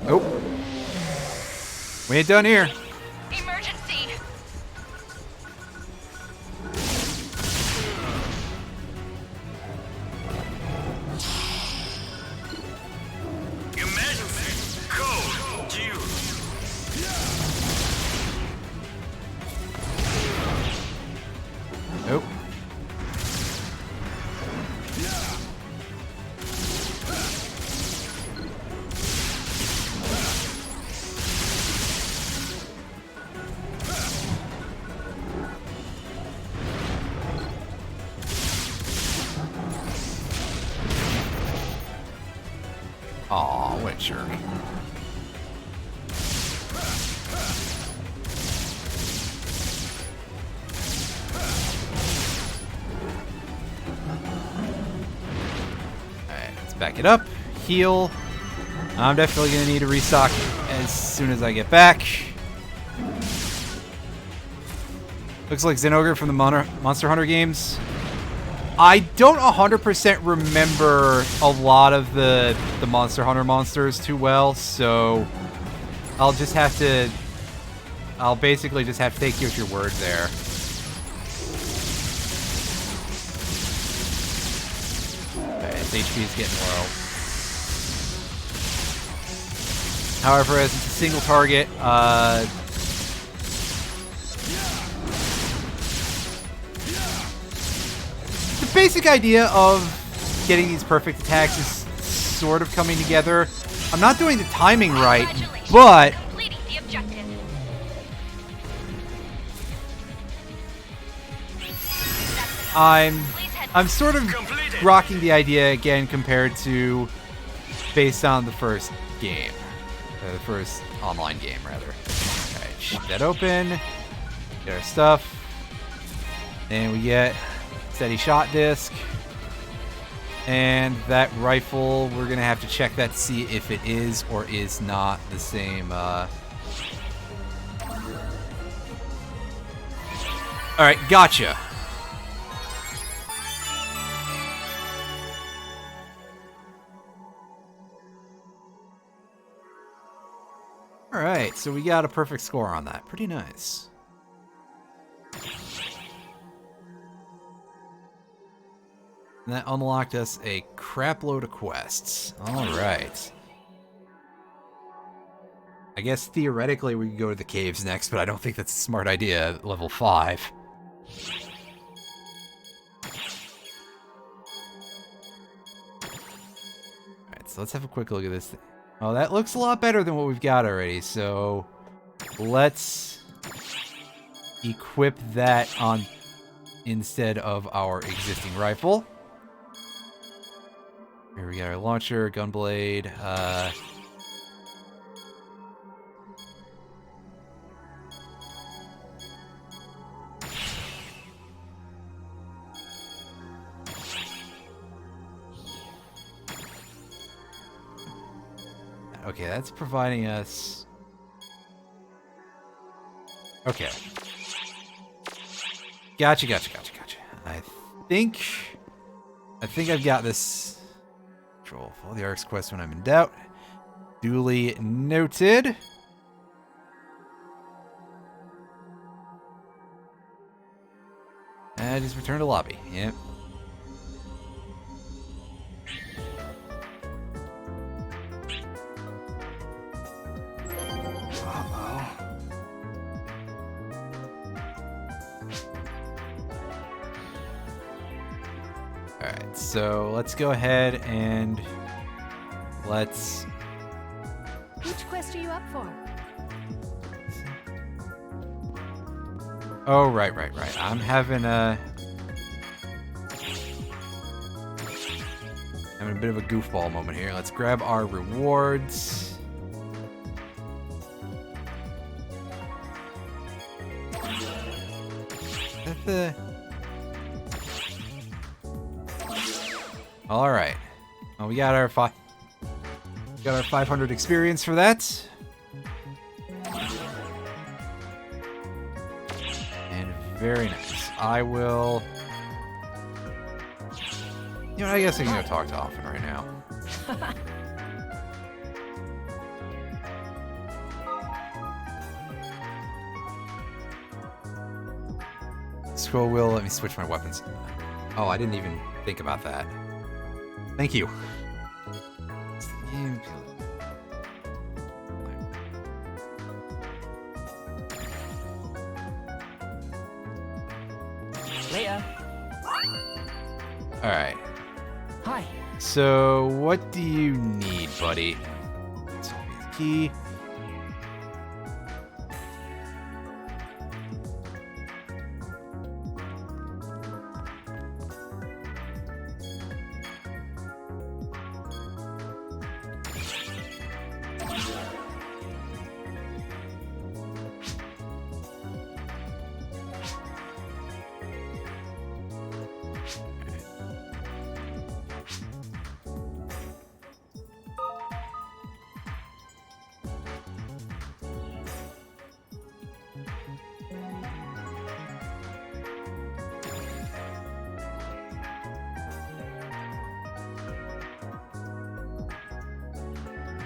Nope. We ain't done here. Emergency! Emergency. Code Q. Nope. Aw, what a jerk. Alright, let's back it up. Heal. I'm definitely going to need a restock as soon as I get back. Looks like Zenogre from the Monster Hunter games. I don't 100% remember a lot of the Monster Hunter monsters too well, so I'll basically just have to take you at your word there. Okay, his HP is getting low. However, as it's a single target, the basic idea of getting these perfect attacks is sort of coming together. I'm not doing the timing right, but Completing the objective. I'm sort of rocking the idea again compared to based on the first game. The first online game, rather. Alright, shoot that open. Get our stuff. And we get steady shot disc. And that rifle, we're going to have to check that to see if it is or is not the same. Alright, gotcha. Alright, so we got a perfect score on that. Pretty nice. And that unlocked us a crap load of quests. Alright. I guess theoretically we could go to the caves next, but I don't think that's a smart idea at level 5. Alright, so let's have a quick look at this thing. Oh, that looks a lot better than what we've got already, so let's equip that on instead of our existing rifle. Here we got our launcher, gunblade, okay, that's providing us... Okay. Gotcha. I think I've got this. Control. Follow the Ark's quest when I'm in doubt. Duly noted. And just return to lobby. Yep. Alright, so let's go ahead and let's... Which quest are you up for? Oh, right. I'm having a bit of a goofball moment here. Let's grab our rewards. Is that the... All right. Well, we got our 500 experience for that. And very nice. I will... You know, I guess I can go talk to Offen right now. Scroll wheel, let me switch my weapons. Oh, I didn't even think about that. Thank you. Leia. Alright. Hi. So, what do you need, buddy? So, key.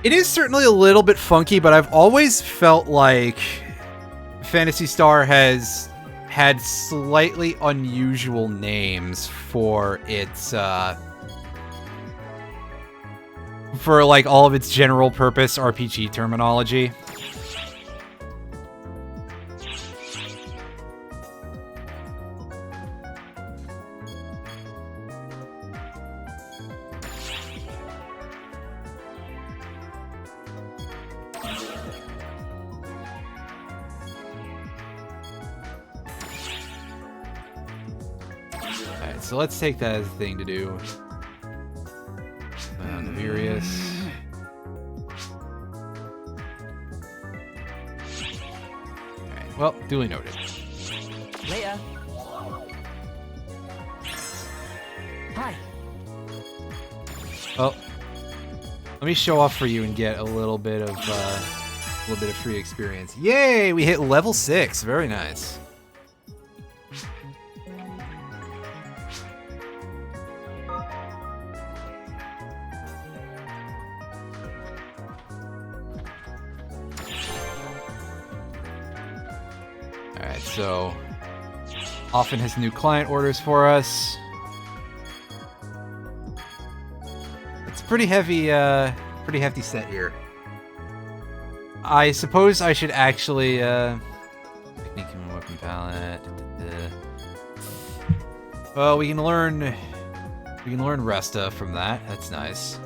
It is certainly a little bit funky, but I've always felt like Phantasy Star has had slightly unusual names for its, for like all of its general purpose RPG terminology. So let's take that as a thing to do. Nefarious. Alright, well, duly noted. Leia. Hi. Well, let me show off for you and get a little bit of free experience. Yay! We hit level 6. Very nice. So, Offen has new client orders for us. It's pretty heavy, pretty hefty set here. I suppose I should actually, technique and weapon palette. Well, we can learn Resta from that. That's nice.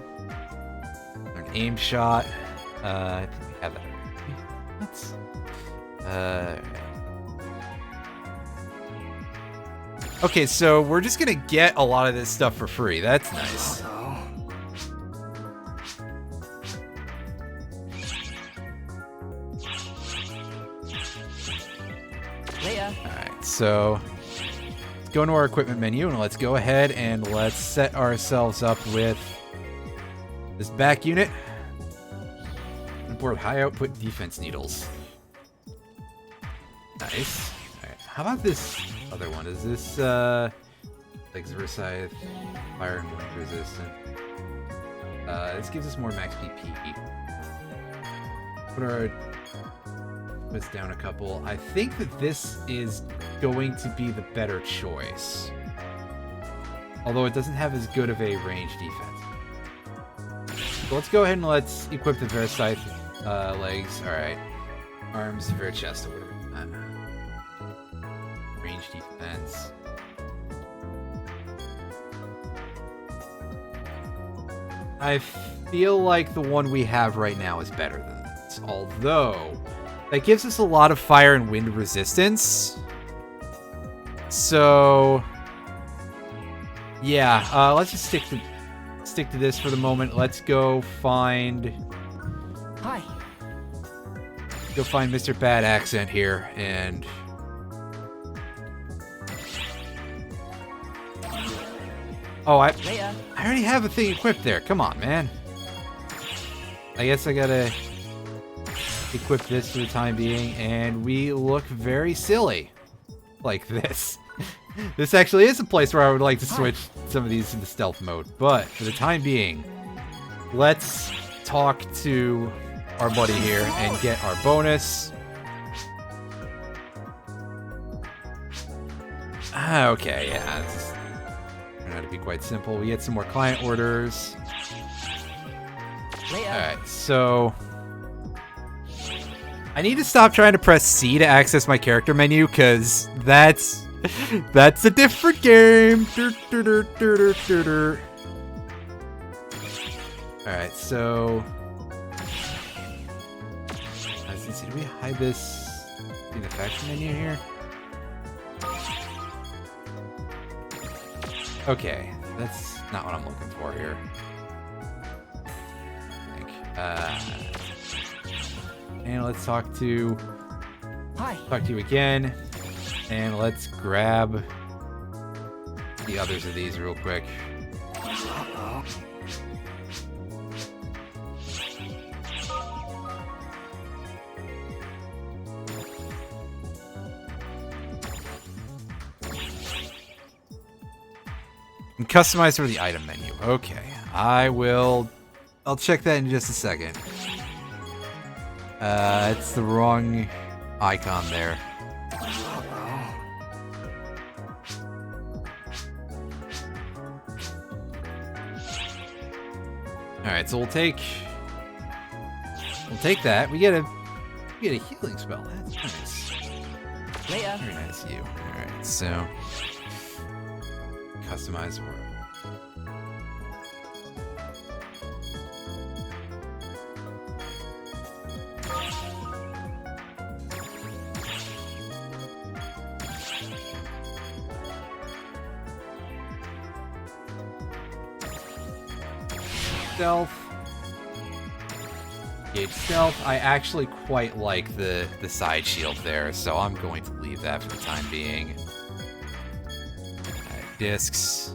Learn aim shot. I think we have that already. Okay, so we're just gonna get a lot of this stuff for free. That's nice. Alright, so let's go into our equipment menu and let's go ahead and let's set ourselves up with this back unit. Import high output defense needles. Nice. Alright, how about this other one? Is this like Versailles fire and wind resistant? This gives us more max PP. Put this down a couple. I think that this is going to be the better choice. Although it doesn't have as good of a range defense. So let's go ahead and let's equip the Versailles legs. Alright. Arms, Ver chest, or whatever. Range defense. I feel like the one we have right now is better than this. Although, that gives us a lot of fire and wind resistance. So, yeah, let's just stick to this for the moment. Let's go find... Hi. Go find Mr. Bad Accent here, and... Oh, I already have a thing equipped there. Come on, man. I guess I gotta equip this for the time being, and we look very silly like this. This actually is a place where I would like to switch some of these into stealth mode, but for the time being, let's talk to our buddy here and get our bonus. Okay, yeah, this turned out to be quite simple. We get some more client orders. Alright, so I need to stop trying to press C to access my character menu, because that's a different game. Alright, so let's see, do we hide this in the faction menu here? Okay, that's not what I'm looking for here. I think. And let's talk to you again, and let's grab the others of these real quick. And customize for the item menu. Okay, I'll check that in just a second. It's the wrong icon there. Alright, so we'll take that. We get a healing spell. That's nice. Very nice of you. Alright, so customize world. Stealth. Gauge stealth. I actually quite like the side shield there, so I'm going to leave that for the time being. Alright, discs.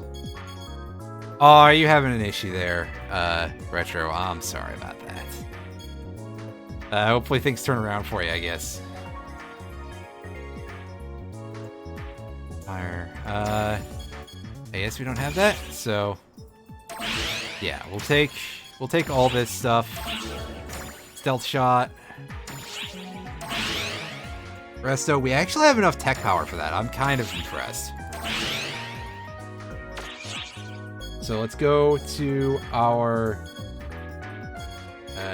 Oh, are you having an issue there, Retro? I'm sorry about that. Hopefully things turn around for you, I guess. Fire. I guess we don't have that, so yeah, we'll take all this stuff. Stealth shot. Resto, we actually have enough tech power for that. I'm kind of impressed. So let's go to our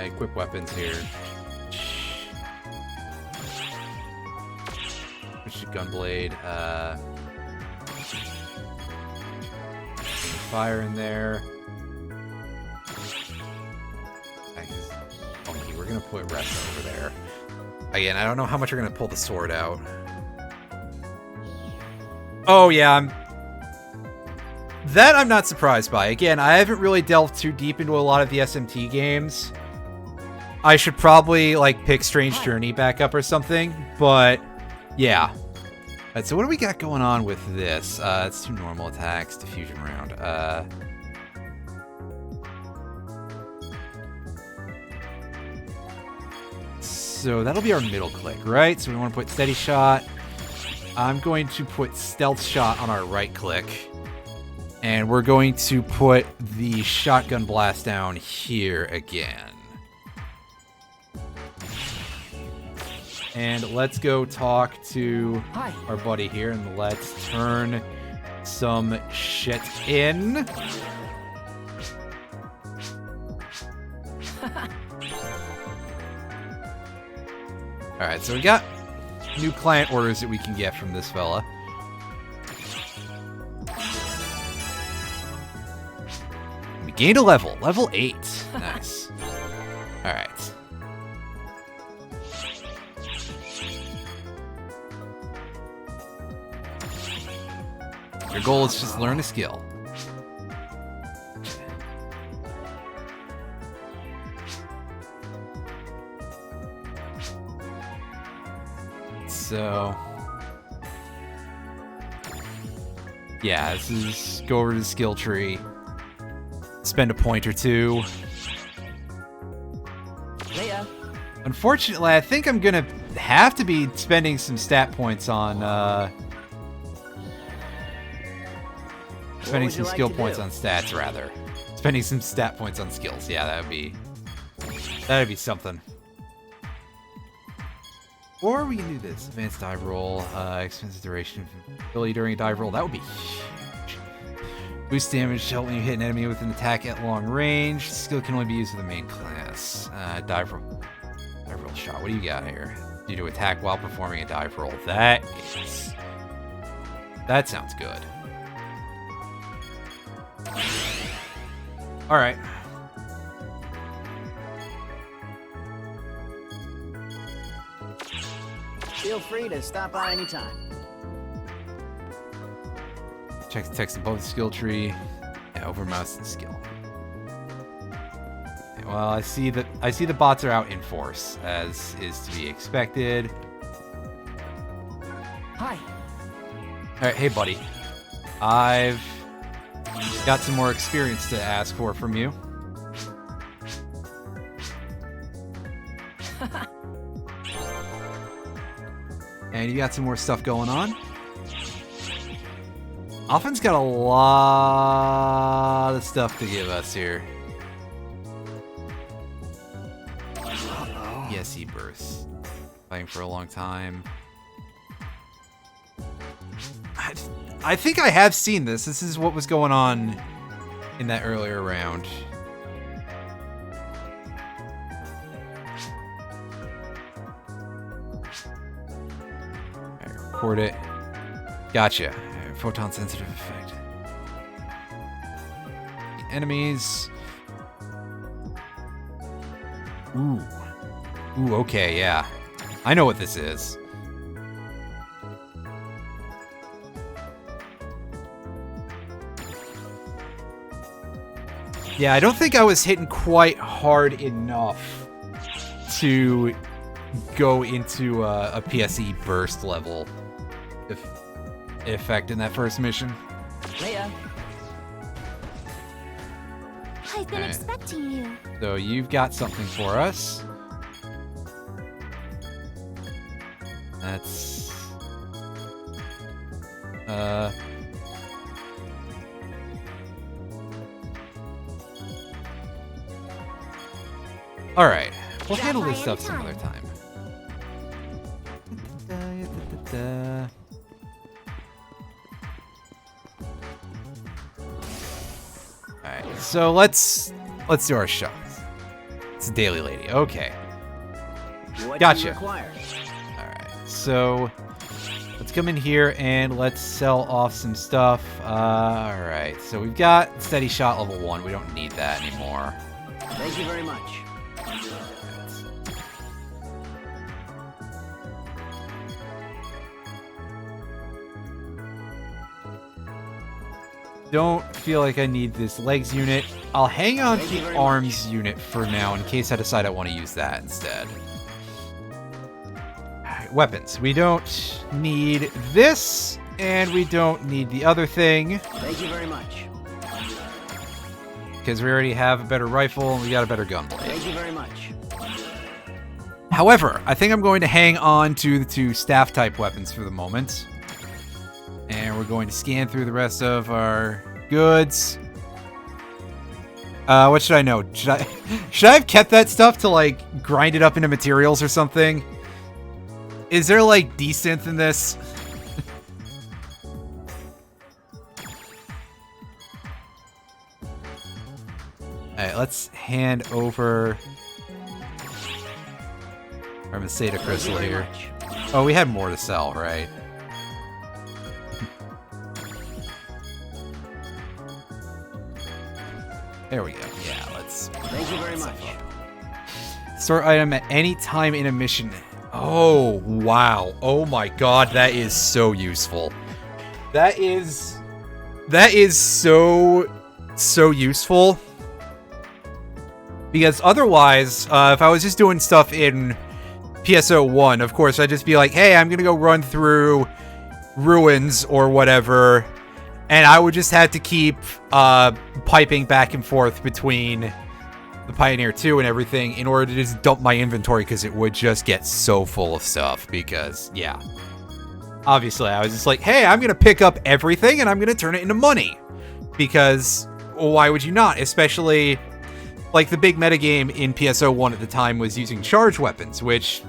equip weapons here. Gunblade. Fire in there. Okay, we're gonna put rest over there. Again, I don't know how much we're gonna pull the sword out. Oh yeah, I'm not surprised by. Again, I haven't really delved too deep into a lot of the SMT games. I should probably like pick Strange Journey back up or something, but yeah. Alright, so what do we got going on with this? It's 2 normal attacks, diffusion round. So that'll be our middle click, right? So we want to put steady shot. I'm going to put stealth shot on our right click. And we're going to put the shotgun blast down here again. And let's go talk to our buddy here, and let's turn some shit in. Alright, so we got new client orders that we can get from this fella. We gained a level. Level 8. Nice. Alright. Your goal is just learn a skill. So, yeah, this is go over to the skill tree, spend a point or two. Leia. Unfortunately, I think I'm gonna have to be spending some stat points on, spending some skill points on stats, rather. Spending some stat points on skills. Yeah, that'd be something. Or we can do this. Advanced dive roll. Extends the duration of ability during a dive roll. That would be huge. Boost damage to help when you hit an enemy with an attack at long range. Skill can only be used with the main class. Dive roll shot. What do you got here? You do attack while performing a dive roll. That sounds good. Alright. Feel free to stop by anytime. Check the text above the skill tree. Yeah, over mouse the skill. Okay, well, I see the bots are out in force, as is to be expected. Hi. Alright, hey buddy. I've got some more experience to ask for from you. And you got some more stuff going on. Offen's got a lot of stuff to give us here. Yes, he bursts. Fighting for a long time. I think I have seen this. This is what was going on in that earlier round. Record it. Gotcha. Photon sensitive effect. Enemies. Ooh. Ooh, okay, yeah. I know what this is. Yeah, I don't think I was hitting quite hard enough to go into a PSE burst level effect in that first mission. Leia. I've been expecting you. So you've got something for us. That's all right. We'll handle this stuff some other time. Alright, so let's do our shots. It's a daily lady. Okay. What Gotcha. do you require? Alright, so Let's come in here and let's sell off some stuff. Alright, so we've got steady shot level 1. We don't need that anymore. Thank you very much. Don't feel like I need this legs unit. I'll hang on to the arms unit for now in case I decide I want to use that instead. Alright, weapons. We don't need this, and we don't need the other thing. Thank you very much. Because we already have a better rifle and we got a better gunblade. Thank you very much. However, I think I'm going to hang on to the 2 staff-type weapons for the moment. And we're going to scan through the rest of our goods. What should I know? Should I have kept that stuff to, like, grind it up into materials or something? Is there, like, desynth in this? Alright, let's hand over our Meseta Crystal here. Oh, we had more to sell, right? There we go. Yeah, let's... Thank you very much. Store item at any time in a mission. Oh, wow. Oh my god, that is so useful. That is so useful. Because otherwise, if I was just doing stuff in PSO1, of course, I'd just be like, hey, I'm gonna go run through ruins or whatever, and I would just have to keep piping back and forth between the Pioneer 2 and everything in order to just dump my inventory, because it would just get so full of stuff. Because, yeah. Obviously, I was just like, hey, I'm gonna pick up everything and I'm gonna turn it into money. Because, why would you not? Especially... like, the big metagame in PSO1 at the time was using charge weapons, which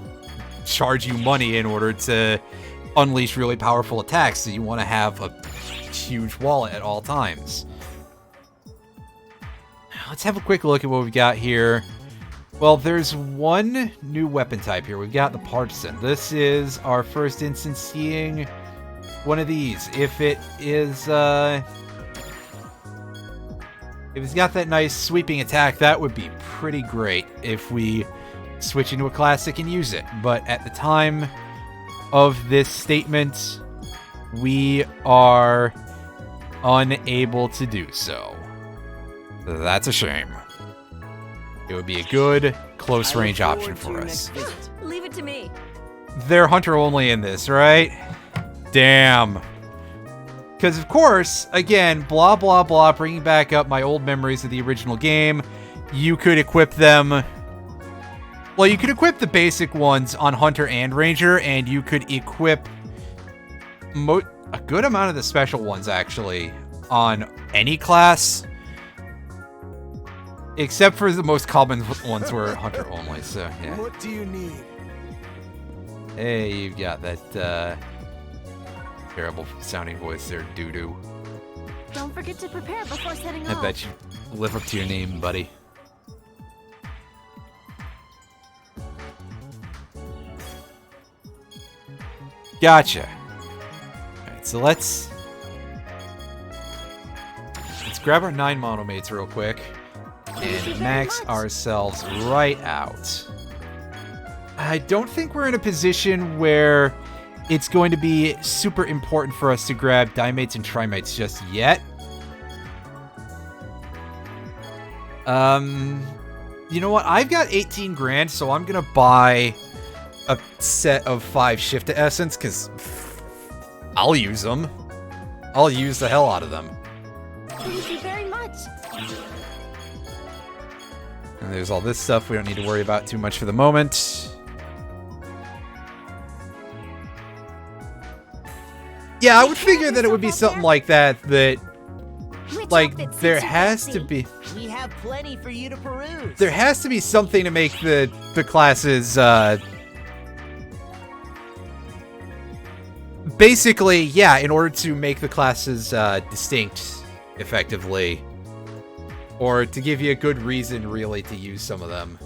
charge you money in order to unleash really powerful attacks, so you want to have a huge wallet at all times. Let's have a quick look at what we've got here. Well, there's one new weapon type here. We've got the Partisan. This is our first instance seeing one of these. If it is, if it's got that nice sweeping attack, that would be pretty great if we switch into a classic and use it. But at the time of this statement, we are unable to do so. That's a shame. It would be a good close range option for us. Leave it to me. They're hunter only in this, right? Damn. Because, of course, again, blah, blah, blah, bringing back up my old memories of the original game, you could equip them... well, you could equip the basic ones on Hunter and Ranger, and you could equip a good amount of the special ones, actually, on any class. Except for the most common ones were Hunter only, so, yeah. What do you need? Hey, you've got that, terrible sounding voice there, doo-doo. Don't forget to prepare before setting off. I bet you live up to your name, buddy. Gotcha. Alright, so let's grab our 9 monomates real quick and max ourselves right out. I don't think we're in a position where it's going to be super important for us to grab dimates and trimates just yet. You know what? I've got 18 grand, so I'm gonna buy a set of 5 Shifta Essence, because I'll use them. I'll use the hell out of them. Thank you very much. And there's all this stuff we don't need to worry about too much for the moment. Yeah, I would figure that it would be something like that, like, there has to be... We have plenty for you to peruse. there has to be something to make the classes, basically, yeah, in order to make the classes, distinct, effectively. Or to give you a good reason, really, to use some of them.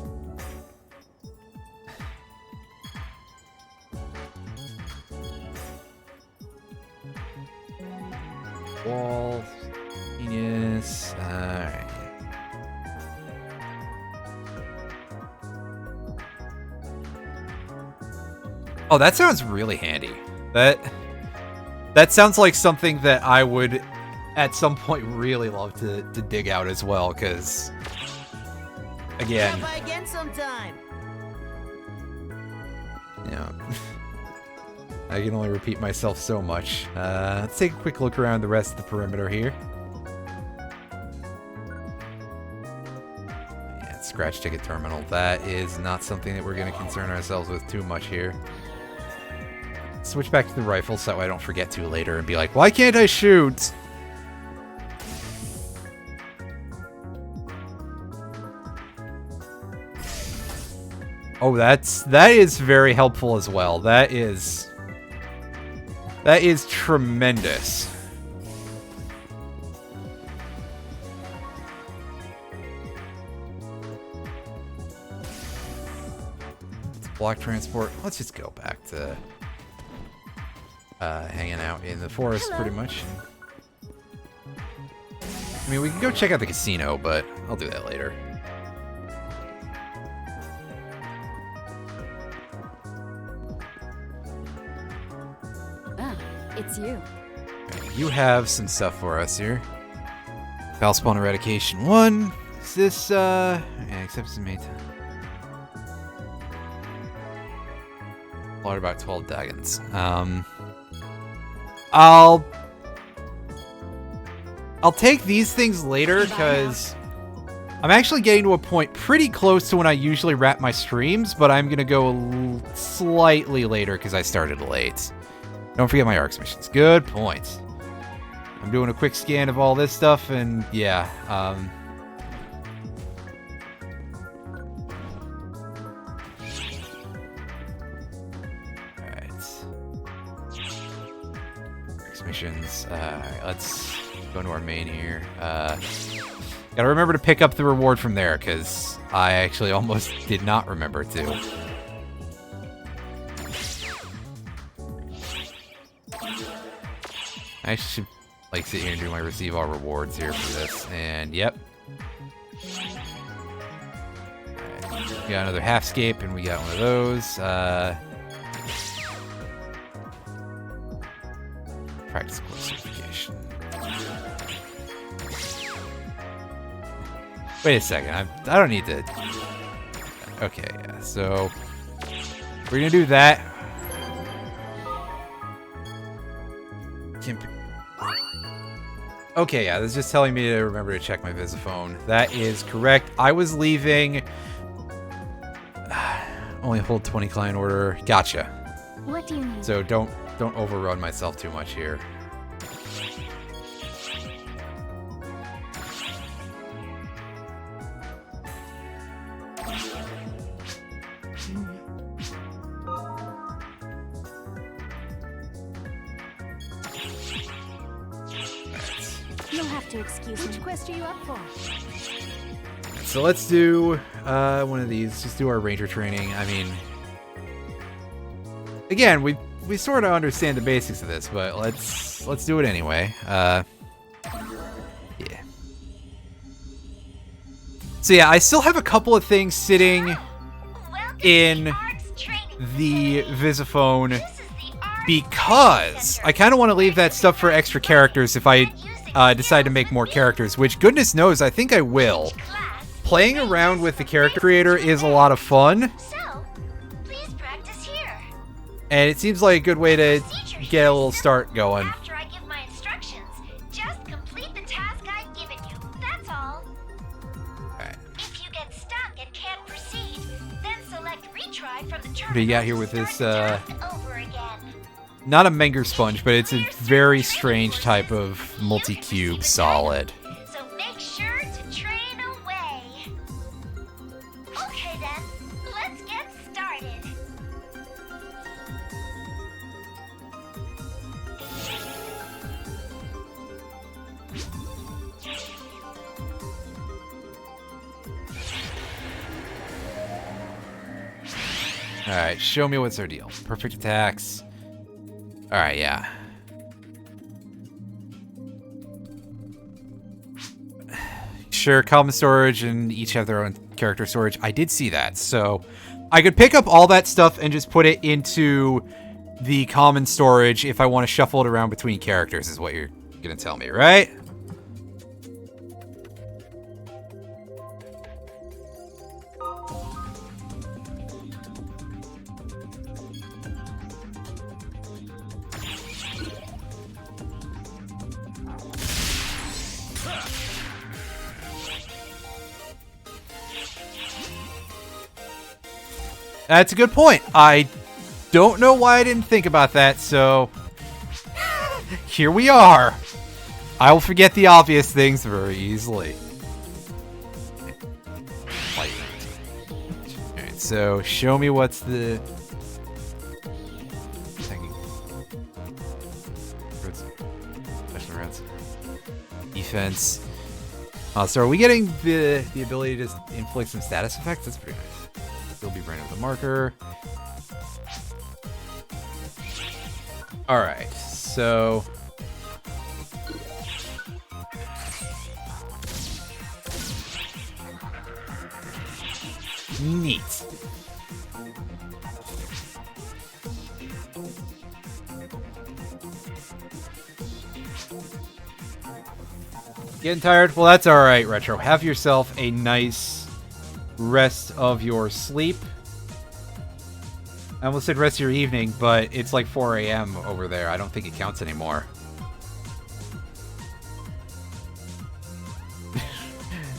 Oh, that sounds really handy. That sounds like something that I would, at some point, really love to dig out as well, because, again... Stop by again sometime. Yeah. I can only repeat myself so much. Let's take a quick look around the rest of the perimeter here. Yeah, scratch ticket terminal. That is not something that we're going to concern ourselves with too much here. Switch back to the rifle so that way I don't forget to later and be like, why can't I shoot? Oh, that is very helpful as well. That is tremendous. It's block transport. Let's just go back to hanging out in the forest pretty much. I mean, we can go check out the casino, but I'll do that later. It's you. You have some stuff for us here. Foul spawn eradication 1. Is this, yeah, except it's made. Water about 12 dragons. I'll take these things later, because I'm actually getting to a point pretty close to when I usually wrap my streams, but I'm going to go slightly later because I started late. Don't forget my ARX missions. Good point. I'm doing a quick scan of all this stuff, and yeah. Alright. ARX missions. Alright, let's go into our main here. Gotta remember to pick up the reward from there, because I actually almost did not remember to. I should like sit here and do my receive all rewards here for this, and yep. Right. We got another halfscape, and we got one of those. Practice course certification. Wait a second, I don't need to. Okay, yeah. So we're gonna do that. Okay, yeah, this is just telling me to remember to check my Visiphone. That is correct. I was leaving. Only hold 20 client order. Gotcha. What do you need? So don't overrun myself too much here. You'll have to excuse me. Which quest are you up for? So let's do one of these. Just do our ranger training. I mean, again, we sort of understand the basics of this, but let's do it anyway. Yeah. So yeah, I still have a couple of things sitting in the Visiphone because I kind of want to leave that stuff for extra characters if I decide to make more characters, which goodness knows I think I will. Playing around with the character creator is a lot of fun, and it seems like a good way to get a little start going. After I give my instructions, just complete the task I've given you. That's all. Alright. If you get stuck and can't proceed, then select retry from the terminal. What do you got here with this, over again. not a Menger sponge, but it's a very strange type of multi-cube solid. So make sure to train away. Okay then, let's get started. Alright, show me what's our deal. Perfect attacks. Alright, yeah. Sure, common storage and each have their own character storage. I did see that, so I could pick up all that stuff and just put it into the common storage if I want to shuffle it around between characters, is what you're gonna tell me, right? That's a good point. I don't know why I didn't think about that, so here we are. I will forget the obvious things very easily. Alright, so show me what's the defense. So are we getting the ability to just inflict some status effects? That's pretty nice. Still be branded with a marker. Alright, so neat. Getting tired? Well, that's alright, Retro. Have yourself a nice rest of your sleep. I almost said rest of your evening, but it's like 4 a.m. over there. I don't think it counts anymore.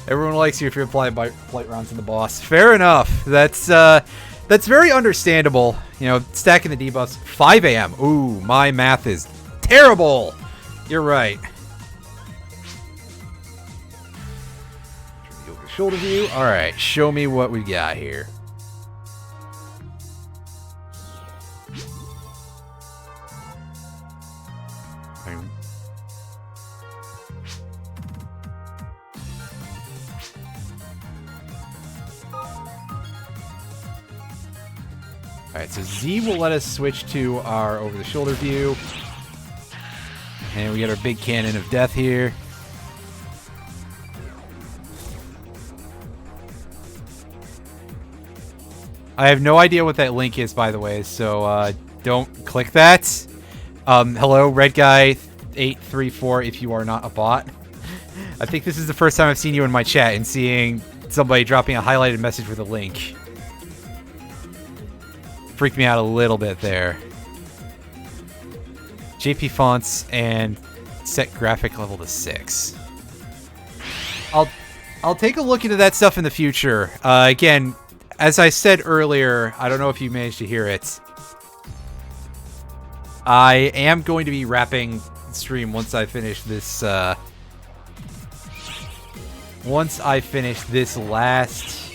Everyone likes you if you're applying flight rounds to the boss. Fair enough. That's very understandable. You know, stacking the debuffs. 5 a.m. Ooh, my math is terrible. You're right. Shoulder view. All right, show me what we got here. Alright, so Z will let us switch to our over-the-shoulder view. And we got our big cannon of death here. I have no idea what that link is, by the way, so don't click that. Hello, Red Guy 834, if you are not a bot. I think this is the first time I've seen you in my chat and seeing somebody dropping a highlighted message with a link. Freaked me out a little bit there. JP fonts and set graphic level to 6. I'll take a look into that stuff in the future. Again, as I said earlier, I don't know if you managed to hear it. I am going to be wrapping stream once I finish this. Once I finish this last.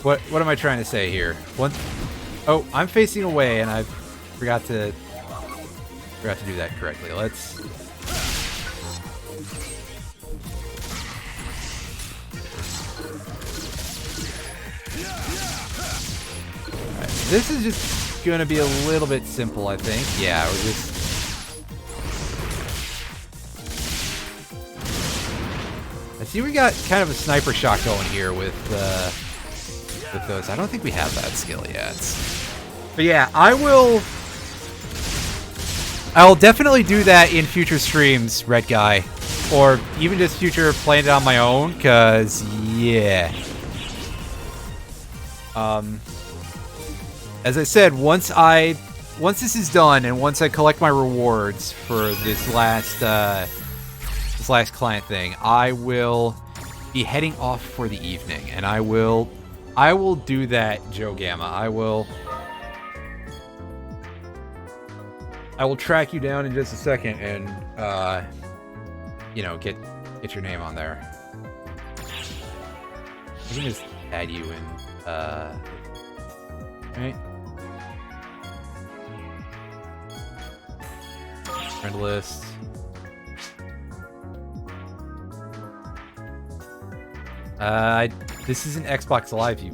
What am I trying to say here? Oh, I'm facing away, and I forgot to do that correctly. Let's. Alright, this is just gonna be a little bit simple, I think. Yeah, we're just. I see we got kind of a sniper shot going here with those. I don't think we have that skill yet. But yeah, I'll definitely do that in future streams, Red Guy. Or even just future playing it on my own, because, yeah. As I said, once this is done, and once I collect my rewards for this last client thing, I will be heading off for the evening, and I will do that, Joe Gamma. I will track you down in just a second and, you know, get your name on there. I can just add you in, right? Friend list. This isn't Xbox Live, you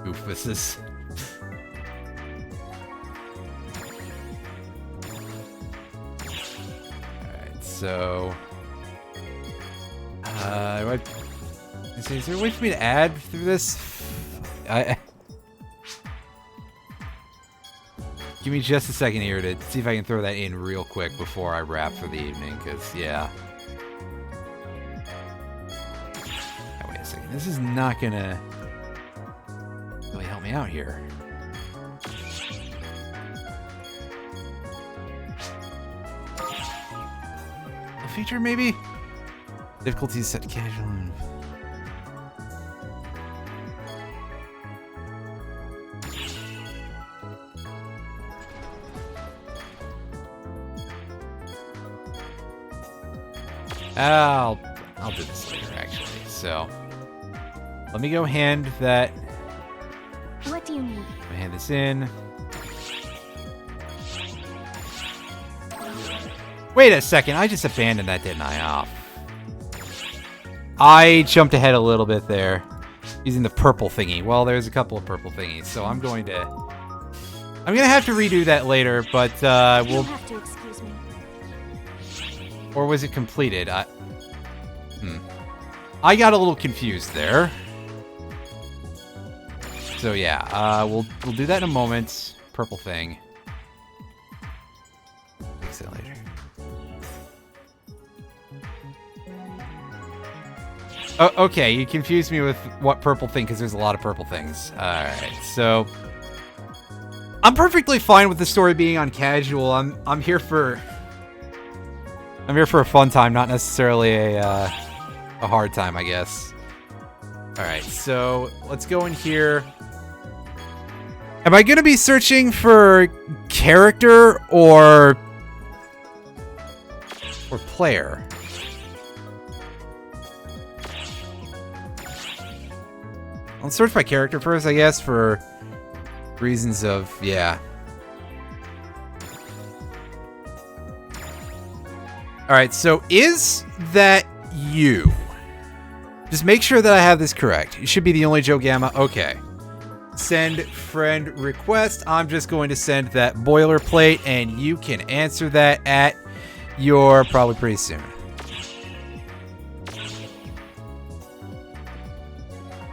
goofuses. Alright, so... Is there a way for me to add through this? Give me just a second here to see if I can throw that in real quick before I wrap for the evening, because, yeah. Oh, wait a second. This is not going to really help me out here. A feature, maybe? Difficulty is set to casual. I'll do this later, actually. So, let me go hand that. What do you need? Let me hand this in. Wait a second, I just abandoned that, didn't I? Oh. I jumped ahead a little bit there, using the purple thingy. Well, there's a couple of purple thingies, so I'm gonna have to redo that later, but You'll have to excuse me. Or was it completed? I got a little confused there. So yeah, we'll do that in a moment. Purple thing. Fix it later. Oh, okay, you confused me with what purple thing because there's a lot of purple things. All right, so I'm perfectly fine with the story being on casual. I'm here for a fun time, not necessarily a hard time, I guess. All right, so let's go in here. Am I going to be searching for character or player? I'll search by character first, I guess, for reasons of, yeah. Alright, so is that you? Just make sure that I have this correct. You should be the only Joe Gamma. Okay. Send friend request. I'm just going to send that boilerplate, and you can answer that at your probably pretty soon.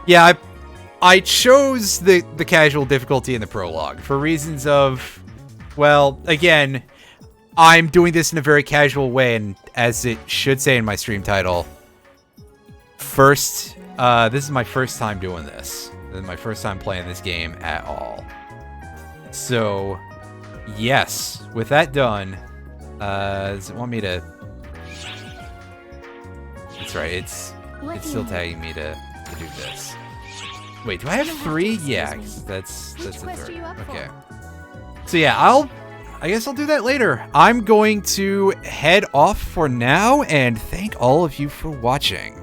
Yeah, I chose the casual difficulty in the prologue for reasons of, well, again, I'm doing this in a very casual way, and as it should say in my stream title, this is my first time doing this. This is my first time playing this game at all. So, yes, with that done, does it want me to... That's right, it's still tagging me to do this. Wait, do I have 3? Yeah, that's the 3rd. Okay. So yeah, I guess I'll do that later. I'm going to head off for now, and thank all of you for watching.